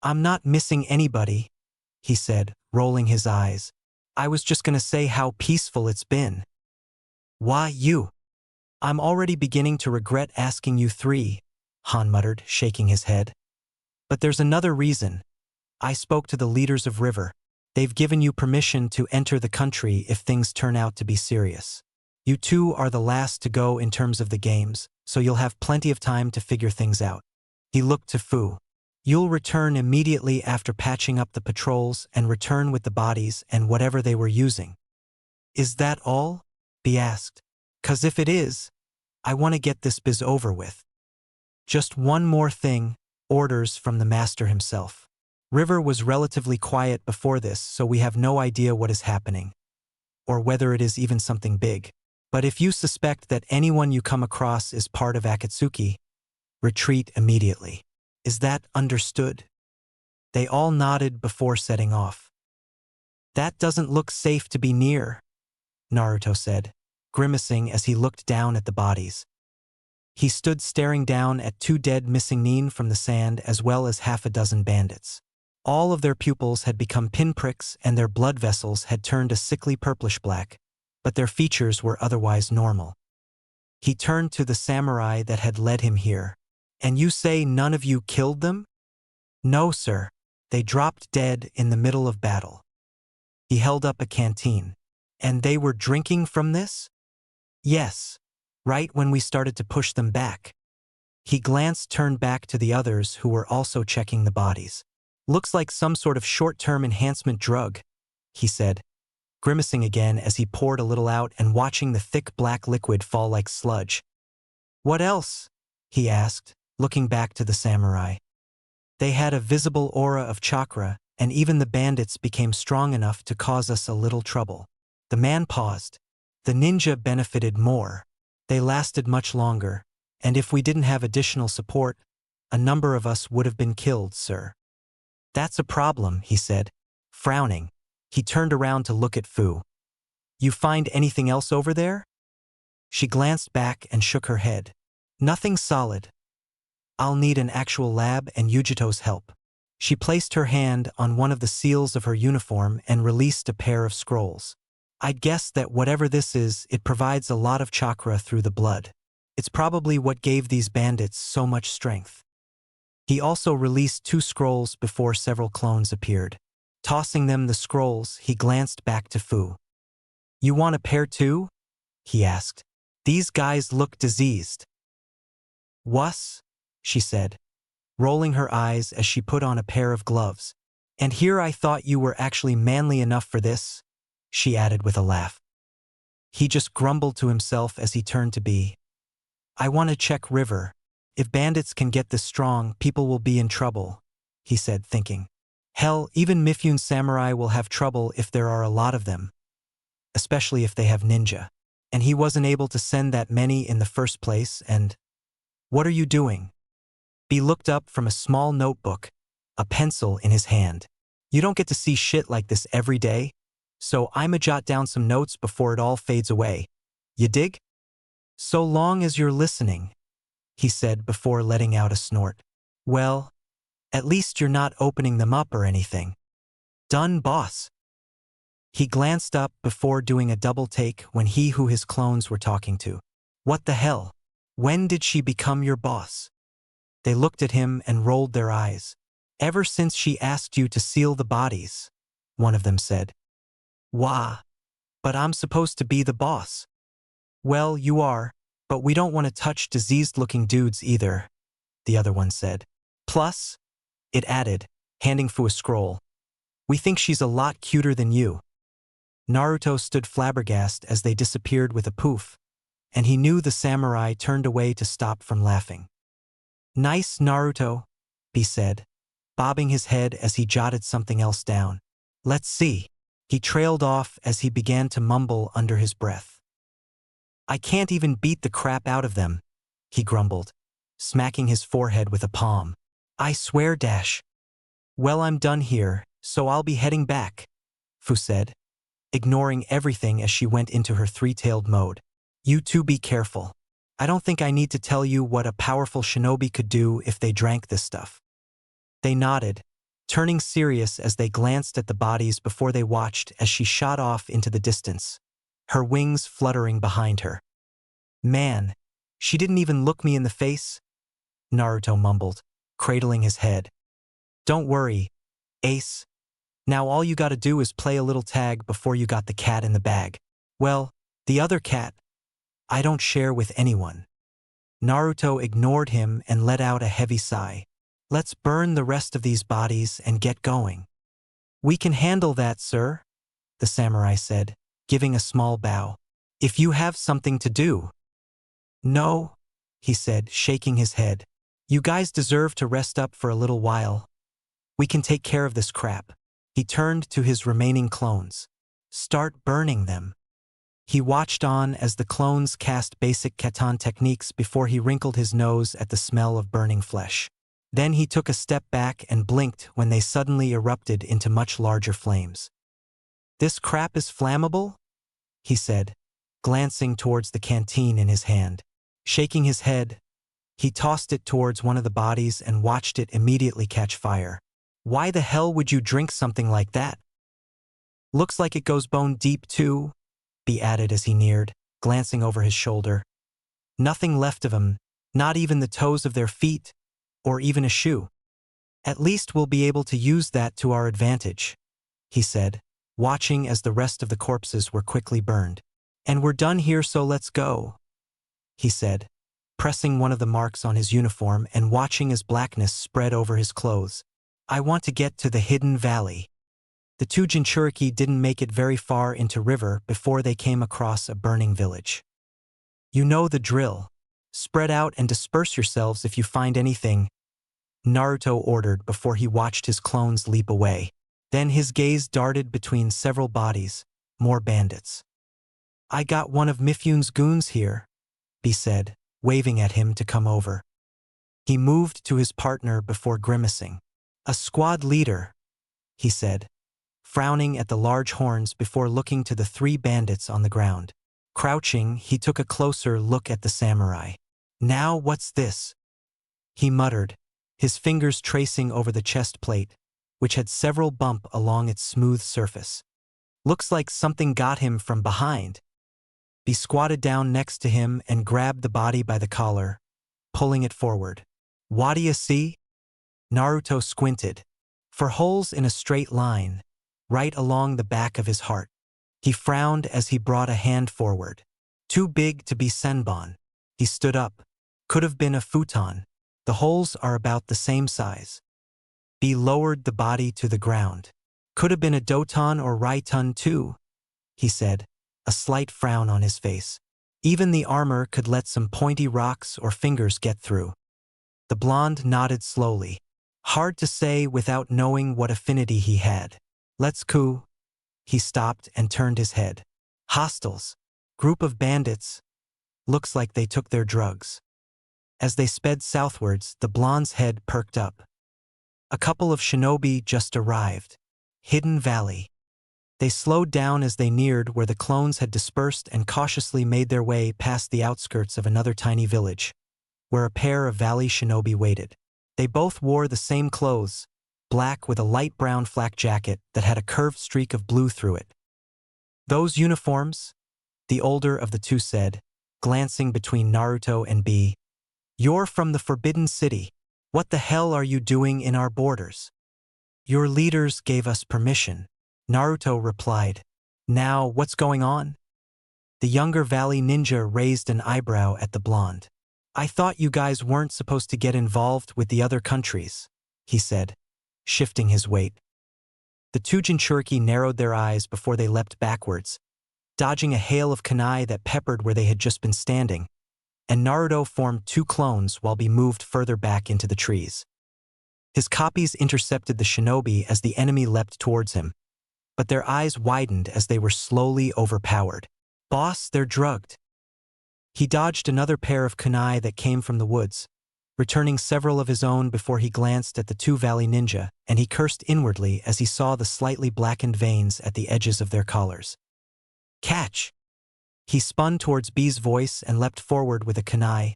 I'm not missing anybody, he said, rolling his eyes. I was just gonna say how peaceful it's been. Why you? I'm already beginning to regret asking you 3, Han muttered, shaking his head. But there's another reason. I spoke to the leaders of River. They've given you permission to enter the country if things turn out to be serious. You 2 are the last to go in terms of the games, so you'll have plenty of time to figure things out. He looked to Fu. You'll return immediately after patching up the patrols and return with the bodies and whatever they were using. Is that all? He asked. 'Cause if it is, I want to get this biz over with. Just one more thing, orders from the master himself. River was relatively quiet before this, so we have no idea what is happening, or whether it is even something big. But if you suspect that anyone you come across is part of Akatsuki, retreat immediately. Is that understood? They all nodded before setting off. That doesn't look safe to be near, Naruto said, grimacing as he looked down at the bodies. He stood staring down at 2 dead missing nin from the sand as well as half a dozen bandits. All of their pupils had become pinpricks and their blood vessels had turned a sickly purplish black, but their features were otherwise normal. He turned to the samurai that had led him here. And you say none of you killed them? No, sir. They dropped dead in the middle of battle. He held up a canteen. And they were drinking from this? Yes. Right when we started to push them back. He turned back to the others who were also checking the bodies. Looks like some sort of short-term enhancement drug, he said, grimacing again as he poured a little out and watching the thick black liquid fall like sludge. What else? He asked, looking back to the samurai. They had a visible aura of chakra, and even the bandits became strong enough to cause us a little trouble. The man paused. The ninja benefited more. They lasted much longer, and if we didn't have additional support, a number of us would have been killed, sir. That's a problem, he said, frowning. He turned around to look at Fu. You find anything else over there? She glanced back and shook her head. Nothing solid. I'll need an actual lab and Yujito's help. She placed her hand on one of the seals of her uniform and released a pair of scrolls. I'd guess that whatever this is, it provides a lot of chakra through the blood. It's probably what gave these bandits so much strength. He also released 2 scrolls before several clones appeared. Tossing them the scrolls, he glanced back to Fu. You want a pair too? He asked. These guys look diseased. Wuss? She said, rolling her eyes as she put on a pair of gloves. And here I thought you were actually manly enough for this, she added with a laugh. He just grumbled to himself as he turned to be. I want to check River. If bandits can get this strong, people will be in trouble, he said, thinking. Hell, even Mifune samurai will have trouble if there are a lot of them, especially if they have ninja. And he wasn't able to send that many in the first place, and… What are you doing? B looked up from a small notebook, a pencil in his hand. You don't get to see shit like this every day, so I'ma jot down some notes before it all fades away. You dig? So long as you're listening, he said before letting out a snort. Well, at least you're not opening them up or anything. Done, boss. He glanced up before doing a double take when he who his clones were talking to. What the hell? When did she become your boss? They looked at him and rolled their eyes. Ever since she asked you to seal the bodies, one of them said. Wah, but I'm supposed to be the boss. Well, you are, but we don't want to touch diseased-looking dudes either, the other one said. Plus, it added, handing Fu a scroll, we think she's a lot cuter than you. Naruto stood flabbergasted as they disappeared with a poof, and he knew the samurai turned away to stop from laughing. Nice, Naruto, he said, bobbing his head as he jotted something else down. Let's see. He trailed off as he began to mumble under his breath. I can't even beat the crap out of them, he grumbled, smacking his forehead with a palm. I swear, Dash. Well, I'm done here, so I'll be heading back, Fu said, ignoring everything as she went into her 3-tailed mode. You two be careful. I don't think I need to tell you what a powerful shinobi could do if they drank this stuff. They nodded, turning serious as they glanced at the bodies before they watched as she shot off into the distance, her wings fluttering behind her. Man, she didn't even look me in the face, Naruto mumbled, cradling his head. Don't worry, Ace. Now all you gotta do is play a little tag before you got the cat in the bag. Well, the other cat, I don't share with anyone. Naruto ignored him and let out a heavy sigh. Let's burn the rest of these bodies and get going. We can handle that, sir, the samurai said, giving a small bow. If you have something to do. No, he said, shaking his head. You guys deserve to rest up for a little while. We can take care of this crap. He turned to his remaining clones. Start burning them. He watched on as the clones cast basic katan techniques before he wrinkled his nose at the smell of burning flesh. Then he took a step back and blinked when they suddenly erupted into much larger flames. This crap is flammable? He said, glancing towards the canteen in his hand. Shaking his head, he tossed it towards one of the bodies and watched it immediately catch fire. Why the hell would you drink something like that? Looks like it goes bone deep too, he added as he neared, glancing over his shoulder. Nothing left of him, not even the toes of their feet, or even a shoe. At least we'll be able to use that to our advantage, he said, watching as the rest of the corpses were quickly burned. And we're done here, so let's go, he said, pressing one of the marks on his uniform and watching as blackness spread over his clothes. I want to get to the hidden valley. The two Jinchuriki didn't make it very far into river before they came across a burning village. You know the drill. Spread out and disperse yourselves if you find anything, Naruto ordered before he watched his clones leap away. Then his gaze darted between several bodies, more bandits. I got one of Mifyun's goons here, he said, waving at him to come over. He moved to his partner before grimacing. A squad leader, he said, frowning at the large horns before looking to the three bandits on the ground. Crouching, he took a closer look at the samurai. Now what's this? He muttered, his fingers tracing over the chest plate, which had several bumps along its smooth surface. Looks like something got him from behind. He squatted down next to him and grabbed the body by the collar, pulling it forward. What do you see? Naruto squinted. For holes in a straight line, right along the back of his heart. He frowned as he brought a hand forward. Too big to be senbon. He stood up. Could have been a futon. The holes are about the same size. He lowered the body to the ground. Could have been a doton or raiton too, he said, a slight frown on his face. Even the armor could let some pointy rocks or fingers get through. The blonde nodded slowly. Hard to say without knowing what affinity he had. Let's go. He stopped and turned his head. Hostiles. Group of bandits. Looks like they took their drugs. As they sped southwards, the blonde's head perked up. A couple of shinobi just arrived. Hidden Valley. They slowed down as they neared where the clones had dispersed and cautiously made their way past the outskirts of another tiny village, where a pair of valley shinobi waited. They both wore the same clothes, black with a light brown flak jacket that had a curved streak of blue through it. Those uniforms, the older of the two said, glancing between Naruto and B. You're from the Forbidden City. What the hell are you doing in our borders? Your leaders gave us permission, Naruto replied. Now, what's going on? The younger valley ninja raised an eyebrow at the blonde. I thought you guys weren't supposed to get involved with the other countries, he said, shifting his weight. The two Jinchuriki narrowed their eyes before they leapt backwards, dodging a hail of kunai that peppered where they had just been standing, and Naruto formed two clones while he moved further back into the trees. His copies intercepted the shinobi as the enemy leapt towards him, but their eyes widened as they were slowly overpowered. Boss, they're drugged. He dodged another pair of kunai that came from the woods, returning several of his own before he glanced at the two valley ninja, and he cursed inwardly as he saw the slightly blackened veins at the edges of their collars. Catch! He spun towards B's voice and leapt forward with a kunai,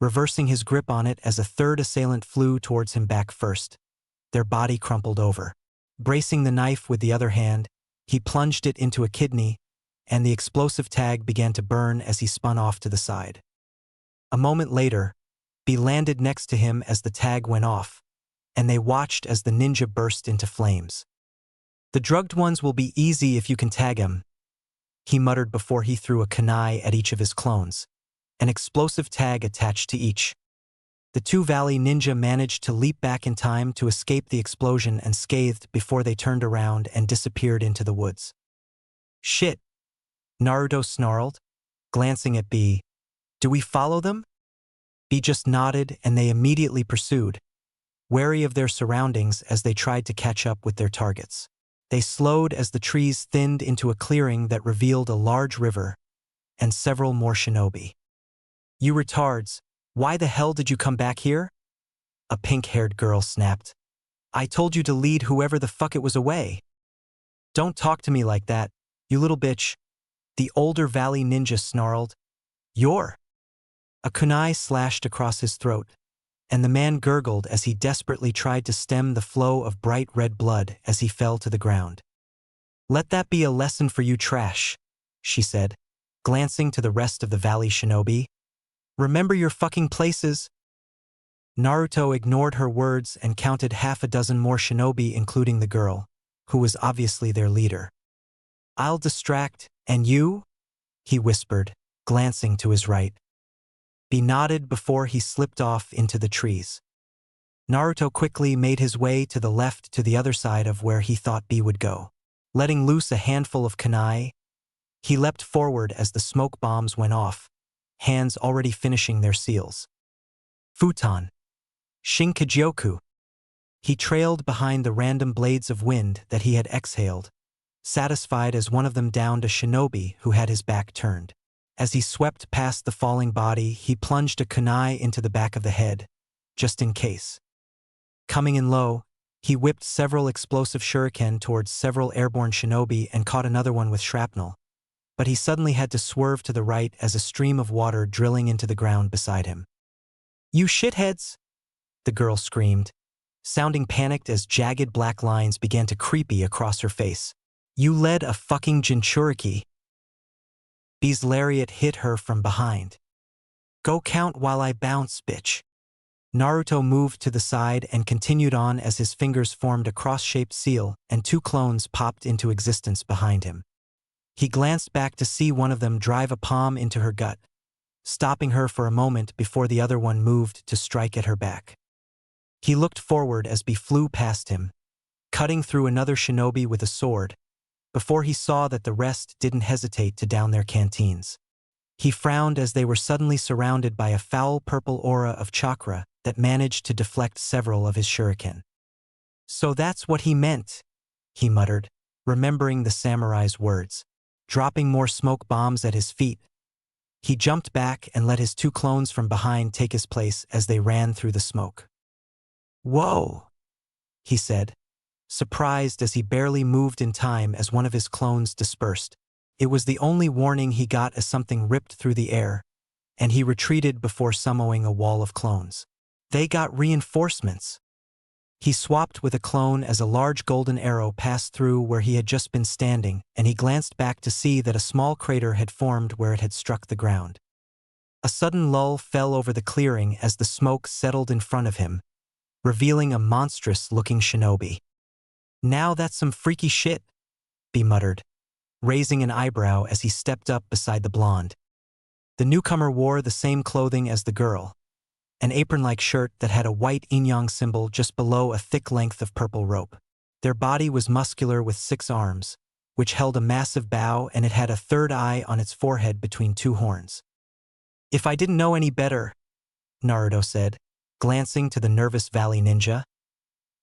reversing his grip on it as a third assailant flew towards him back first. Their body crumpled over. Bracing the knife with the other hand, he plunged it into a kidney, and the explosive tag began to burn as he spun off to the side. A moment later, B landed next to him as the tag went off, and they watched as the ninja burst into flames. The drugged ones will be easy if you can tag him, he muttered before he threw a kunai at each of his clones. an explosive tag attached to each. The two Valley Ninja managed to leap back in time to escape the explosion unscathed before they turned around and disappeared into the woods. "Shit," Naruto snarled, glancing at B. "Do we follow them?" B just nodded and they immediately pursued, wary of their surroundings as they tried to catch up with their targets. They slowed as the trees thinned into a clearing that revealed a large river and several more shinobi. "You retards, why the hell did you come back here?" a pink-haired girl snapped. "I told you to lead whoever the fuck it was away." "Don't talk to me like that, you little bitch," the older Valley Ninja snarled. "You're—" A kunai slashed across his throat, and the man gurgled as he desperately tried to stem the flow of bright red blood as he fell to the ground. "Let that be a lesson for you trash," she said, glancing to the rest of the Valley Shinobi. "Remember your fucking places." Naruto ignored her words and counted half a dozen more shinobi including the girl, who was obviously their leader. "I'll distract, and you?" he whispered, glancing to his right. B nodded before he slipped off into the trees. Naruto quickly made his way to the left to the other side of where he thought B would go. Letting loose a handful of kunai, he leapt forward as the smoke bombs went off, hands already finishing their seals. "Futon. Shinkajioku." He trailed behind the random blades of wind that he had exhaled, satisfied as one of them downed a shinobi who had his back turned. As he swept past the falling body, he plunged a kunai into the back of the head, just in case. Coming in low, he whipped several explosive shuriken towards several airborne shinobi and caught another one with shrapnel, but he suddenly had to swerve to the right as a stream of water drilling into the ground beside him. "You shitheads!" the girl screamed, sounding panicked as jagged black lines began to creepy across her face. "You led a fucking Jinchuriki." B's lariat hit her from behind. "Go count while I bounce, bitch." Naruto moved to the side and continued on as his fingers formed a cross-shaped seal and two clones popped into existence behind him. He glanced back to see one of them drive a palm into her gut, stopping her for a moment before the other one moved to strike at her back. He looked forward as B flew past him, cutting through another shinobi with a sword, before he saw that the rest didn't hesitate to down their canteens. He frowned as they were suddenly surrounded by a foul purple aura of chakra that managed to deflect several of his shuriken. "So that's what he meant," he muttered, remembering the samurai's words. Dropping more smoke bombs at his feet, he jumped back and let his two clones from behind take his place as they ran through the smoke. "Whoa," he said, surprised as he barely moved in time as one of his clones dispersed. It was the only warning he got as something ripped through the air, and he retreated before summoning a wall of clones. They got reinforcements. He swapped with a clone as a large golden arrow passed through where he had just been standing, and he glanced back to see that a small crater had formed where it had struck the ground. A sudden lull fell over the clearing as the smoke settled in front of him, revealing a monstrous-looking shinobi. "Now that's some freaky shit," B muttered, raising an eyebrow as he stepped up beside the blonde. The newcomer wore the same clothing as the girl, an apron-like shirt that had a white yin-yang symbol just below a thick length of purple rope. Their body was muscular with 6 arms, which held a massive bow, and it had a third eye on its forehead between 2 horns. "If I didn't know any better," Naruto said, glancing to the nervous Valley Ninja,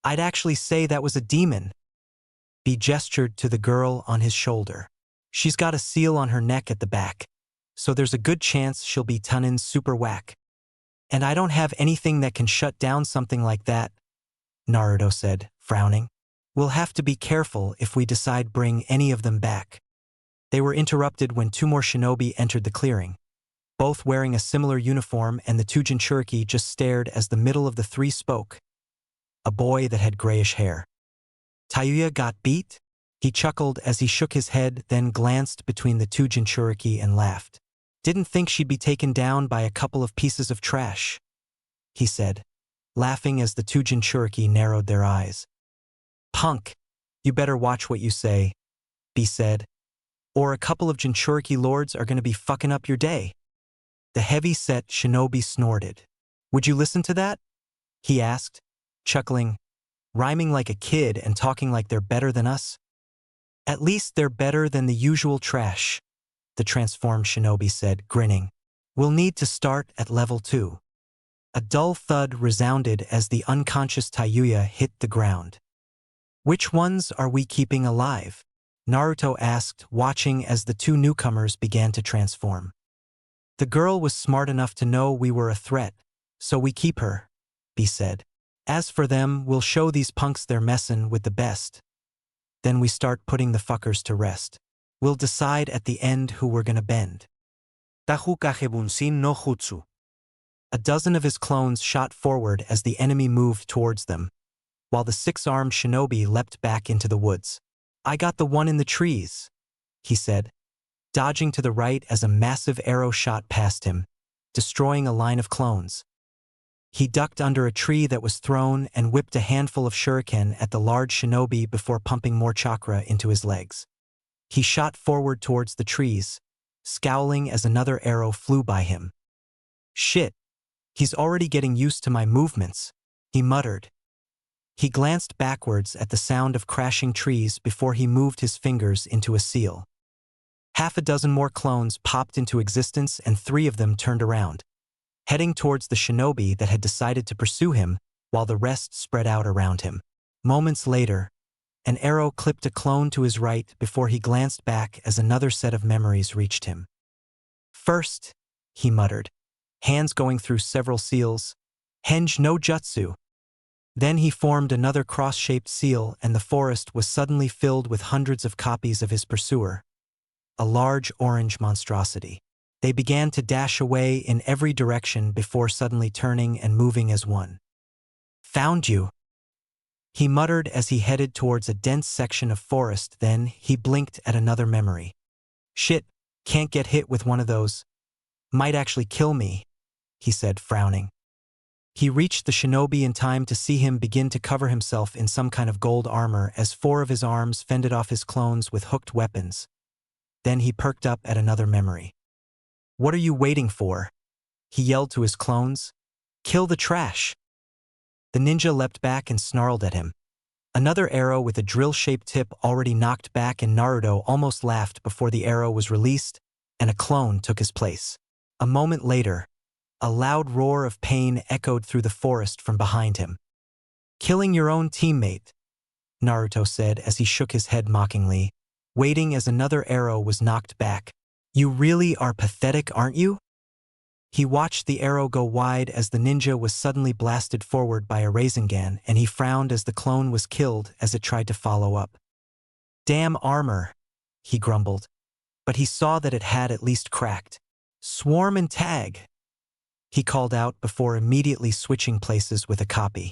"I'd actually say that was a demon." B gestured to the girl on his shoulder. "She's got a seal on her neck at the back, so there's a good chance she'll be Tunin's super whack. And I don't have anything that can shut down something like that," Naruto said, frowning. "We'll have to be careful if we decide bring any of them back." They were interrupted when 2 more shinobi entered the clearing, both wearing a similar uniform, and the 2 Jinchuriki just stared as the middle of the 3 spoke. A boy that had grayish hair. "Tayuya got beat?" He chuckled as he shook his head, then glanced between the 2 Jinchuriki and laughed. "Didn't think she'd be taken down by a couple of pieces of trash," he said, laughing as the 2 Jinchuriki narrowed their eyes. "Punk, you better watch what you say," B said, "or a couple of Jinchuriki lords are going to be fucking up your day." The heavy-set shinobi snorted. Would you listen to that? He asked, chuckling, rhyming like a kid and talking like they're better than us. At least they're better than the usual trash, the transformed shinobi said, grinning. We'll need to start at level 2. A dull thud resounded as the unconscious Tayuya hit the ground. Which ones are we keeping alive? Naruto asked, watching as the 2 newcomers began to transform. The girl was smart enough to know we were a threat, so we keep her, B said. As for them, we'll show these punks they're messin' with the best. Then we start putting the fuckers to rest. We'll decide at the end who we're gonna bend. Tahu Kagebunsin no Jutsu. A dozen of his clones shot forward as the enemy moved towards them, while the 6-armed shinobi leapt back into the woods. I got the one in the trees, he said, dodging to the right as a massive arrow shot past him, destroying a line of clones. He ducked under a tree that was thrown and whipped a handful of shuriken at the large shinobi before pumping more chakra into his legs. He shot forward towards the trees, scowling as another arrow flew by him. Shit, he's already getting used to my movements, he muttered. He glanced backwards at the sound of crashing trees before he moved his fingers into a seal. Half a dozen more clones popped into existence and 3 of them turned around, heading towards the shinobi that had decided to pursue him while the rest spread out around him. Moments later, an arrow clipped a clone to his right before he glanced back as another set of memories reached him. First, he muttered, hands going through several seals, Henge no Jutsu. Then he formed another cross-shaped seal and the forest was suddenly filled with hundreds of copies of his pursuer, a large orange monstrosity. They began to dash away in every direction before suddenly turning and moving as one. Found you, he muttered as he headed towards a dense section of forest. Then he blinked at another memory. Shit, can't get hit with one of those. Might actually kill me, he said, frowning. He reached the shinobi in time to see him begin to cover himself in some kind of gold armor as 4 of his arms fended off his clones with hooked weapons. Then he perked up at another memory. What are you waiting for? He yelled to his clones. Kill the trash. The ninja leapt back and snarled at him. Another arrow with a drill-shaped tip already knocked back and Naruto almost laughed before the arrow was released and a clone took his place. A moment later, a loud roar of pain echoed through the forest from behind him. Killing your own teammate, Naruto said as he shook his head mockingly, waiting as another arrow was knocked back. You really are pathetic, aren't you? He watched the arrow go wide as the ninja was suddenly blasted forward by a Rasengan, and he frowned as the clone was killed as it tried to follow up. Damn armor, he grumbled, but he saw that it had at least cracked. Swarm and tag, he called out before immediately switching places with a copy.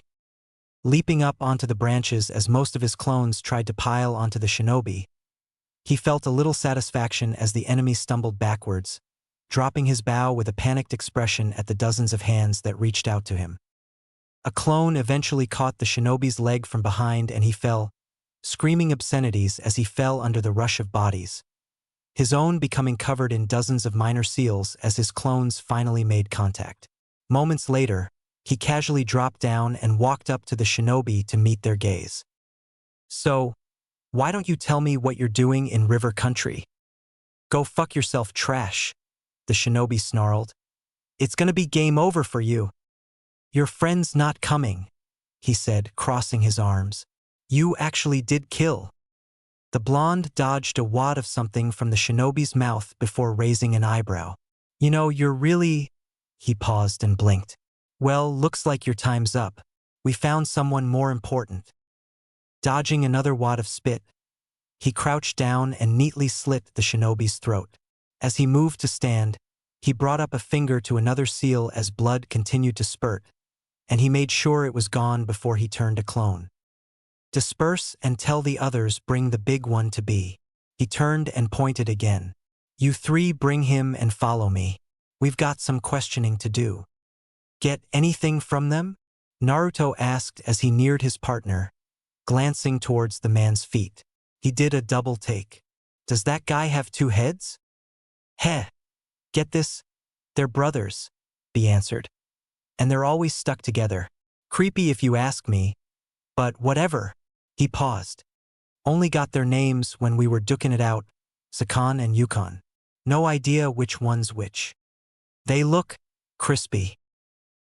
Leaping up onto the branches as most of his clones tried to pile onto the shinobi, he felt a little satisfaction as the enemy stumbled backwards, dropping his bow with a panicked expression at the dozens of hands that reached out to him. A clone eventually caught the shinobi's leg from behind and he fell, screaming obscenities as he fell under the rush of bodies, his own becoming covered in dozens of minor seals as his clones finally made contact. Moments later, he casually dropped down and walked up to the shinobi to meet their gaze. So, why don't you tell me what you're doing in River Country? Go fuck yourself, trash, the shinobi snarled. It's gonna be game over for you. Your friend's not coming, he said, crossing his arms. You actually did kill. The blonde dodged a wad of something from the shinobi's mouth before raising an eyebrow. You know, you're really… He paused and blinked. Well, looks like your time's up. We found someone more important. Dodging another wad of spit, he crouched down and neatly slit the shinobi's throat. As he moved to stand, he brought up a finger to another seal as blood continued to spurt, and he made sure it was gone before he turned to clone. Disperse and tell the others bring the big one to be. He turned and pointed again. You 3 bring him and follow me. We've got some questioning to do. Get anything from them? Naruto asked as he neared his partner, glancing towards the man's feet. He did a double take. Does that guy have 2 heads? Heh. Get this? They're brothers, B answered. And they're always stuck together. Creepy if you ask me, but whatever. He paused. Only got their names when we were duking it out, Sakan and Yukon. No idea which one's which. They look crispy.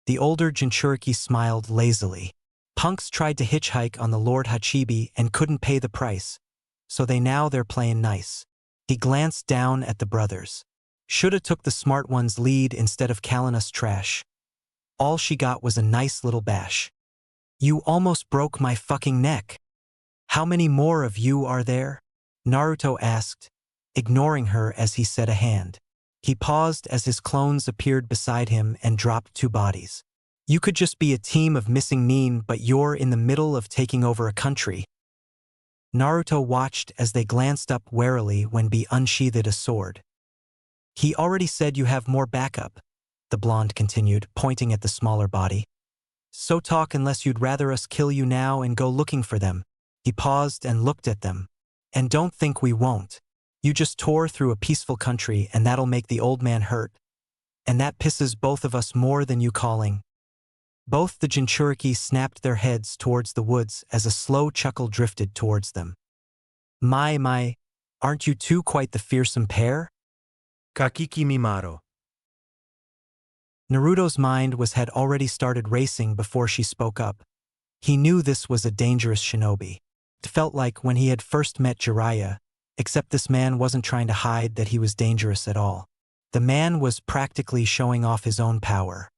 The older Jinchuriki smiled lazily. Punks tried to hitchhike on the Lord Hachibi and couldn't pay the price, so they're playing nice. He glanced down at the brothers. Shoulda took the smart one's lead instead of calling us trash. All she got was a nice little bash. You almost broke my fucking neck. How many more of you are there? Naruto asked, ignoring her as he said a hand. He paused as his clones appeared beside him and dropped 2 bodies. You could just be a team of missing Nin, but you're in the middle of taking over a country. Naruto watched as they glanced up warily when B unsheathed a sword. He already said you have more backup, the blonde continued, pointing at the smaller body. So talk unless you'd rather us kill you now and go looking for them. He paused and looked at them. And don't think we won't. You just tore through a peaceful country and that'll make the old man hurt. And that pisses both of us more than you calling. Both the Jinchuriki snapped their heads towards the woods as a slow chuckle drifted towards them. My, aren't you two quite the fearsome pair? Kakiki Mimaro. Naruto's mind had already started racing before she spoke up. He knew this was a dangerous shinobi. It felt like when he had first met Jiraiya, except this man wasn't trying to hide that he was dangerous at all. The man was practically showing off his own power.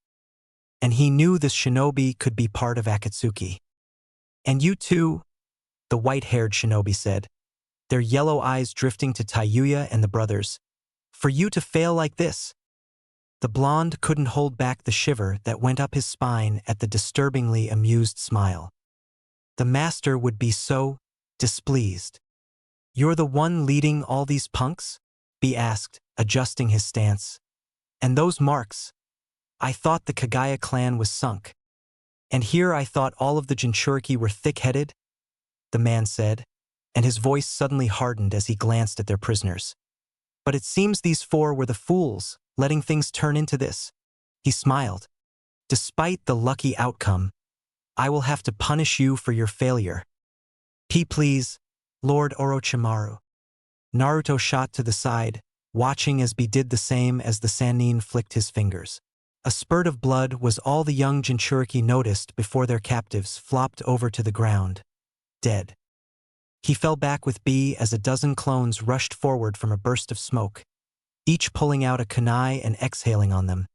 And he knew this shinobi could be part of Akatsuki. And you too, the white-haired shinobi said, their yellow eyes drifting to Taiyuya and the brothers. For you to fail like this. The blonde couldn't hold back the shiver that went up his spine at the disturbingly amused smile. The master would be so displeased. You're the one leading all these punks? B asked, adjusting his stance. And those marks? I thought the Kagaya clan was sunk. And here I thought all of the Jinchuriki were thick-headed? The man said, and his voice suddenly hardened as he glanced at their prisoners. But it seems these 4 were the fools, letting things turn into this. He smiled. Despite the lucky outcome, I will have to punish you for your failure. Please, Lord Orochimaru. Naruto shot to the side, watching as B did the same as the Sannin flicked his fingers. A spurt of blood was all the young Jinchuriki noticed before their captives flopped over to the ground, dead. He fell back with B as a dozen clones rushed forward from a burst of smoke, each pulling out a kunai and exhaling on them,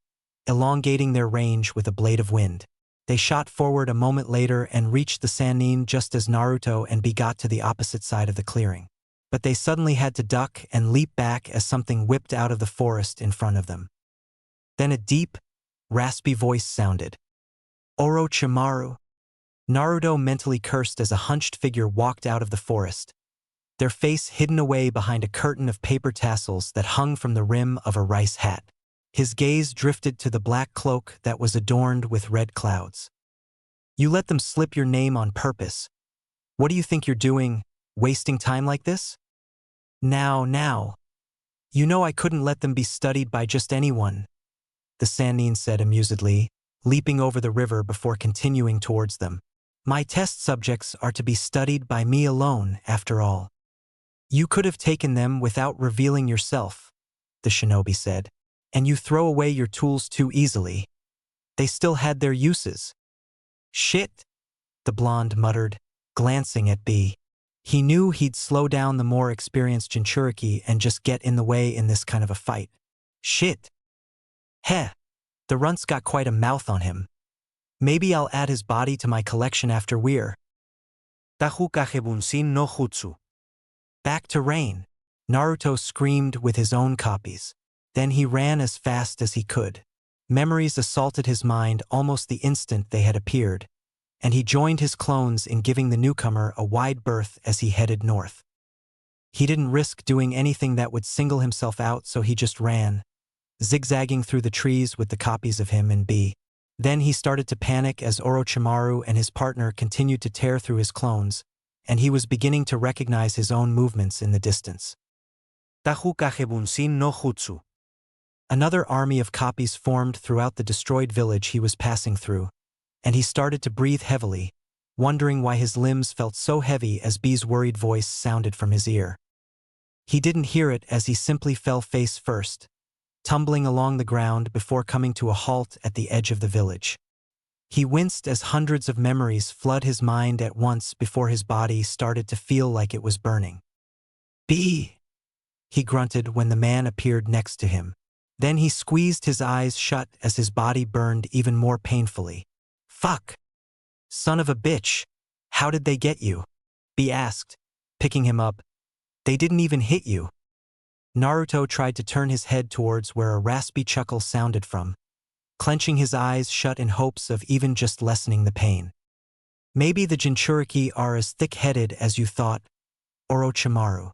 elongating their range with a blade of wind. They shot forward a moment later and reached the Sannin just as Naruto and B got to the opposite side of the clearing. But they suddenly had to duck and leap back as something whipped out of the forest in front of them. Then a deep, raspy voice sounded. Orochimaru. Naruto mentally cursed as a hunched figure walked out of the forest, their face hidden away behind a curtain of paper tassels that hung from the rim of a rice hat. His gaze drifted to the black cloak that was adorned with red clouds. You let them slip your name on purpose. What do you think you're doing, wasting time like this? Now. You know I couldn't let them be studied by just anyone, the Sannin said amusedly, leaping over the river before continuing towards them. My test subjects are to be studied by me alone, after all. You could have taken them without revealing yourself, the shinobi said, and you throw away your tools too easily. They still had their uses. Shit, the blonde muttered, glancing at B. He knew he'd slow down the more experienced Jinchuriki and just get in the way in this kind of a fight. Shit. Heh, the runt's got quite a mouth on him. Maybe I'll add his body to my collection after we're Tahu Kagebunsin no Jutsu. back to Rain. Naruto screamed with his own copies. Then he ran as fast as he could. Memories assaulted his mind almost the instant they had appeared, and he joined his clones in giving the newcomer a wide berth as he headed north. He didn't risk doing anything that would single himself out, so he just ran, zigzagging through the trees with the copies of him and B. Then he started to panic as Orochimaru and his partner continued to tear through his clones, and he was beginning to recognize his own movements in the distance. Tahu Kagebunsin no Jutsu. Another army of copies formed throughout the destroyed village he was passing through, and he started to breathe heavily, wondering why his limbs felt so heavy as B's worried voice sounded from his ear. He didn't hear it as he simply fell face first, tumbling along the ground before coming to a halt at the edge of the village. He winced as hundreds of memories flooded his mind at once before his body started to feel like it was burning. "B," he grunted when the man appeared next to him. Then he squeezed his eyes shut as his body burned even more painfully. "Fuck! Son of a bitch! How did they get you?" B asked, picking him up. "They didn't even hit you." Naruto tried to turn his head towards where a raspy chuckle sounded from, clenching his eyes shut in hopes of even just lessening the pain. "Maybe the Jinchuriki are as thick-headed as you thought, Orochimaru."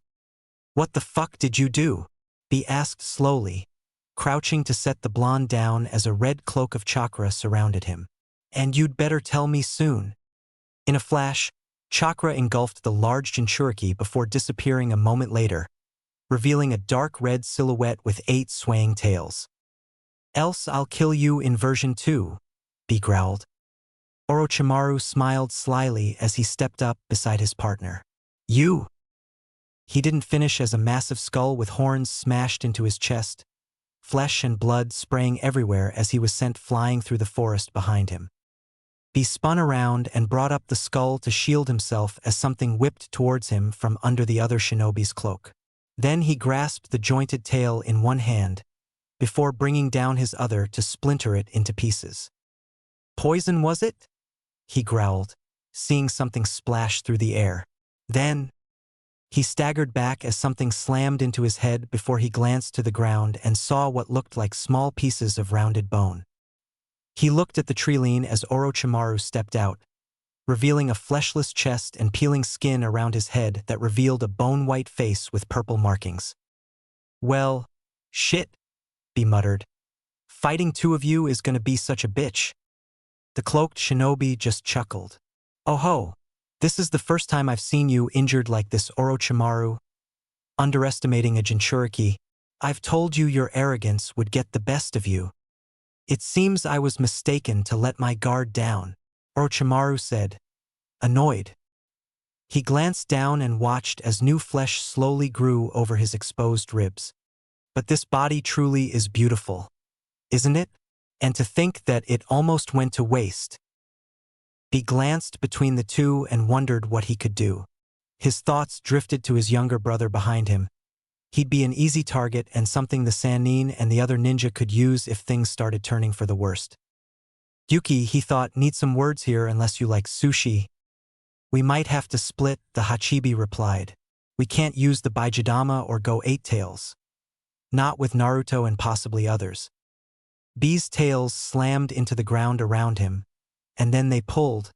"What the fuck did you do?" B asked slowly, crouching to set the blonde down as a red cloak of chakra surrounded him. "And you'd better tell me soon." In a flash, chakra engulfed the large Jinchuriki before disappearing a moment later, revealing a dark red silhouette with 8 swaying tails. "Else I'll kill you in version 2, B growled. Orochimaru smiled slyly as he stepped up beside his partner. "You!" He didn't finish as a massive skull with horns smashed into his chest, flesh and blood spraying everywhere as he was sent flying through the forest behind him. He spun around and brought up the skull to shield himself as something whipped towards him from under the other shinobi's cloak. Then he grasped the jointed tail in one hand, before bringing down his other to splinter it into pieces. "Poison, was it?" he growled, seeing something splash through the air. Then, he staggered back as something slammed into his head before he glanced to the ground and saw what looked like small pieces of rounded bone. He looked at the trilene as Orochimaru stepped out, revealing a fleshless chest and peeling skin around his head that revealed a bone-white face with purple markings. "Well, shit," he muttered. "Fighting 2 of you is gonna be such a bitch." The cloaked shinobi just chuckled. "Oh ho, this is the first time I've seen you injured like this, Orochimaru." Underestimating a Jinchuriki, "I've told you your arrogance would get the best of you." "It seems I was mistaken to let my guard down," Orochimaru said, annoyed. He glanced down and watched as new flesh slowly grew over his exposed ribs. "But this body truly is beautiful, isn't it? And to think that it almost went to waste." He glanced between the two and wondered what he could do. His thoughts drifted to his younger brother behind him. He'd be an easy target and something the Sannin and the other ninja could use if things started turning for the worst. "Yuki," he thought, "need some words here unless you like sushi." "We might have to split," the Hachibi replied. "We can't use the Baijidama or go 8 tails. Not with Naruto and possibly others." B's tails slammed into the ground around him, and then they pulled,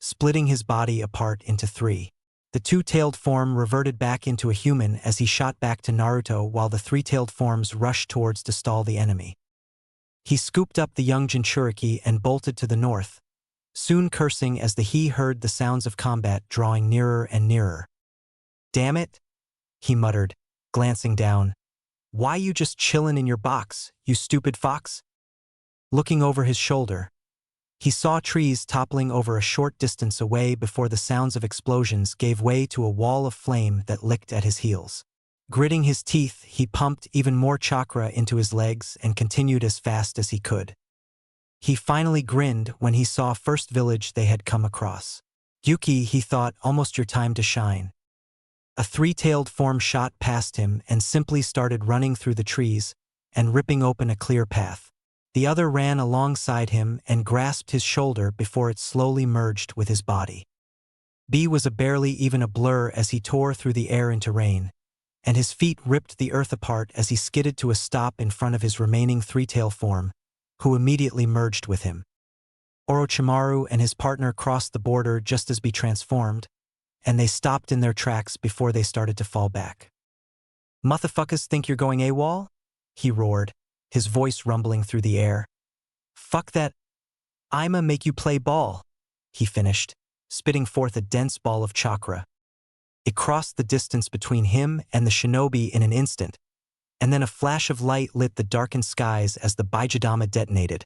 splitting his body apart into 3. The 2-tailed form reverted back into a human as he shot back to Naruto while the 3-tailed forms rushed towards to stall the enemy. He scooped up the young Jinchuriki and bolted to the north, soon cursing as he heard the sounds of combat drawing nearer and nearer. "Damn it," he muttered, glancing down. "Why you just chillin' in your box, you stupid fox?" Looking over his shoulder, he saw trees toppling over a short distance away before the sounds of explosions gave way to a wall of flame that licked at his heels. Gritting his teeth, he pumped even more chakra into his legs and continued as fast as he could. He finally grinned when he saw first village they had come across. "Yuki," he thought, "almost your time to shine." A 3-tailed form shot past him and simply started running through the trees and ripping open a clear path. The other ran alongside him and grasped his shoulder before it slowly merged with his body. B was barely even a blur as he tore through the air into rain, and his feet ripped the earth apart as he skidded to a stop in front of his remaining 3-tail form, who immediately merged with him. Orochimaru and his partner crossed the border just as B transformed, and they stopped in their tracks before they started to fall back. "Motherfuckers think you're going AWOL?" he roared, his voice rumbling through the air. "Fuck that. I'ma make you play ball," he finished, spitting forth a dense ball of chakra. It crossed the distance between him and the shinobi in an instant, and then a flash of light lit the darkened skies as the Baijidama detonated,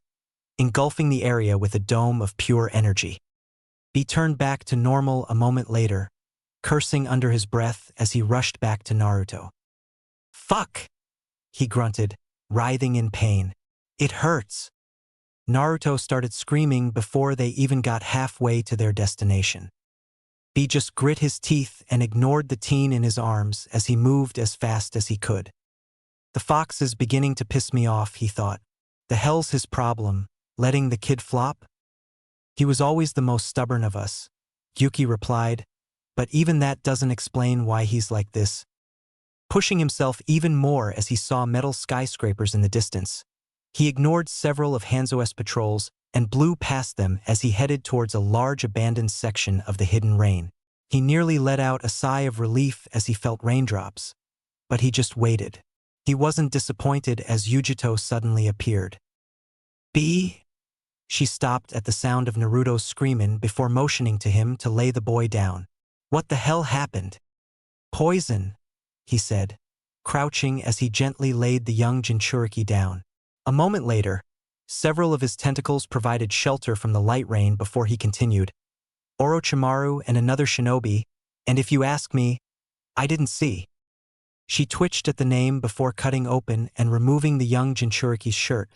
engulfing the area with a dome of pure energy. B turned back to normal a moment later, cursing under his breath as he rushed back to Naruto. "Fuck!" he grunted, writhing in pain. "It hurts." Naruto started screaming before they even got halfway to their destination. B just grit his teeth and ignored the teen in his arms as he moved as fast as he could. "The fox is beginning to piss me off," he thought. "The hell's his problem, letting the kid flop?" "He was always the most stubborn of us," Yuki replied, "but even that doesn't explain why he's like this." Pushing himself even more as he saw metal skyscrapers in the distance, he ignored several of Hanzo's patrols and blew past them as he headed towards a large abandoned section of the hidden rain. He nearly let out a sigh of relief as he felt raindrops, but he just waited. He wasn't disappointed as Yujito suddenly appeared. "B?" She stopped at the sound of Naruto's screaming before motioning to him to lay the boy down. "What the hell happened?" "Poison," he said, crouching as he gently laid the young Jinchuriki down. A moment later, several of his tentacles provided shelter from the light rain before he continued. "Orochimaru and another shinobi, and if you ask me, I didn't see." She twitched at the name before cutting open and removing the young Jinchuriki's shirt,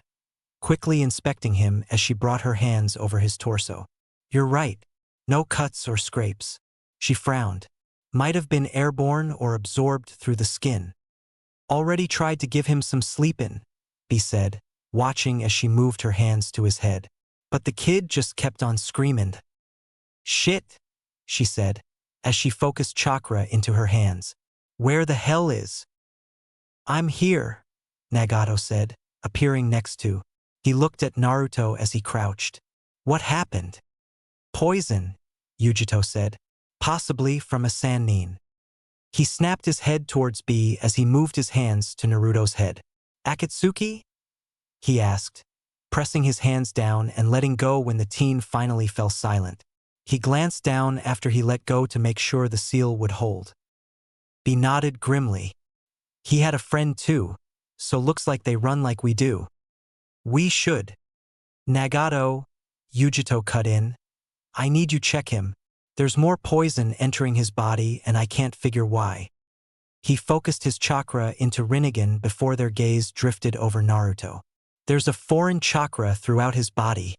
quickly inspecting him as she brought her hands over his torso. "You're right. No cuts or scrapes." She frowned. "Might have been airborne or absorbed through the skin." "Already tried to give him some sleep in," B said, watching as she moved her hands to his head. "But the kid just kept on screaming." "Shit," she said, as she focused chakra into her hands. "Where the hell is?" "I'm here," Nagato said, appearing next to. He looked at Naruto as he crouched. "What happened?" "Poison," Yujito said, "possibly from a sannin." He snapped his head towards B as he moved his hands to Naruto's head. "Akatsuki?" he asked, pressing his hands down and letting go when the teen finally fell silent. He glanced down after he let go to make sure the seal would hold. B nodded grimly. "He had a friend too, so looks like they run like we do." "We should." "Nagato," Yujito cut in. "I need you check him. There's more poison entering his body and I can't figure why." He focused his chakra into Rinnegan before their gaze drifted over Naruto. "There's a foreign chakra throughout his body."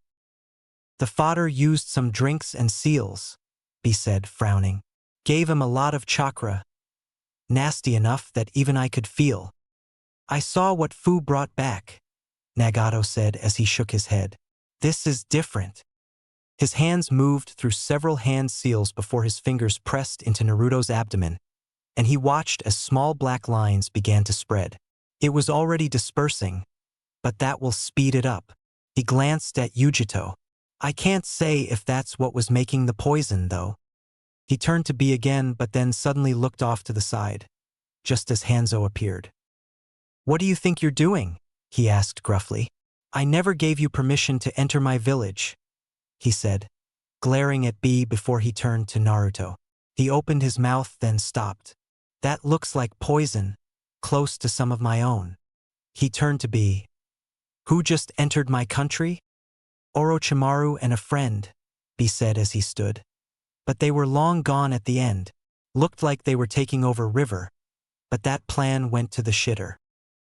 "The fodder used some drinks and seals," B said, frowning. "Gave him a lot of chakra. Nasty enough that even I could feel." "I saw what Fu brought back," Nagato said as he shook his head. "This is different." His hands moved through several hand seals before his fingers pressed into Naruto's abdomen, and he watched as small black lines began to spread. It was already dispersing, but that will speed it up. He glanced at Yujito. "I can't say if that's what was making the poison, though." He turned to B again but then suddenly looked off to the side, just as Hanzo appeared. "What do you think you're doing?" he asked gruffly. "I never gave you permission to enter my village," he said, glaring at B before he turned to Naruto. He opened his mouth then stopped. "That looks like poison, close to some of my own." He turned to B. "Who just entered my country?" "Orochimaru and a friend," B said as he stood. "But they were long gone at the end. Looked like they were taking over river, but that plan went to the shitter."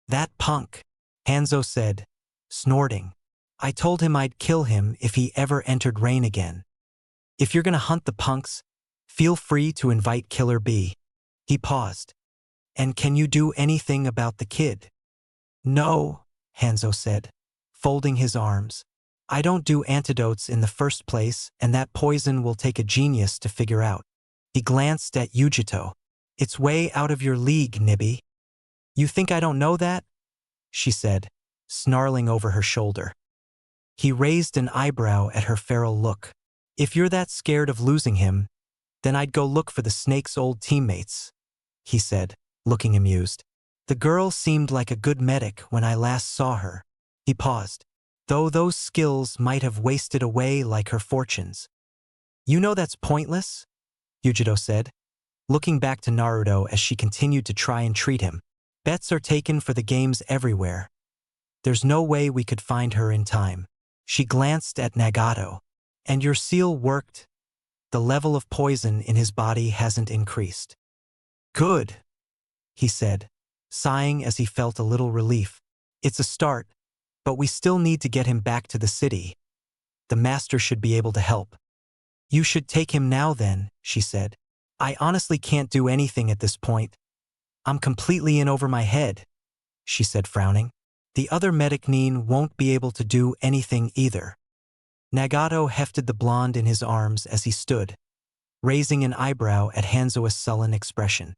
"That punk," Hanzo said, snorting. "I told him I'd kill him if he ever entered rain again. If you're gonna hunt the punks, feel free to invite Killer B." He paused. "And can you do anything about the kid?" "No," Hanzo said, folding his arms. "I don't do antidotes in the first place, and that poison will take a genius to figure out." He glanced at Yujito. "It's way out of your league, Nibby." "You think I don't know that?" she said, snarling over her shoulder. He raised an eyebrow at her feral look. "If you're that scared of losing him, then I'd go look for the snake's old teammates," he said, looking amused. "The girl seemed like a good medic when I last saw her." He paused. "Though those skills might have wasted away like her fortunes." "You know that's pointless," Yujito said, looking back to Naruto as she continued to try and treat him. Bets are taken for the games everywhere. There's no way we could find her in time. She glanced at Nagato. And your seal worked? The level of poison in his body hasn't increased. Good, he said, sighing as he felt a little relief. It's a start, but we still need to get him back to the city. The master should be able to help. You should take him now then, she said. I honestly can't do anything at this point. I'm completely in over my head, she said, frowning. The other medic Nin won't be able to do anything either. Nagato hefted the blonde in his arms as he stood, raising an eyebrow at Hanzo's sullen expression.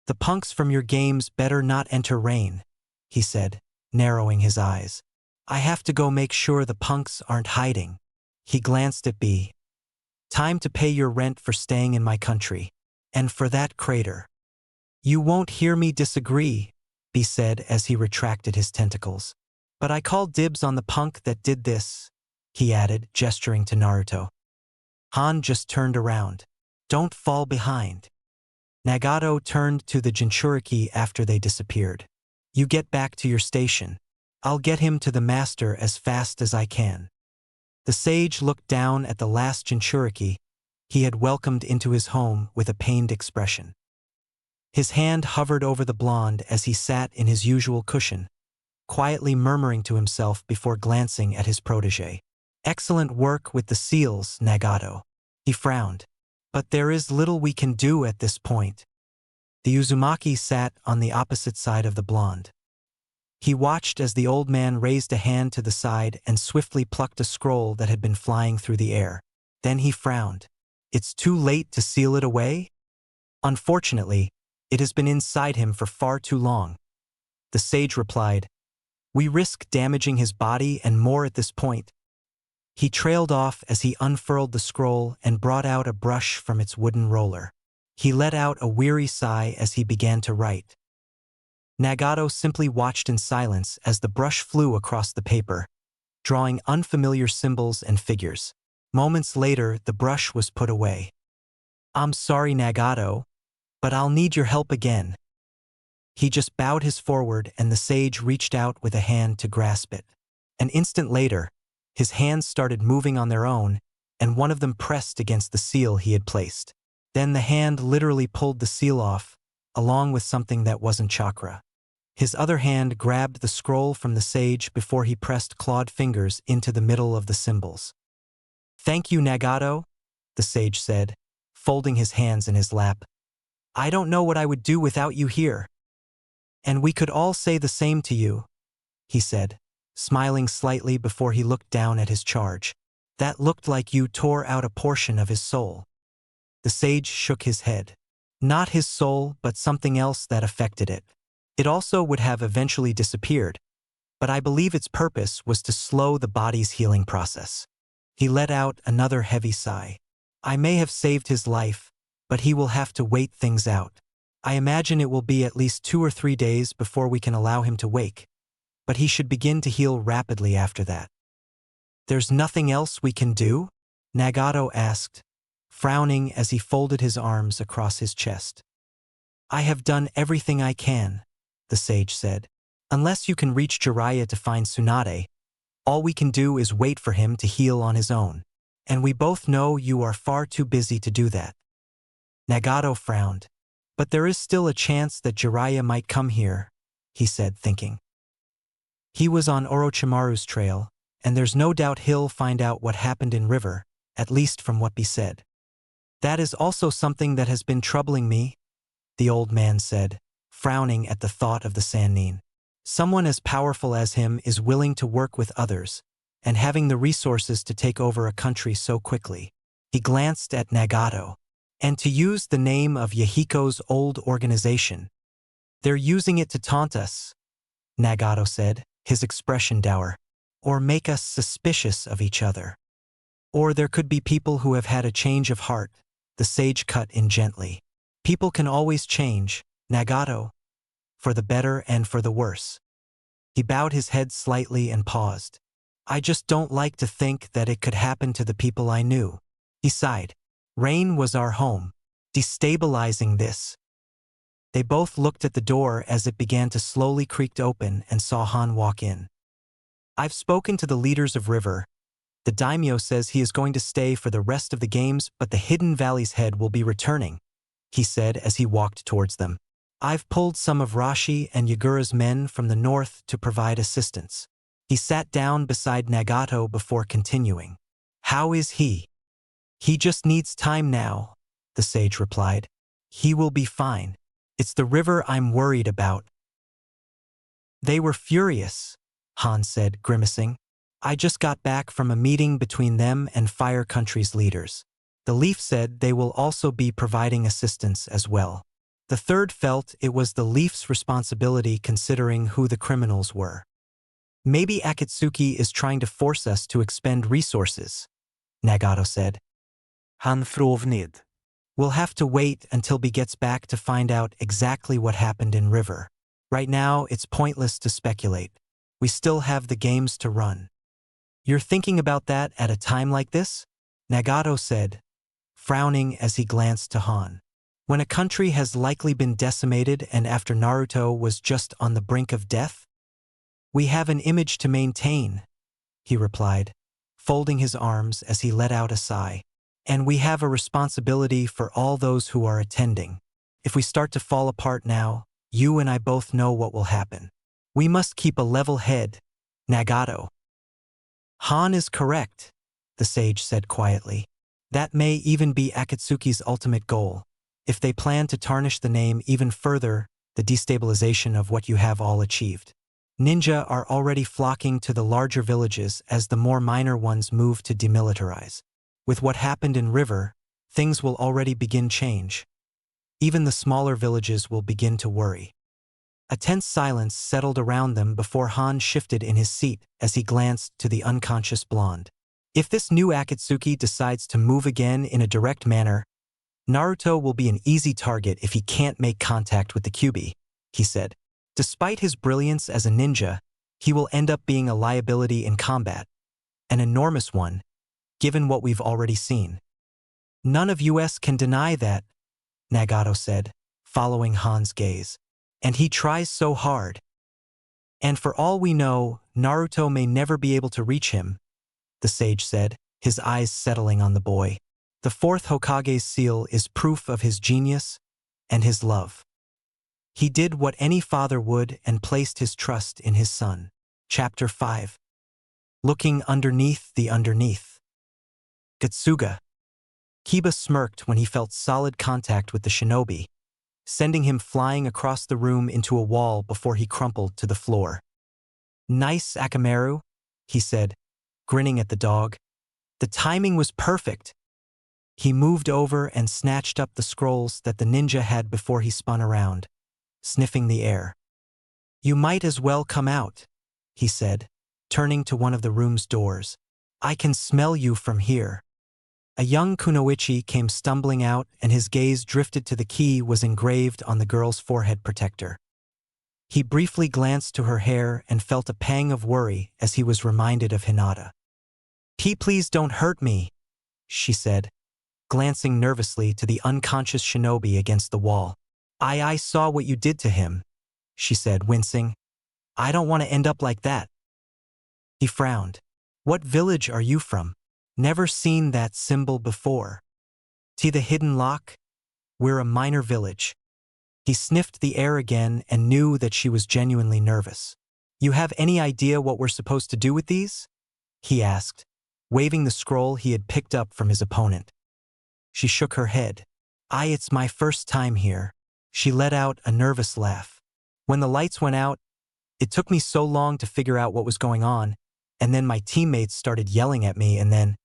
The punks from your games better not enter Rain, he said, narrowing his eyes. I have to go make sure the punks aren't hiding. He glanced at B. Time to pay your rent for staying in my country. And for that crater. You won't hear me disagree, B said as he retracted his tentacles. But I call dibs on the punk that did this, he added, gesturing to Naruto. Han just turned around. Don't fall behind. Nagato turned to the Jinchuriki after they disappeared. You get back to your station. I'll get him to the master as fast as I can. The sage looked down at the last Jinchuriki he had welcomed into his home with a pained expression. His hand hovered over the blonde as he sat in his usual cushion, quietly murmuring to himself before glancing at his protégé. Excellent work with the seals, Nagato. He frowned. But there is little we can do at this point. The Uzumaki sat on the opposite side of the blonde. He watched as the old man raised a hand to the side and swiftly plucked a scroll that had been flying through the air. Then he frowned. It's too late to seal it away? Unfortunately, it has been inside him for far too long. The sage replied, We risk damaging his body and more at this point. He trailed off as he unfurled the scroll and brought out a brush from its wooden roller. He let out a weary sigh as he began to write. Nagato simply watched in silence as the brush flew across the paper, drawing unfamiliar symbols and figures. Moments later, the brush was put away. I'm sorry, Nagato, but I'll need your help again. He just bowed his forward and the sage reached out with a hand to grasp it. An instant later, his hands started moving on their own, and one of them pressed against the seal he had placed. Then the hand literally pulled the seal off, along with something that wasn't chakra. His other hand grabbed the scroll from the sage before he pressed clawed fingers into the middle of the symbols. Thank you, Nagato, the sage said, folding his hands in his lap. I don't know what I would do without you here. And we could all say the same to you, he said, smiling slightly before he looked down at his charge. That looked like you tore out a portion of his soul. The sage shook his head. Not his soul, but something else that affected it. It also would have eventually disappeared, but I believe its purpose was to slow the body's healing process. He let out another heavy sigh. I may have saved his life, but he will have to wait things out. I imagine it will be at least 2 or 3 days before we can allow him to wake, but he should begin to heal rapidly after that. There's nothing else we can do? Nagato asked, frowning as he folded his arms across his chest. I have done everything I can, the sage said. Unless you can reach Jiraiya to find Tsunade, all we can do is wait for him to heal on his own. And we both know you are far too busy to do that. Nagato frowned. But there is still a chance that Jiraiya might come here, he said, thinking. He was on Orochimaru's trail, and there's no doubt he'll find out what happened in River, at least from what B said. That is also something that has been troubling me, the old man said, frowning at the thought of the Sannin. Someone as powerful as him is willing to work with others, and having the resources to take over a country so quickly. He glanced at Nagato. And to use the name of Yahiko's old organization. They're using it to taunt us, Nagato said, his expression dour. Or make us suspicious of each other. Or there could be people who have had a change of heart, the sage cut in gently. People can always change, Nagato, for the better and for the worse. He bowed his head slightly and paused. I just don't like to think that it could happen to the people I knew. He sighed. Rain was our home. Destabilizing this They both looked at the door as it began to slowly creak open and saw Han walk in. "I've spoken to the leaders of River. The daimyo says he is going to stay for the rest of the games, but the Hidden Valley's head will be returning," he said as he walked towards them. "I've pulled some of Rashi and Yagura's men from the north to provide assistance." He sat down beside Nagato before continuing. "How is he?" "He just needs time now," the sage replied. "He will be fine. It's the river I'm worried about." "They were furious," Han said, grimacing. "I just got back from a meeting between them and Fire Country's leaders. The Leaf said they will also be providing assistance as well. The third felt it was the Leaf's responsibility considering who the criminals were. Maybe Akatsuki is trying to force us to expend resources," Nagato said. Han frovnid. "We'll have to wait until B gets back to find out exactly what happened in River. Right now, it's pointless to speculate. We still have the games to run." "You're thinking about that at a time like this?" Nagato said, frowning as he glanced to Han. "When a country has likely been decimated and after Naruto was just on the brink of death? We have an image to maintain," he replied, folding his arms as he let out a sigh. "And we have a responsibility for all those who are attending. If we start to fall apart now, you and I both know what will happen. We must keep a level head, Nagato." "Han is correct," the sage said quietly. "That may even be Akatsuki's ultimate goal. If they plan to tarnish the name even further, the destabilization of what you have all achieved. Ninja are already flocking to the larger villages as the more minor ones move to demilitarize. With what happened in River, things will already begin change. Even the smaller villages will begin to worry." A tense silence settled around them before Han shifted in his seat as he glanced to the unconscious blonde. "If this new Akatsuki decides to move again in a direct manner, Naruto will be an easy target if he can't make contact with the Kyuubi," he said. "Despite his brilliance as a ninja, he will end up being a liability in combat. An enormous one, given what we've already seen." "None of us can deny that," Nagato said, following Han's gaze. "And he tries so hard. And for all we know, Naruto may never be able to reach him," the sage said, his eyes settling on the boy. "The fourth Hokage's seal is proof of his genius and his love. He did what any father would and placed his trust in his son." Chapter 5. Looking underneath the underneath. Gatsuga. Kiba smirked when he felt solid contact with the shinobi, sending him flying across the room into a wall before he crumpled to the floor. "Nice, Akamaru," he said, grinning at the dog. "The timing was perfect." He moved over and snatched up the scrolls that the ninja had before he spun around, sniffing the air. "You might as well come out," he said, turning to one of the room's doors. "I can smell you from here." A young kunoichi came stumbling out and his gaze drifted to the key was engraved on the girl's forehead protector. He briefly glanced to her hair and felt a pang of worry as he was reminded of Hinata. Please don't hurt me," she said, glancing nervously to the unconscious shinobi against the wall. I saw what you did to him," she said, wincing. "I don't want to end up like that." He frowned. "What village are you from?" "Never seen that symbol before." "The Hidden Lock? We're a minor village." He sniffed the air again and knew that she was genuinely nervous. "You have any idea what we're supposed to do with these?" he asked, waving the scroll he had picked up from his opponent. She shook her head. It's my first time here." She let out a nervous laugh. "When the lights went out, it took me so long to figure out what was going on, and then my teammates started yelling at me and then—"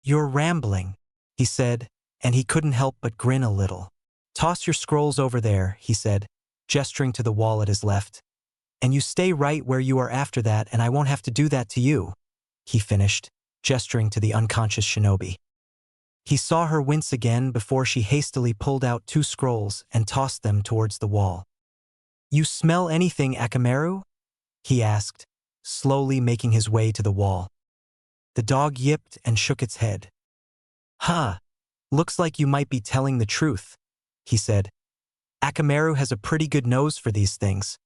"You're rambling," he said, and he couldn't help but grin a little. "Toss your scrolls over there," he said, gesturing to the wall at his left. "And you stay right where you are after that and I won't have to do that to you," he finished, gesturing to the unconscious shinobi. He saw her wince again before she hastily pulled out 2 scrolls and tossed them towards the wall. "You smell anything, Akamaru?" he asked, slowly making his way to the wall. The dog yipped and shook its head. "Huh, looks like you might be telling the truth," he said, Akamaru has a pretty good nose for these things.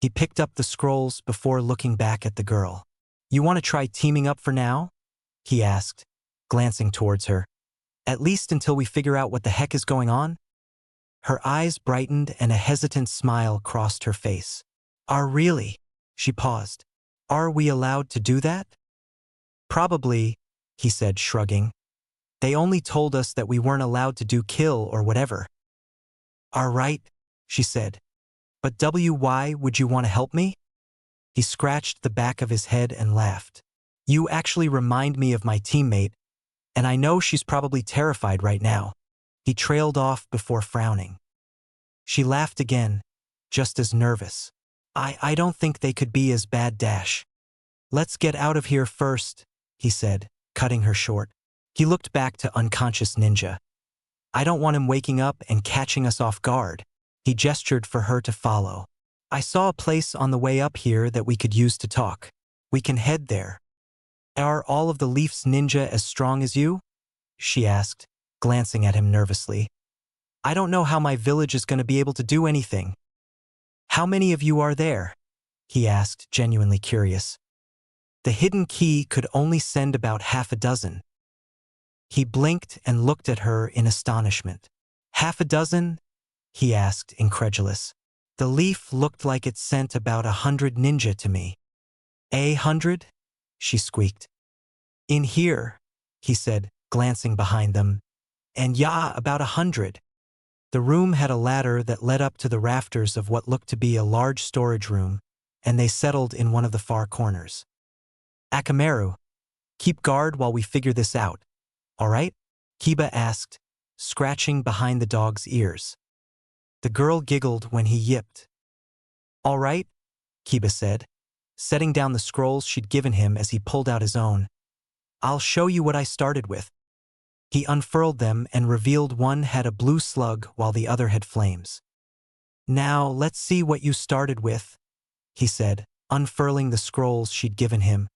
He picked up the scrolls before looking back at the girl. You want to try teaming up for now? He asked, glancing towards her. At least until we figure out what the heck is going on? Her eyes brightened and a hesitant smile crossed her face. Really? She paused. Are we allowed to do that? Probably, he said, shrugging. They only told us that we weren't allowed to do kill or whatever. Right, she said. But why would you want to help me? He scratched the back of his head and laughed. You actually remind me of my teammate, and I know she's probably terrified right now. He trailed off before frowning. She laughed again, just as nervous. I don't think they could be as bad. Let's get out of here first, he said, cutting her short. He looked back to unconscious Ninja. I don't want him waking up and catching us off guard. He gestured for her to follow. I saw a place on the way up here that we could use to talk. We can head there. Are all of the Leaf's ninja as strong as you? She asked, glancing at him nervously. I don't know how my village is going to be able to do anything. How many of you are there? He asked, genuinely curious. The hidden key could only send about half a dozen. He blinked and looked at her in astonishment. Half a dozen? He asked, incredulous. The leaf looked like it sent about 100 ninja to me. 100? She squeaked. In here, he said, glancing behind them. And yeah, about 100. The room had a ladder that led up to the rafters of what looked to be a large storage room, and they settled in one of the far corners. Akamaru, keep guard while we figure this out, all right? Kiba asked, scratching behind the dog's ears. The girl giggled when he yipped. All right, Kiba said, setting down the scrolls she'd given him as he pulled out his own. I'll show you what I started with. He unfurled them and revealed one had a blue slug while the other had flames. Now, let's see what you started with, he said, unfurling the scrolls she'd given him.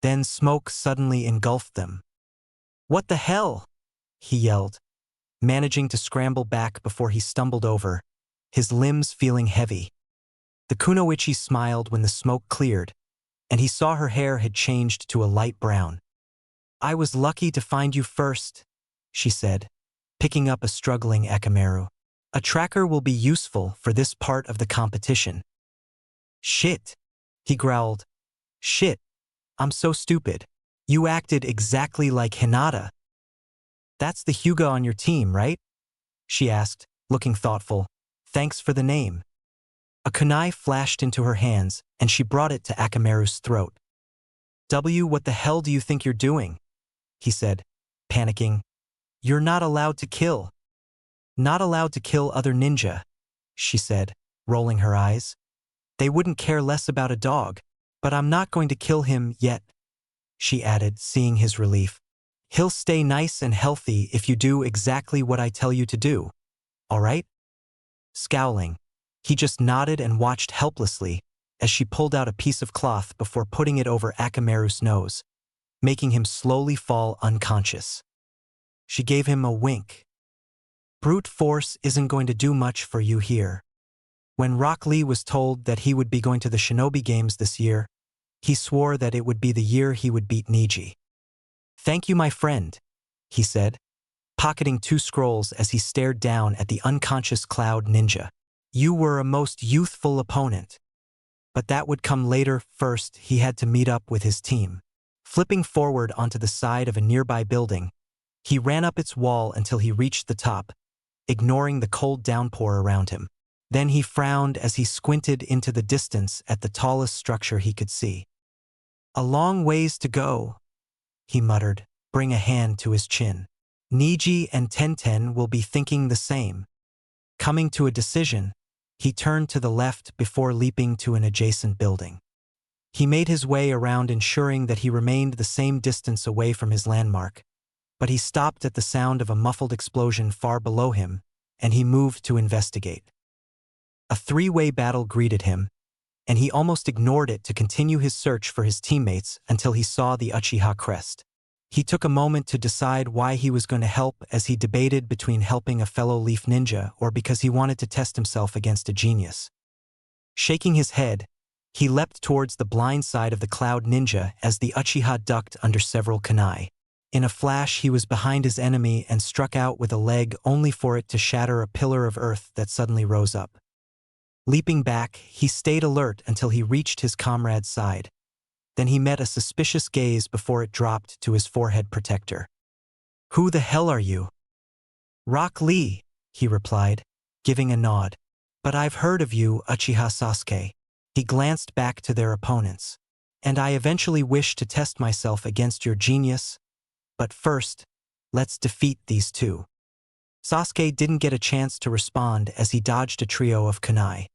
Then smoke suddenly engulfed them. What the hell? He yelled, managing to scramble back before he stumbled over, his limbs feeling heavy. The kunoichi smiled when the smoke cleared, and he saw her hair had changed to a light brown. I was lucky to find you first, she said, picking up a struggling Akamaru. A tracker will be useful for this part of the competition. Shit, he growled. Shit, I'm so stupid. You acted exactly like Hinata. That's the Hyuga on your team, right? She asked, looking thoughtful. Thanks for the name. A kunai flashed into her hands, and she brought it to Akamaru's throat. What the hell do you think you're doing? He said, panicking. You're not allowed to kill. Not allowed to kill other ninja, she said, rolling her eyes. They wouldn't care less about a dog, but I'm not going to kill him yet, she added, seeing his relief. He'll stay nice and healthy if you do exactly what I tell you to do, all right? Scowling, he just nodded and watched helplessly as she pulled out a piece of cloth before putting it over Akamaru's nose, making him slowly fall unconscious. She gave him a wink. Brute force isn't going to do much for you here. When Rock Lee was told that he would be going to the Shinobi Games this year, he swore that it would be the year he would beat Niji. Thank you, my friend, he said, pocketing 2 scrolls as he stared down at the unconscious Cloud Ninja. You were a most youthful opponent. But that would come later. First, he had to meet up with his team. Flipping forward onto the side of a nearby building, he ran up its wall until he reached the top, ignoring the cold downpour around him. Then he frowned as he squinted into the distance at the tallest structure he could see. A long ways to go, he muttered, bring a hand to his chin. Niji and Tenten will be thinking the same. Coming to a decision, he turned to the left before leaping to an adjacent building. He made his way around, ensuring that he remained the same distance away from his landmark, but he stopped at the sound of a muffled explosion far below him, and he moved to investigate. A 3-way battle greeted him, and he almost ignored it to continue his search for his teammates until he saw the Uchiha crest. He took a moment to decide why he was going to help, as he debated between helping a fellow leaf ninja or because he wanted to test himself against a genius. Shaking his head, he leapt towards the blind side of the Cloud Ninja as the Uchiha ducked under several kunai. In a flash, he was behind his enemy and struck out with a leg only for it to shatter a pillar of earth that suddenly rose up. Leaping back, he stayed alert until he reached his comrade's side. Then he met a suspicious gaze before it dropped to his forehead protector. "Who the hell are you?" "Rock Lee," he replied, giving a nod. "But I've heard of you, Uchiha Sasuke." He glanced back to their opponents. "And I eventually wish to test myself against your genius. But first, let's defeat these two." Sasuke didn't get a chance to respond as he dodged a trio of kunai.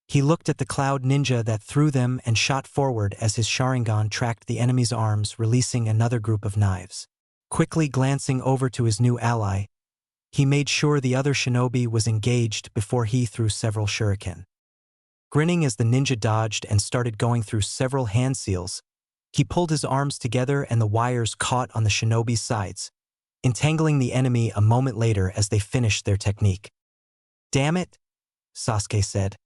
He looked at the Cloud Ninja that threw them and shot forward as his Sharingan tracked the enemy's arms, releasing another group of knives. Quickly glancing over to his new ally, he made sure the other shinobi was engaged before he threw several shuriken. Grinning as the ninja dodged and started going through several hand seals, he pulled his arms together and the wires caught on the shinobi's sides, entangling the enemy a moment later as they finished their technique. "Damn it," Sasuke said,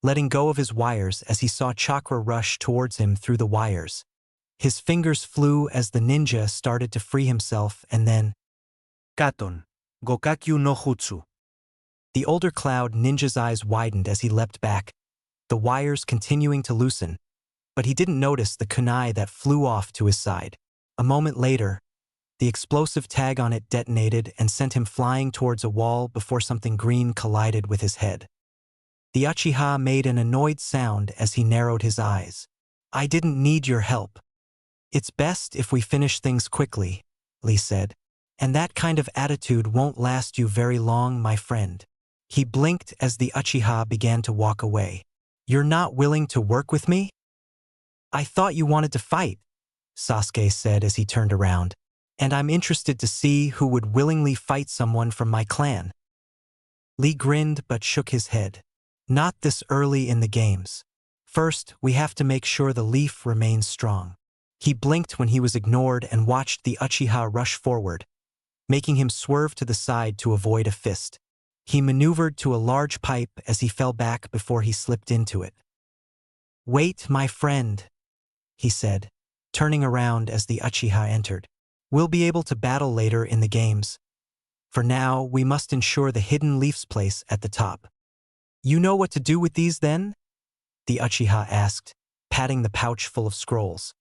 letting go of his wires as he saw chakra rush towards him through the wires. His fingers flew as the ninja started to free himself, and then, Katon. Gokakyu no Jutsu. the older Cloud Ninja's eyes widened as he leapt back, the wires continuing to loosen, but he didn't notice the kunai that flew off to his side. A moment later, the explosive tag on it detonated and sent him flying towards a wall before something green collided with his head. The Uchiha made an annoyed sound as he narrowed his eyes. "I didn't need your help. It's best if we finish things quickly," Lee said. "And that kind of attitude won't last you very long, my friend." He blinked as the Uchiha began to walk away. "You're not willing to work with me?" "I thought you wanted to fight," Sasuke said as he turned around. "And I'm interested to see who would willingly fight someone from my clan." Lee grinned but shook his head. "Not this early in the games. First, we have to make sure the leaf remains strong." He blinked when he was ignored and watched the Uchiha rush forward, making him swerve to the side to avoid a fist. He maneuvered to a large pipe as he fell back before he slipped into it. "Wait, my friend," he said, turning around as the Uchiha entered. "We'll be able to battle later in the games. For now, we must ensure the hidden leaf's place at the top." "You know what to do with these then?" the Uchiha asked, patting the pouch full of scrolls.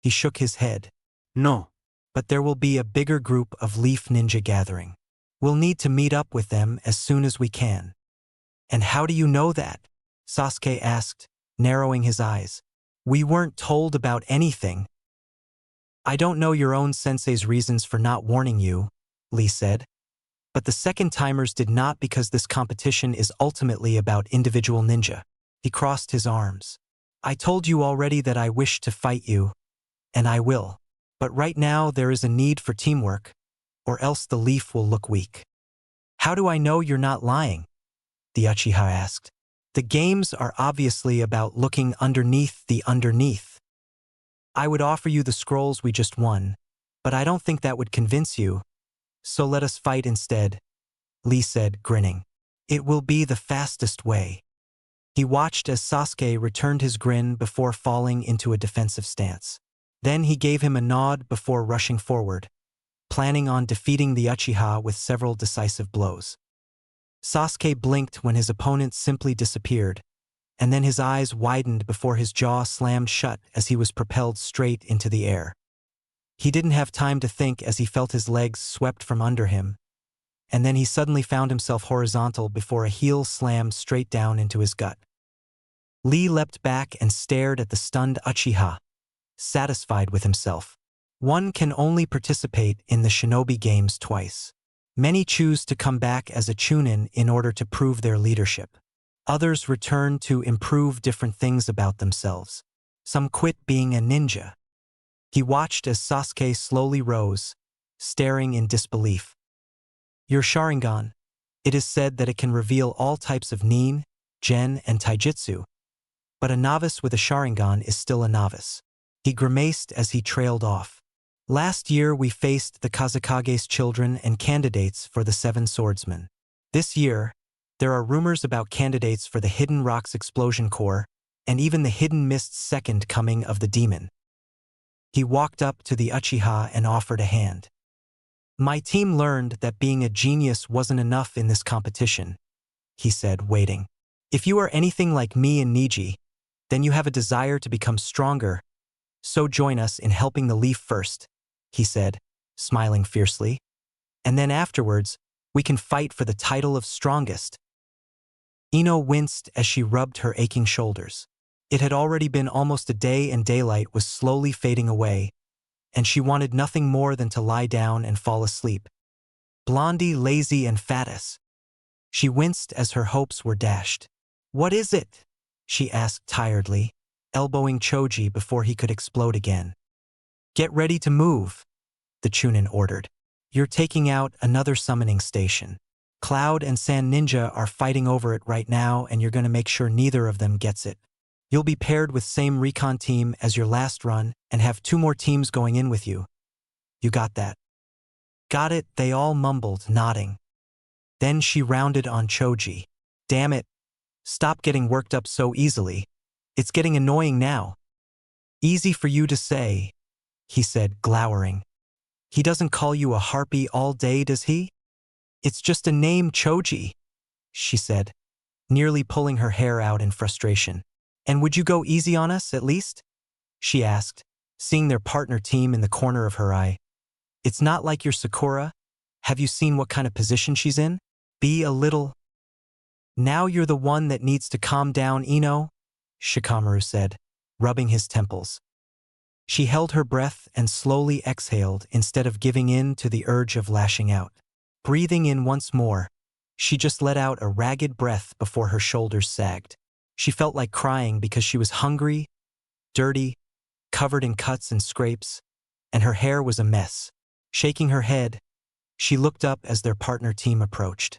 He shook his head. No. "But there will be a bigger group of leaf ninja gathering. We'll need to meet up with them as soon as we can." "And how do you know that?" Sasuke asked, narrowing his eyes. "We weren't told about anything." "I don't know your own sensei's reasons for not warning you," Lee said. "But the second timers did not, because this competition is ultimately about individual ninja." He crossed his arms. "I told you already that I wish to fight you, and I will. But right now there is a need for teamwork, or else the leaf will look weak." "How do I know you're not lying?" the Uchiha asked. "The games are obviously about looking underneath the underneath. I would offer you the scrolls we just won, but I don't think that would convince you. So let us fight instead," Lee said, grinning. "It will be the fastest way." He watched as Sasuke returned his grin before falling into a defensive stance. Then he gave him a nod before rushing forward, planning on defeating the Uchiha with several decisive blows. Sasuke blinked when his opponent simply disappeared, and then his eyes widened before his jaw slammed shut as he was propelled straight into the air. He didn't have time to think as he felt his legs swept from under him, and then he suddenly found himself horizontal before a heel slammed straight down into his gut. Lee leapt back and stared at the stunned Uchiha, satisfied with himself. One can only participate in the shinobi games twice. Many choose to come back as a chunin in order to prove their leadership. Others return to improve different things about themselves. Some quit being a ninja. He watched as Sasuke slowly rose, staring in disbelief. "Your Sharingan. It is said that it can reveal all types of nin, gen, and taijutsu. But a novice with a Sharingan is still a novice." He grimaced as he trailed off. Last year we faced the Kazakage's children and candidates for the Seven Swordsmen. This year, there are rumors about candidates for the Hidden Rocks Explosion Corps and even the Hidden Mist's second coming of the demon. He walked up to the Uchiha and offered a hand. My team learned that being a genius wasn't enough in this competition, he said, waiting. If you are anything like me and Niji, then you have a desire to become stronger, so join us in helping the leaf first, he said, smiling fiercely. And then afterwards, we can fight for the title of strongest. Ino winced as she rubbed her aching shoulders. It had already been almost a day and daylight was slowly fading away, and she wanted nothing more than to lie down and fall asleep. Blondie, lazy and fattest. She winced as her hopes were dashed. What is it? She asked tiredly, elbowing Choji before he could explode again. Get ready to move, the Chunin ordered. You're taking out another summoning station. Cloud and Sand Ninja are fighting over it right now, and you're going to make sure neither of them gets it. You'll be paired with same recon team as your last run and have 2 more teams going in with you. You got that? Got it, they all mumbled, nodding. Then she rounded on Choji. Damn it. Stop getting worked up so easily. It's getting annoying now. Easy for you to say, he said, glowering. He doesn't call you a harpy all day, does he? It's just a name, Choji, she said, nearly pulling her hair out in frustration. And would you go easy on us, at least? She asked, seeing their partner team in the corner of her eye. It's not like you're Sakura. Have you seen what kind of position she's in? Be a little. Now you're the one that needs to calm down, Ino, Shikamaru said, rubbing his temples. She held her breath and slowly exhaled instead of giving in to the urge of lashing out. Breathing in once more, she just let out a ragged breath before her shoulders sagged. She felt like crying because she was hungry, dirty, covered in cuts and scrapes, and her hair was a mess. Shaking her head, she looked up as their partner team approached.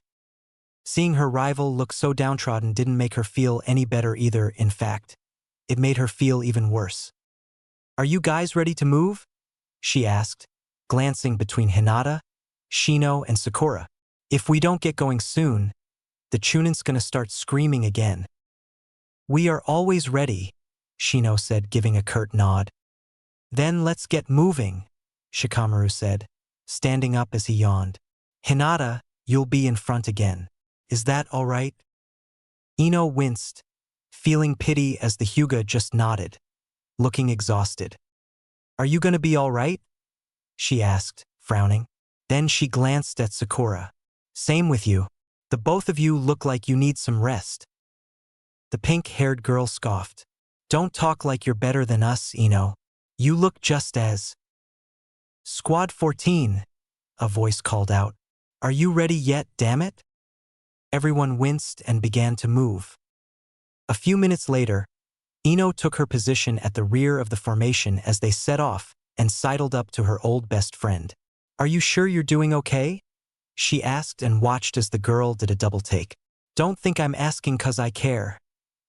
Seeing her rival look so downtrodden didn't make her feel any better either, in fact. It made her feel even worse. Are you guys ready to move? She asked, glancing between Hinata, Shino, and Sakura. If we don't get going soon, the Chunin's gonna start screaming again. We are always ready, Shino said, giving a curt nod. Then let's get moving, Shikamaru said, standing up as he yawned. Hinata, you'll be in front again. Is that all right? Ino winced, feeling pity as the Hyuga just nodded, looking exhausted. Are you gonna be all right? She asked, frowning. Then she glanced at Sakura. Same with you. The both of you look like you need some rest. The pink-haired girl scoffed. Don't talk like you're better than us, Ino. You look just as. Squad 14, a voice called out. Are you ready yet, damn it? Everyone winced and began to move. A few minutes later, Ino took her position at the rear of the formation as they set off and sidled up to her old best friend. Are you sure you're doing okay? She asked and watched as the girl did a double take. Don't think I'm asking 'cause I care,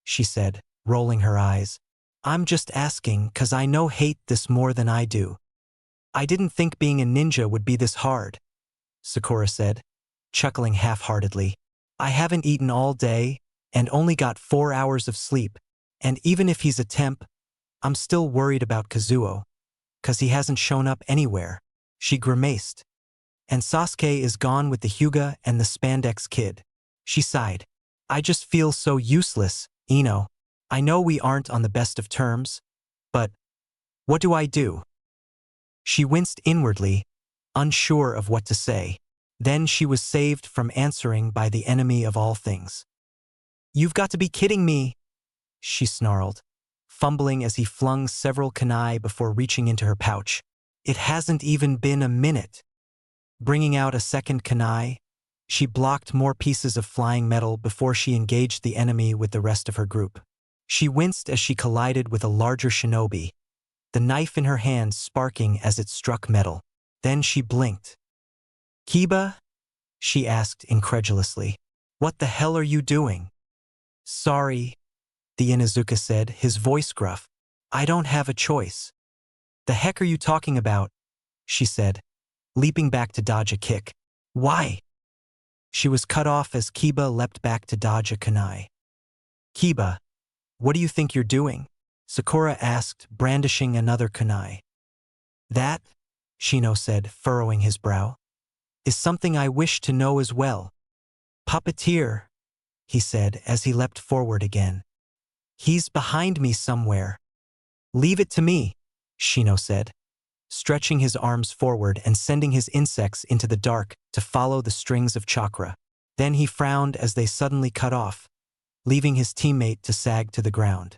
she said, rolling her eyes. I'm just asking 'cause I know hate this more than I do. I didn't think being a ninja would be this hard, Sakura said, chuckling half-heartedly. I haven't eaten all day and only got 4 hours of sleep, and even if he's a temp, I'm still worried about Kazuo, 'cause he hasn't shown up anywhere. She grimaced. And Sasuke is gone with the Hyuga and the Spandex Kid. She sighed. I just feel so useless, Ino. I know we aren't on the best of terms, but what do I do? She winced inwardly, unsure of what to say. Then she was saved from answering by the enemy of all things. You've got to be kidding me, she snarled, fumbling as he flung several kunai before reaching into her pouch. It hasn't even been a minute. Bringing out a second kunai, she blocked more pieces of flying metal before she engaged the enemy with the rest of her group. She winced as she collided with a larger shinobi, the knife in her hand sparking as it struck metal. Then she blinked. Kiba? She asked incredulously. What the hell are you doing? Sorry, the Inuzuka said, his voice gruff. I don't have a choice. The heck are you talking about? she said, leaping back to dodge a kick. Why? She was cut off as Kiba leapt back to dodge a kunai. Kiba, what do you think you're doing? Sakura asked, brandishing another kunai. That, Shino said, furrowing his brow, is something I wish to know as well. Puppeteer, he said as he leapt forward again. He's behind me somewhere. Leave it to me, Shino said, stretching his arms forward and sending his insects into the dark to follow the strings of chakra. Then he frowned as they suddenly cut off, leaving his teammate to sag to the ground.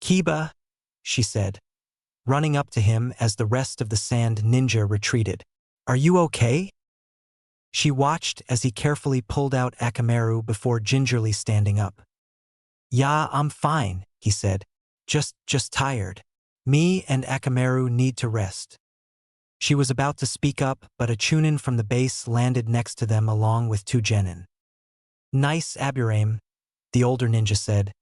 Kiba, she said, running up to him as the rest of the sand ninja retreated. Are you okay? She watched as he carefully pulled out Akamaru before gingerly standing up. Yeah, I'm fine, he said. Just tired. Me and Akamaru need to rest. She was about to speak up, but a chunin from the base landed next to them along with 2 genin. Nice Aburame, the older ninja said.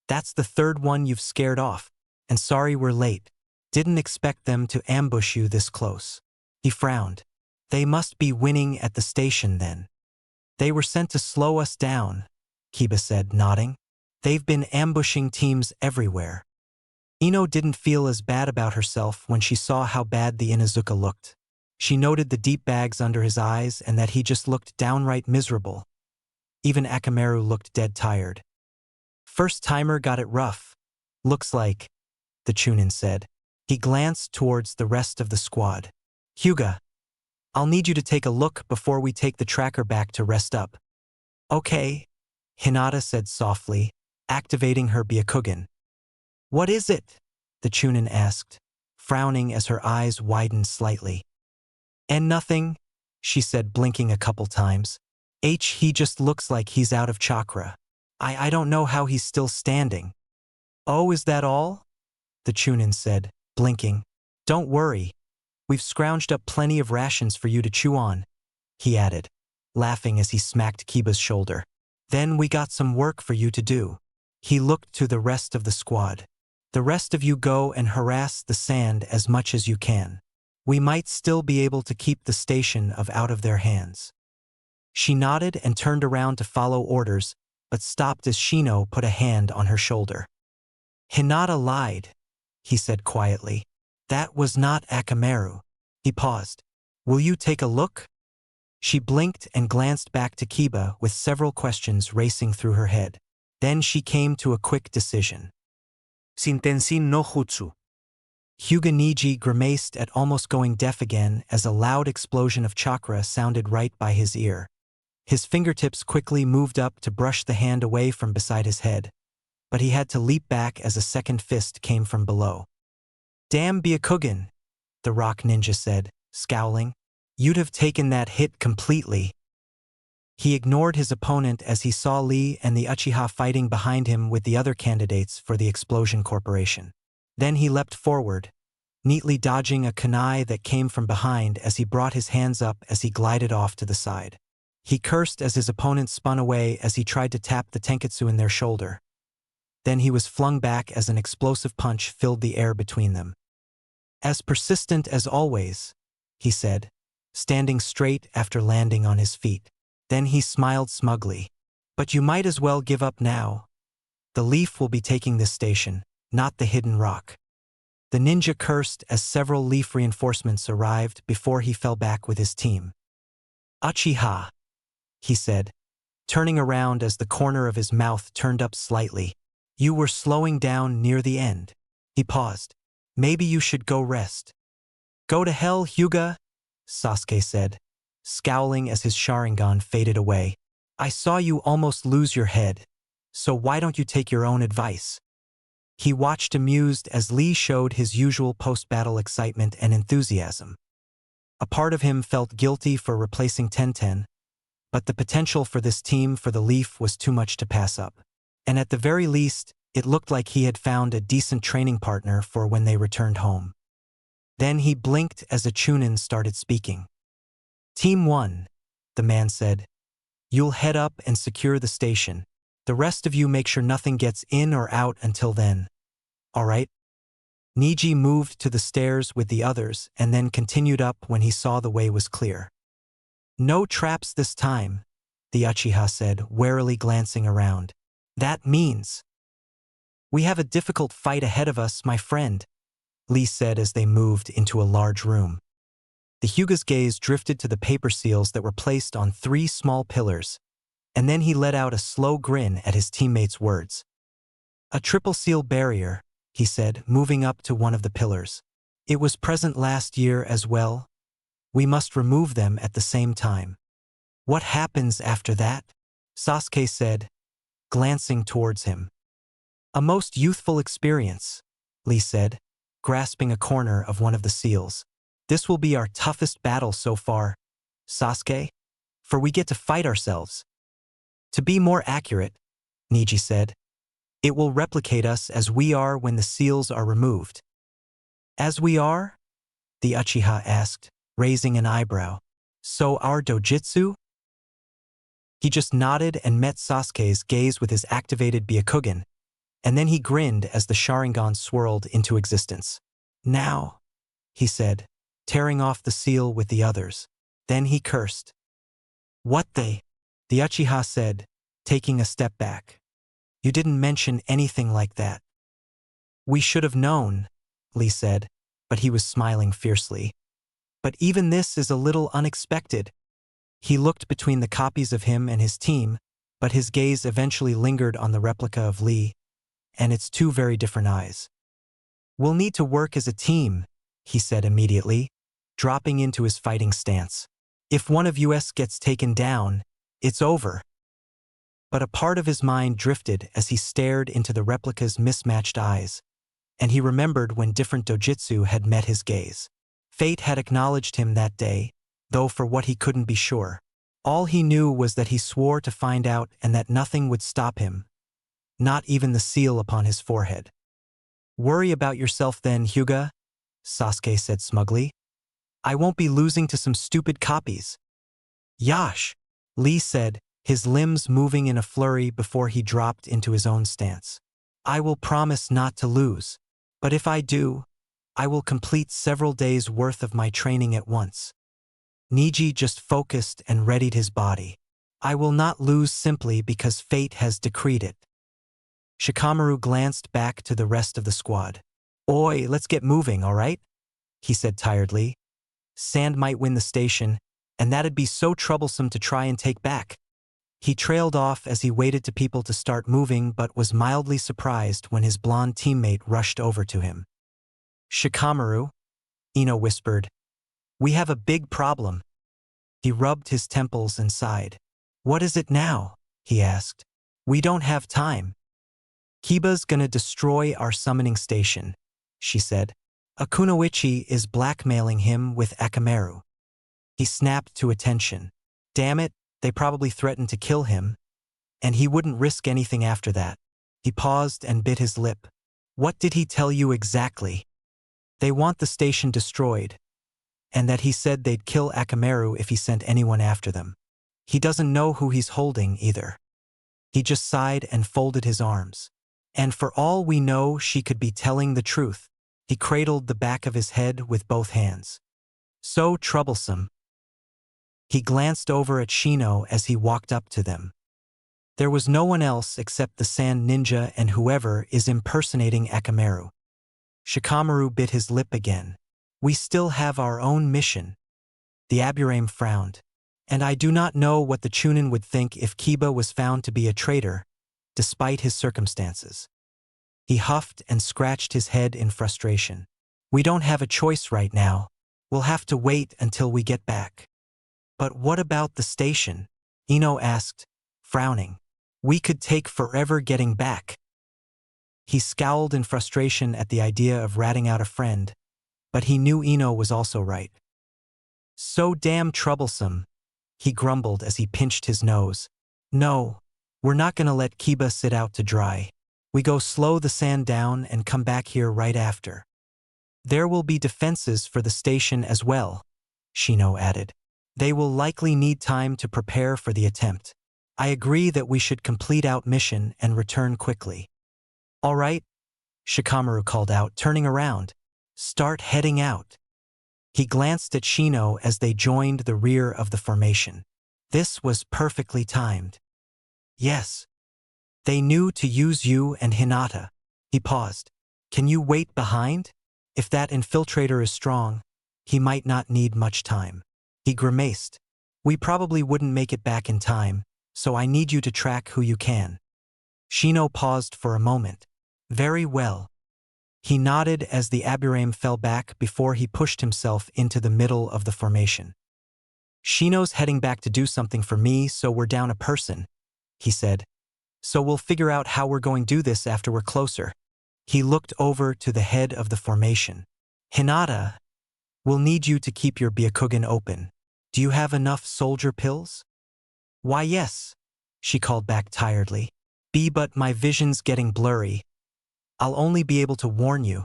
That's the 3rd one you've scared off, and sorry we're late. Didn't expect them to ambush you this close. He frowned. They must be winning at the station then. They were sent to slow us down, Kiba said, nodding. They've been ambushing teams everywhere. Ino didn't feel as bad about herself when she saw how bad the Inuzuka looked. She noted the deep bags under his eyes and that he just looked downright miserable. Even Akamaru looked dead tired. First timer got it rough. Looks like, the chunin said. He glanced towards the rest of the squad. Hyuga, I'll need you to take a look before we take the tracker back to rest up. Okay, Hinata said softly, activating her Byakugan. What is it? The chunin asked, frowning as her eyes widened slightly. And nothing, she said, blinking a couple times. He just looks like he's out of chakra. I don't know how he's still standing. Oh, is that all? The chunin said, blinking. Don't worry. We've scrounged up plenty of rations for you to chew on, he added, laughing as he smacked Kiba's shoulder. Then we got some work for you to do. He looked to the rest of the squad. The rest of you go and harass the sand as much as you can. We might still be able to keep the station out of their hands. She nodded and turned around to follow orders, but stopped as Shino put a hand on her shoulder. Hinata lied, he said quietly. That was not Akamaru. He paused. Will you take a look? She blinked and glanced back to Kiba with several questions racing through her head. Then she came to a quick decision. Shintensin no jutsu. Hyuga Niji grimaced at almost going deaf again as a loud explosion of chakra sounded right by his ear. His fingertips quickly moved up to brush the hand away from beside his head, but he had to leap back as a second fist came from below. Damn Byakugan, the rock ninja said, scowling. You'd have taken that hit completely. He ignored his opponent as he saw Lee and the Uchiha fighting behind him with the other candidates for the Explosion Corporation. Then he leapt forward, neatly dodging a kunai that came from behind as he brought his hands up as he glided off to the side. He cursed as his opponent spun away as he tried to tap the tenketsu in their shoulder. Then he was flung back as an explosive punch filled the air between them. As persistent as always, he said, standing straight after landing on his feet. Then he smiled smugly. But you might as well give up now. The Leaf will be taking this station, not the hidden rock. The ninja cursed as several Leaf reinforcements arrived before he fell back with his team. Uchiha, he said, turning around as the corner of his mouth turned up slightly. You were slowing down near the end. He paused. Maybe you should go rest. Go to hell, Hyuga, Sasuke said, scowling as his Sharingan faded away. I saw you almost lose your head, so why don't you take your own advice? He watched amused as Lee showed his usual post-battle excitement and enthusiasm. A part of him felt guilty for replacing Tenten, but the potential for this team for the Leaf was too much to pass up. And at the very least, it looked like he had found a decent training partner for when they returned home. Then he blinked as a Chunin started speaking. Team 1, the man said. You'll head up and secure the station. The rest of you make sure nothing gets in or out until then. All right? Niji moved to the stairs with the others and then continued up when he saw the way was clear. No traps this time, the Uchiha said, warily glancing around. That means we have a difficult fight ahead of us, my friend, Lee said as they moved into a large room. The Hyuga's gaze drifted to the paper seals that were placed on 3 small pillars, and then he let out a slow grin at his teammates' words. A triple seal barrier, he said, moving up to one of the pillars. It was present last year as well. We must remove them at the same time. What happens after that? Sasuke said, glancing towards him. A most youthful experience, Lee said, grasping a corner of one of the seals. This will be our toughest battle so far, Sasuke, for we get to fight ourselves. To be more accurate, Niji said, it will replicate us as we are when the seals are removed. As we are? The Uchiha asked, raising an eyebrow. So our dojutsu? He just nodded and met Sasuke's gaze with his activated Byakugan, and then he grinned as the Sharingan swirled into existence. Now, he said, tearing off the seal with the others. Then he cursed. What the Uchiha said, taking a step back. You didn't mention anything like that. We should have known, Lee said, but he was smiling fiercely. But even this is a little unexpected. He looked between the copies of him and his team, but his gaze eventually lingered on the replica of Lee, and its 2 very different eyes. We'll need to work as a team, he said immediately, dropping into his fighting stance. If one of us gets taken down, it's over. But a part of his mind drifted as he stared into the replica's mismatched eyes, and he remembered when different dojutsu had met his gaze. Fate had acknowledged him that day, though for what he couldn't be sure. All he knew was that he swore to find out and that nothing would stop him, not even the seal upon his forehead. Worry about yourself then, Hyuga, Sasuke said smugly. I won't be losing to some stupid copies. Yash, Lee said, his limbs moving in a flurry before he dropped into his own stance. I will promise not to lose, but if I do, I will complete several days' worth of my training at once. Niji just focused and readied his body. I will not lose simply because fate has decreed it. Shikamaru glanced back to the rest of the squad. Oi, let's get moving, all right? He said tiredly. Sand might win the station, and that'd be so troublesome to try and take back. He trailed off as he waited to people to start moving but was mildly surprised when his blonde teammate rushed over to him. Shikamaru, Ino whispered. We have a big problem. He rubbed his temples and sighed. What is it now? He asked. We don't have time. Kiba's gonna destroy our summoning station, she said. Akunoichi is blackmailing him with Akamaru. He snapped to attention. Damn it, they probably threatened to kill him, and he wouldn't risk anything after that. He paused and bit his lip. What did he tell you exactly? They want the station destroyed, and that he said they'd kill Akamaru if he sent anyone after them. He doesn't know who he's holding either. He just sighed and folded his arms. And for all we know, she could be telling the truth. He cradled the back of his head with both hands. So troublesome. He glanced over at Shino as he walked up to them. There was no one else except the Sand Ninja and whoever is impersonating Akamaru. Shikamaru bit his lip again. We still have our own mission. The Aburame frowned. And I do not know what the Chunin would think if Kiba was found to be a traitor, despite his circumstances. He huffed and scratched his head in frustration. We don't have a choice right now. We'll have to wait until we get back. But what about the station? Ino asked, frowning. We could take forever getting back. He scowled in frustration at the idea of ratting out a friend, but he knew Ino was also right. So damn troublesome, he grumbled as he pinched his nose. No, we're not gonna let Kiba sit out to dry. We go slow the sand down and come back here right after. There will be defenses for the station as well, Shino added. They will likely need time to prepare for the attempt. I agree that we should complete out mission and return quickly. All right, Shikamaru called out, turning around. Start heading out. He glanced at Shino as they joined the rear of the formation. This was perfectly timed. Yes. They knew to use you and Hinata. He paused. Can you wait behind? If that infiltrator is strong, he might not need much time. He grimaced. We probably wouldn't make it back in time, so I need you to track who you can. Shino paused for a moment. Very well. He nodded as the Aburame fell back before he pushed himself into the middle of the formation. Shino's heading back to do something for me, so we're down a person, he said. So we'll figure out how we're going to do this after we're closer. He looked over to the head of the formation. Hinata, we'll need you to keep your Byakugan open. Do you have enough soldier pills? Why yes, she called back tiredly. But my vision's getting blurry. I'll only be able to warn you.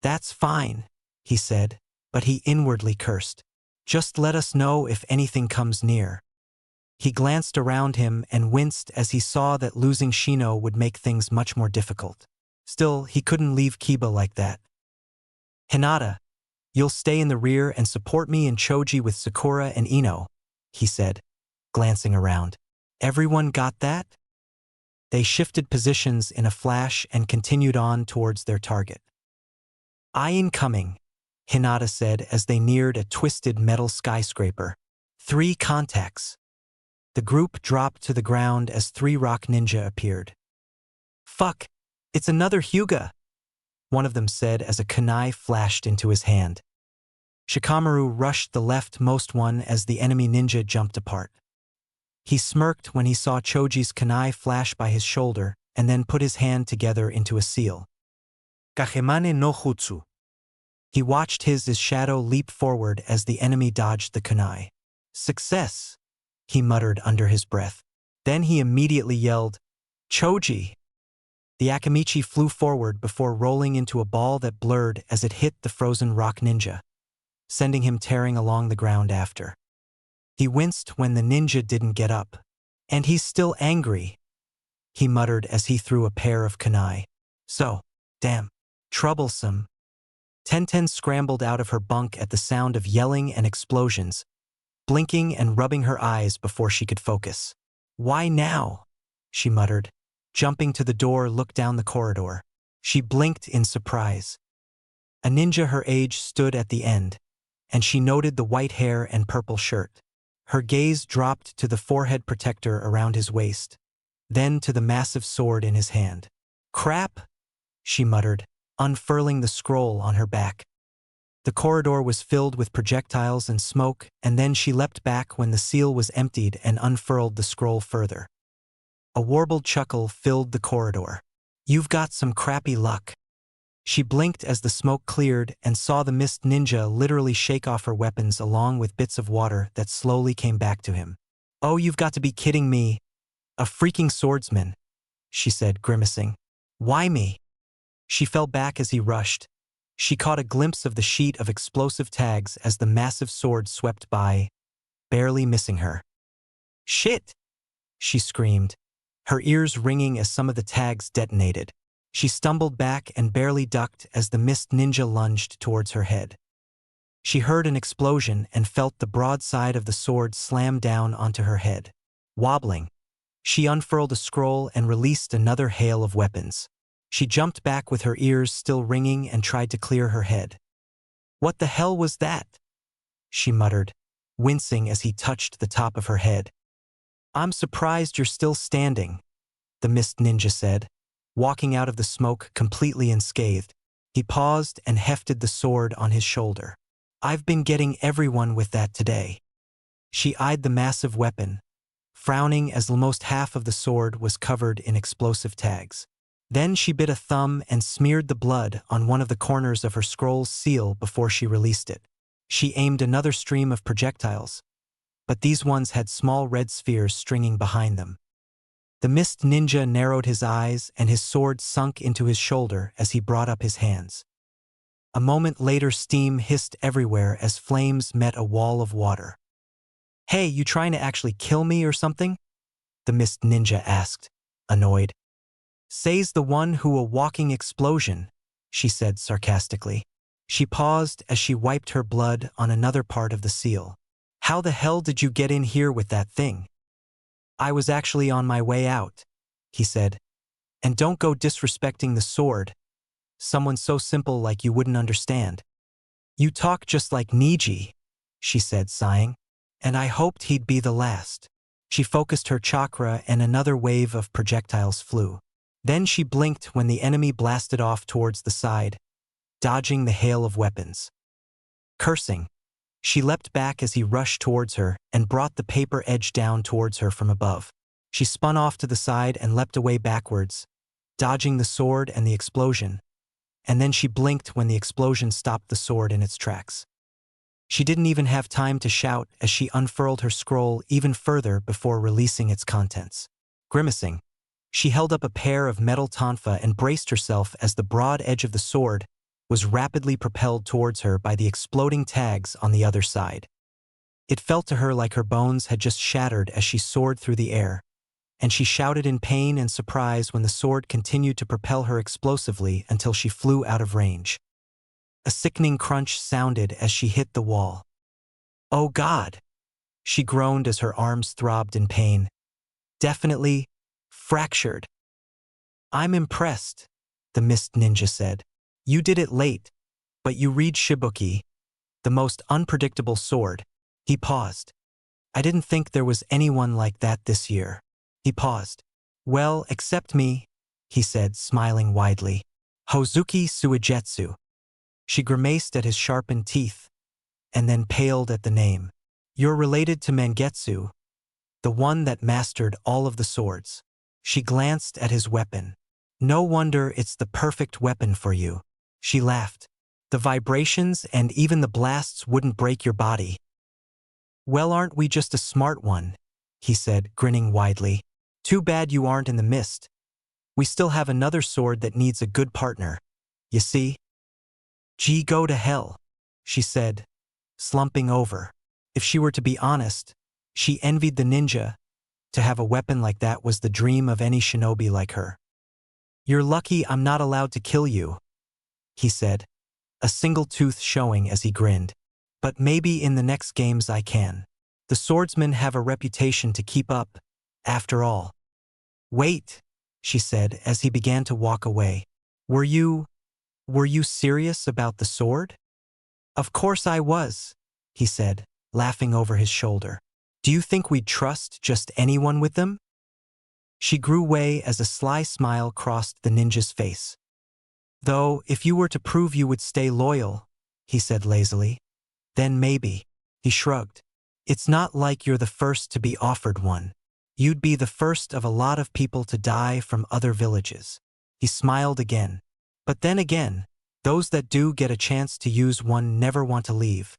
That's fine, he said, but he inwardly cursed. Just let us know if anything comes near. He glanced around him and winced as he saw that losing Shino would make things much more difficult. Still, he couldn't leave Kiba like that. Hinata, you'll stay in the rear and support me and Choji with Sakura and Ino, he said, glancing around. Everyone got that? They shifted positions in a flash and continued on towards their target. "Eye incoming," Hinata said as they neared a twisted metal skyscraper. 3 contacts. The group dropped to the ground as 3 rock ninja appeared. Fuck, it's another Hyuga, one of them said as a kunai flashed into his hand. Shikamaru rushed the leftmost one as the enemy ninja jumped apart. He smirked when he saw Choji's kunai flash by his shoulder and then put his hand together into a seal. Kagemane no Jutsu. He watched his shadow leap forward as the enemy dodged the kunai. Success, he muttered under his breath. Then he immediately yelled, Choji! The Akamichi flew forward before rolling into a ball that blurred as it hit the frozen rock ninja, sending him tearing along the ground after. He winced when the ninja didn't get up. And he's still angry, he muttered as he threw a pair of kunai. So, damn, troublesome. Tenten scrambled out of her bunk at the sound of yelling and explosions, blinking and rubbing her eyes before she could focus. Why now? She muttered. Jumping to the door, looked down the corridor. She blinked in surprise. A ninja her age stood at the end, and she noted the white hair and purple shirt. Her gaze dropped to the forehead protector around his waist, then to the massive sword in his hand. Crap, she muttered, unfurling the scroll on her back. The corridor was filled with projectiles and smoke, and then she leapt back when the seal was emptied and unfurled the scroll further. A warbled chuckle filled the corridor. You've got some crappy luck. She blinked as the smoke cleared and saw the mist ninja literally shake off her weapons along with bits of water that slowly came back to him. Oh, you've got to be kidding me. A freaking swordsman, she said, grimacing. Why me? She fell back as he rushed. She caught a glimpse of the sheet of explosive tags as the massive sword swept by, barely missing her. Shit! She screamed, her ears ringing as some of the tags detonated. She stumbled back and barely ducked as the mist ninja lunged towards her head. She heard an explosion and felt the broadside of the sword slam down onto her head. Wobbling, she unfurled a scroll and released another hail of weapons. She jumped back with her ears still ringing and tried to clear her head. What the hell was that? She muttered, wincing as he touched the top of her head. I'm surprised you're still standing, the mist ninja said, walking out of the smoke completely unscathed. He paused and hefted the sword on his shoulder. I've been getting everyone with that today. She eyed the massive weapon, frowning as almost half of the sword was covered in explosive tags. Then she bit a thumb and smeared the blood on one of the corners of her scroll's seal before she released it. She aimed another stream of projectiles, but these ones had small red spheres stringing behind them. The mist ninja narrowed his eyes and his sword sunk into his shoulder as he brought up his hands. A moment later, steam hissed everywhere as flames met a wall of water. Hey, you trying to actually kill me or something? The mist ninja asked, annoyed. Says the one who a walking explosion, she said sarcastically. She paused as she wiped her blood on another part of the seal. How the hell did you get in here with that thing? I was actually on my way out, he said. And don't go disrespecting the sword. Someone so simple like you wouldn't understand. You talk just like Niji, she said, sighing. And I hoped he'd be the last. She focused her chakra and another wave of projectiles flew. Then she blinked when the enemy blasted off towards the side, dodging the hail of weapons. Cursing, she leapt back as he rushed towards her and brought the paper edge down towards her from above. She spun off to the side and leapt away backwards, dodging the sword and the explosion, and then she blinked when the explosion stopped the sword in its tracks. She didn't even have time to shout as she unfurled her scroll even further before releasing its contents. Grimacing, she held up a pair of metal tonfa and braced herself as the broad edge of the sword was rapidly propelled towards her by the exploding tags on the other side. It felt to her like her bones had just shattered as she soared through the air, and she shouted in pain and surprise when the sword continued to propel her explosively until she flew out of range. A sickening crunch sounded as she hit the wall. Oh God! She groaned as her arms throbbed in pain. Definitely fractured. I'm impressed, the Mist Ninja said. You did it late, but you read Shibuki, the most unpredictable sword. He paused. I didn't think there was anyone like that this year. He paused. Well, except me, he said, smiling widely. Hozuki Suigetsu. She grimaced at his sharpened teeth, and then paled at the name. You're related to Mangetsu, the one that mastered all of the swords. She glanced at his weapon. No wonder it's the perfect weapon for you. She laughed. The vibrations and even the blasts wouldn't break your body. Well, aren't we just a smart one? He said, grinning widely. Too bad you aren't in the mist. We still have another sword that needs a good partner. You see? Gee, go to hell, she said, slumping over. If she were to be honest, she envied the ninja. To have a weapon like that was the dream of any shinobi like her. You're lucky I'm not allowed to kill you, he said, a single tooth showing as he grinned. But maybe in the next games I can. The swordsmen have a reputation to keep up, after all. Wait, she said as he began to walk away. Were you serious about the sword? Of course I was, he said, laughing over his shoulder. Do you think we'd trust just anyone with them? She grew way as a sly smile crossed the ninja's face. Though, if you were to prove you would stay loyal, he said lazily, then maybe. He shrugged. It's not like you're the first to be offered one. You'd be the first of a lot of people to die from other villages. He smiled again. But then again, those that do get a chance to use one never want to leave.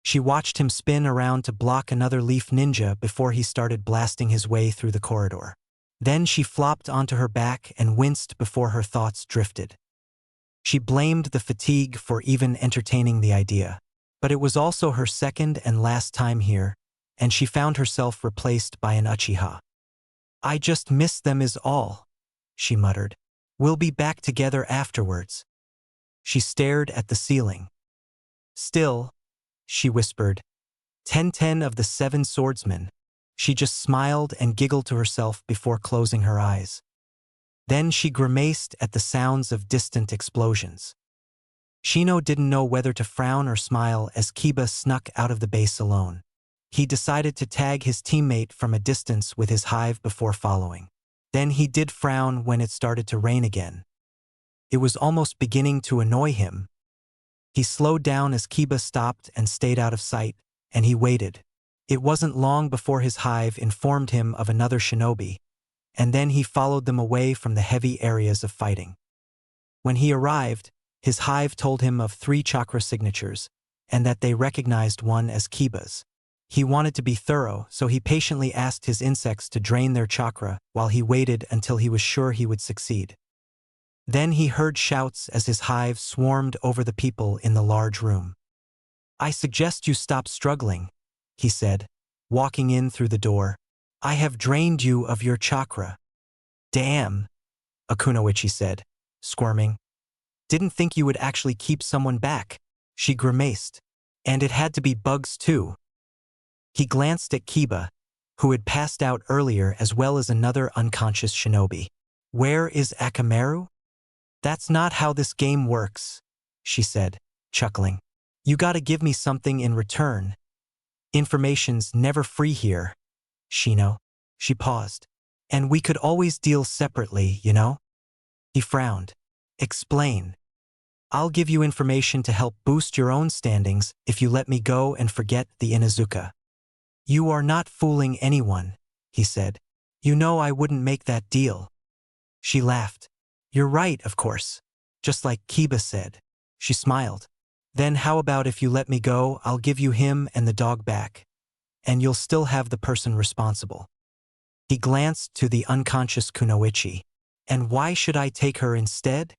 She watched him spin around to block another leaf ninja before he started blasting his way through the corridor. Then she flopped onto her back and winced before her thoughts drifted. She blamed the fatigue for even entertaining the idea. But it was also her second and last time here, and she found herself replaced by an Uchiha. I just miss them is all, she muttered. We'll be back together afterwards. She stared at the ceiling. Still, she whispered, 10 of the 7 swordsmen. She just smiled and giggled to herself before closing her eyes. Then she grimaced at the sounds of distant explosions. Shino didn't know whether to frown or smile as Kiba snuck out of the base alone. He decided to tag his teammate from a distance with his hive before following. Then he did frown when it started to rain again. It was almost beginning to annoy him. He slowed down as Kiba stopped and stayed out of sight, and he waited. It wasn't long before his hive informed him of another shinobi, and then he followed them away from the heavy areas of fighting. When he arrived, his hive told him of 3 chakra signatures, and that they recognized one as Kiba's. He wanted to be thorough, so he patiently asked his insects to drain their chakra while he waited until he was sure he would succeed. Then he heard shouts as his hive swarmed over the people in the large room. I suggest you stop struggling, he said, walking in through the door. I have drained you of your chakra. Damn, a kunoichi said, squirming. Didn't think you would actually keep someone back, she grimaced. And it had to be bugs too. He glanced at Kiba, who had passed out earlier, as well as another unconscious shinobi. Where is Akamaru? That's not how this game works, she said, chuckling. You gotta give me something in return. Information's never free here, Shino. She paused. And we could always deal separately, you know? He frowned. Explain. I'll give you information to help boost your own standings if you let me go and forget the Inuzuka. You are not fooling anyone, he said. You know I wouldn't make that deal. She laughed. You're right, of course. Just like Kiba said. She smiled. Then how about if you let me go, I'll give you him and the dog back. And you'll still have the person responsible. He glanced to the unconscious kunoichi. And why should I take her instead?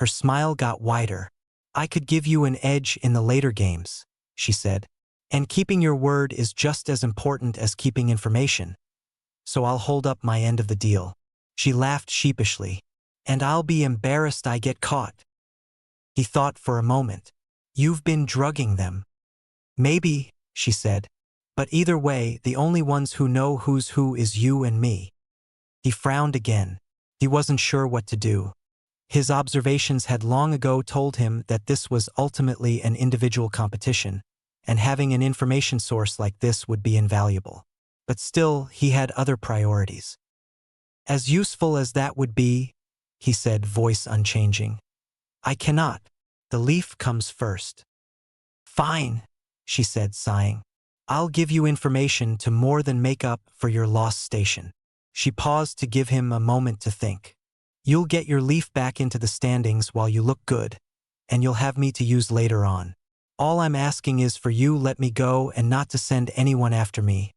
Her smile got wider. I could give you an edge in the later games, she said. And keeping your word is just as important as keeping information. So I'll hold up my end of the deal. She laughed sheepishly. And I'll be embarrassed I get caught. He thought for a moment. You've been drugging them. Maybe, she said. But either way, the only ones who know who's who is you and me. He frowned again. He wasn't sure what to do. His observations had long ago told him that this was ultimately an individual competition, and having an information source like this would be invaluable. But still, he had other priorities. As useful as that would be, he said, voice unchanging, I cannot. The leaf comes first. Fine, she said, sighing. I'll give you information to more than make up for your lost station. She paused to give him a moment to think. You'll get your leaf back into the standings while you look good, and you'll have me to use later on. All I'm asking is for you let me go and not to send anyone after me,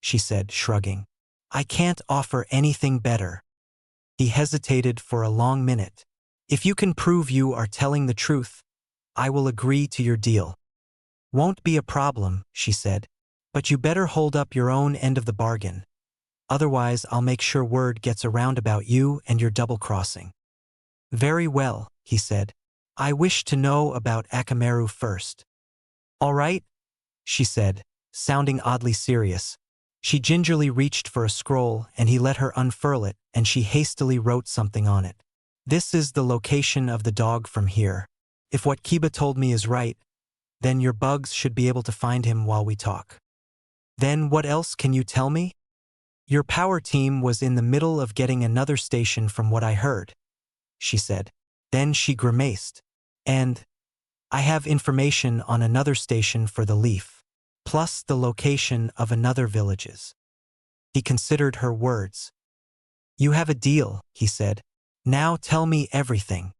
she said, shrugging. I can't offer anything better. He hesitated for a long minute. If you can prove you are telling the truth, I will agree to your deal. Won't be a problem, she said, but you better hold up your own end of the bargain. Otherwise, I'll make sure word gets around about you and your double-crossing. Very well, he said. I wish to know about Akamaru first. All right, she said, sounding oddly serious. She gingerly reached for a scroll, and he let her unfurl it, and she hastily wrote something on it. This is the location of the dog from here. If what Kiba told me is right, then your bugs should be able to find him while we talk. Then what else can you tell me? Your power team was in the middle of getting another station from what I heard, she said. Then she grimaced. And I have information on another station for the leaf, plus the location of another villages. He considered her words. You have a deal, he said. Now tell me everything.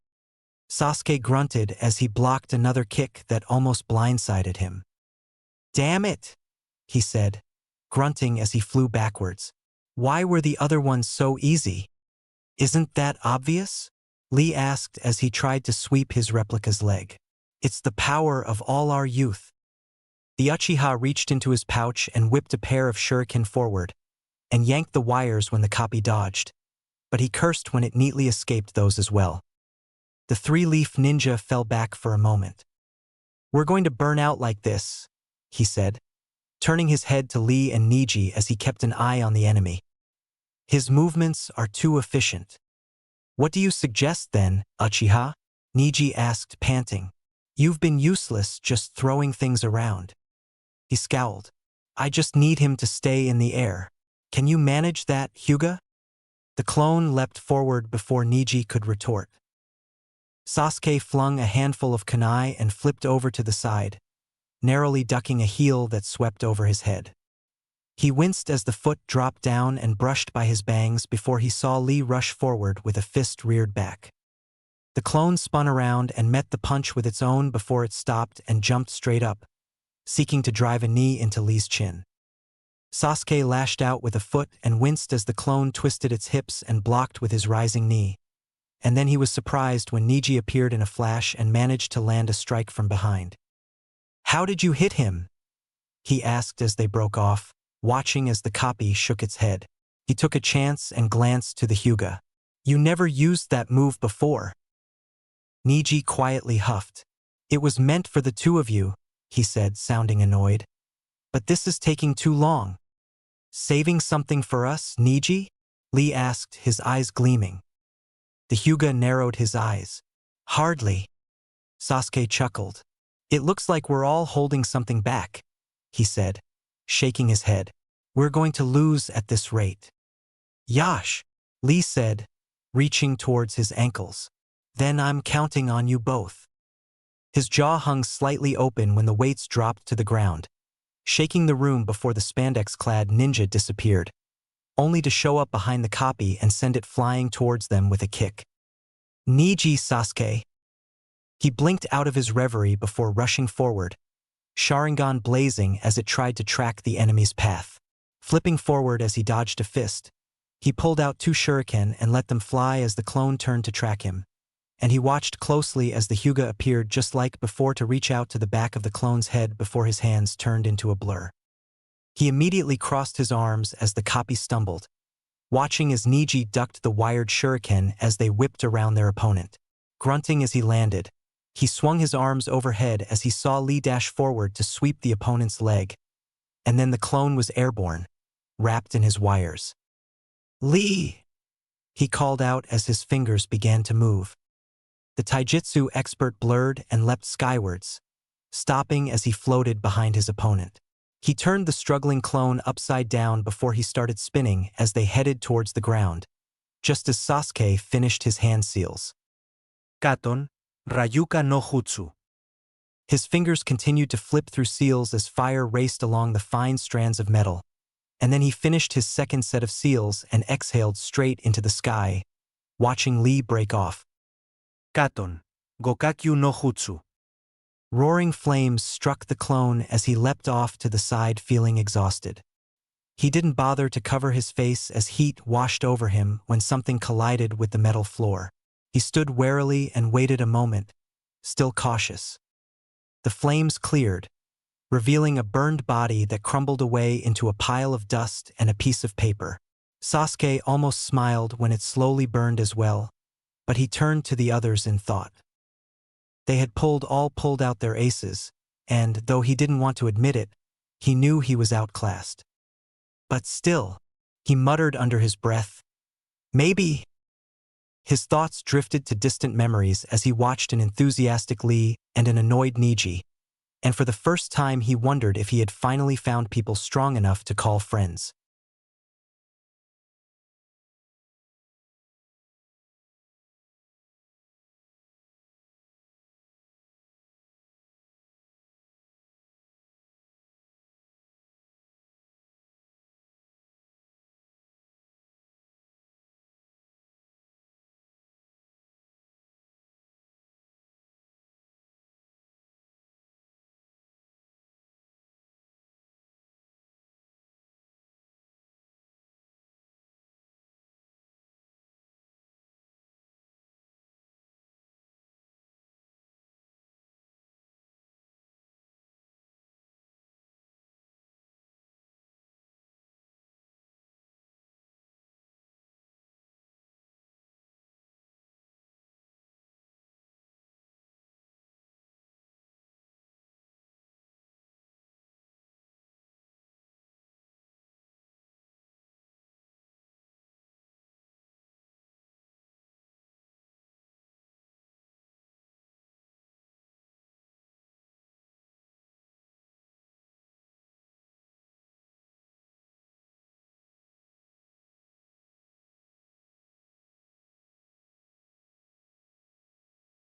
Sasuke grunted as he blocked another kick that almost blindsided him. Damn it, he said, grunting as he flew backwards. Why were the other ones so easy? Isn't that obvious? Lee asked as he tried to sweep his replica's leg. It's the power of all our youth. The Uchiha reached into his pouch and whipped a pair of shuriken forward, and yanked the wires when the copy dodged, but he cursed when it neatly escaped those as well. The three-leaf ninja fell back for a moment. We're going to burn out like this, he said, turning his head to Lee and Niji as he kept an eye on the enemy. His movements are too efficient. What do you suggest then, Uchiha? Niji asked, panting. You've been useless just throwing things around. He scowled. I just need him to stay in the air. Can you manage that, Hyuga? The clone leapt forward before Niji could retort. Sasuke flung a handful of kunai and flipped over to the side, narrowly ducking a heel that swept over his head. He winced as the foot dropped down and brushed by his bangs before he saw Lee rush forward with a fist reared back. The clone spun around and met the punch with its own before it stopped and jumped straight up, seeking to drive a knee into Lee's chin. Sasuke lashed out with a foot and winced as the clone twisted its hips and blocked with his rising knee. And then he was surprised when Niji appeared in a flash and managed to land a strike from behind. How did you hit him? He asked as they broke off, watching as the copy shook its head. He took a chance and glanced to the Hyuga. You never used that move before. Niji quietly huffed. It was meant for the two of you, he said, sounding annoyed. But this is taking too long. Saving something for us, Niji? Lee asked, his eyes gleaming. The Hyuga narrowed his eyes. Hardly. Sasuke chuckled. It looks like we're all holding something back, he said, shaking his head. We're going to lose at this rate. Yash, Lee said, reaching towards his ankles. Then I'm counting on you both. His jaw hung slightly open when the weights dropped to the ground, shaking the room before the spandex-clad ninja disappeared, only to show up behind the copy and send it flying towards them with a kick. Niji, Sasuke. He blinked out of his reverie before rushing forward, Sharingan blazing as it tried to track the enemy's path. Flipping forward as he dodged a fist, he pulled out 2 shuriken and let them fly as the clone turned to track him, and he watched closely as the Hyuga appeared just like before to reach out to the back of the clone's head before his hands turned into a blur. He immediately crossed his arms as the copy stumbled, watching as Niji ducked the wired shuriken as they whipped around their opponent. Grunting as he landed, he swung his arms overhead as he saw Lee dash forward to sweep the opponent's leg, and then the clone was airborne, wrapped in his wires. Lee! He called out as his fingers began to move. The taijutsu expert blurred and leapt skywards, stopping as he floated behind his opponent. He turned the struggling clone upside down before he started spinning as they headed towards the ground, just as Sasuke finished his hand seals. Katon, Rayuka no Jutsu. His fingers continued to flip through seals as fire raced along the fine strands of metal, and then he finished his second set of seals and exhaled straight into the sky, watching Lee break off. Katon, Gokakyu no Jutsu. Roaring flames struck the clone as he leapt off to the side feeling exhausted. He didn't bother to cover his face as heat washed over him when something collided with the metal floor. He stood warily and waited a moment, still cautious. The flames cleared, revealing a burned body that crumbled away into a pile of dust and a piece of paper. Sasuke almost smiled when it slowly burned as well, but he turned to the others in thought. They had pulled out their aces, and, though he didn't want to admit it, he knew he was outclassed. But still, he muttered under his breath, maybe. His thoughts drifted to distant memories as he watched an enthusiastic Lee and an annoyed Niji, and for the first time he wondered if he had finally found people strong enough to call friends.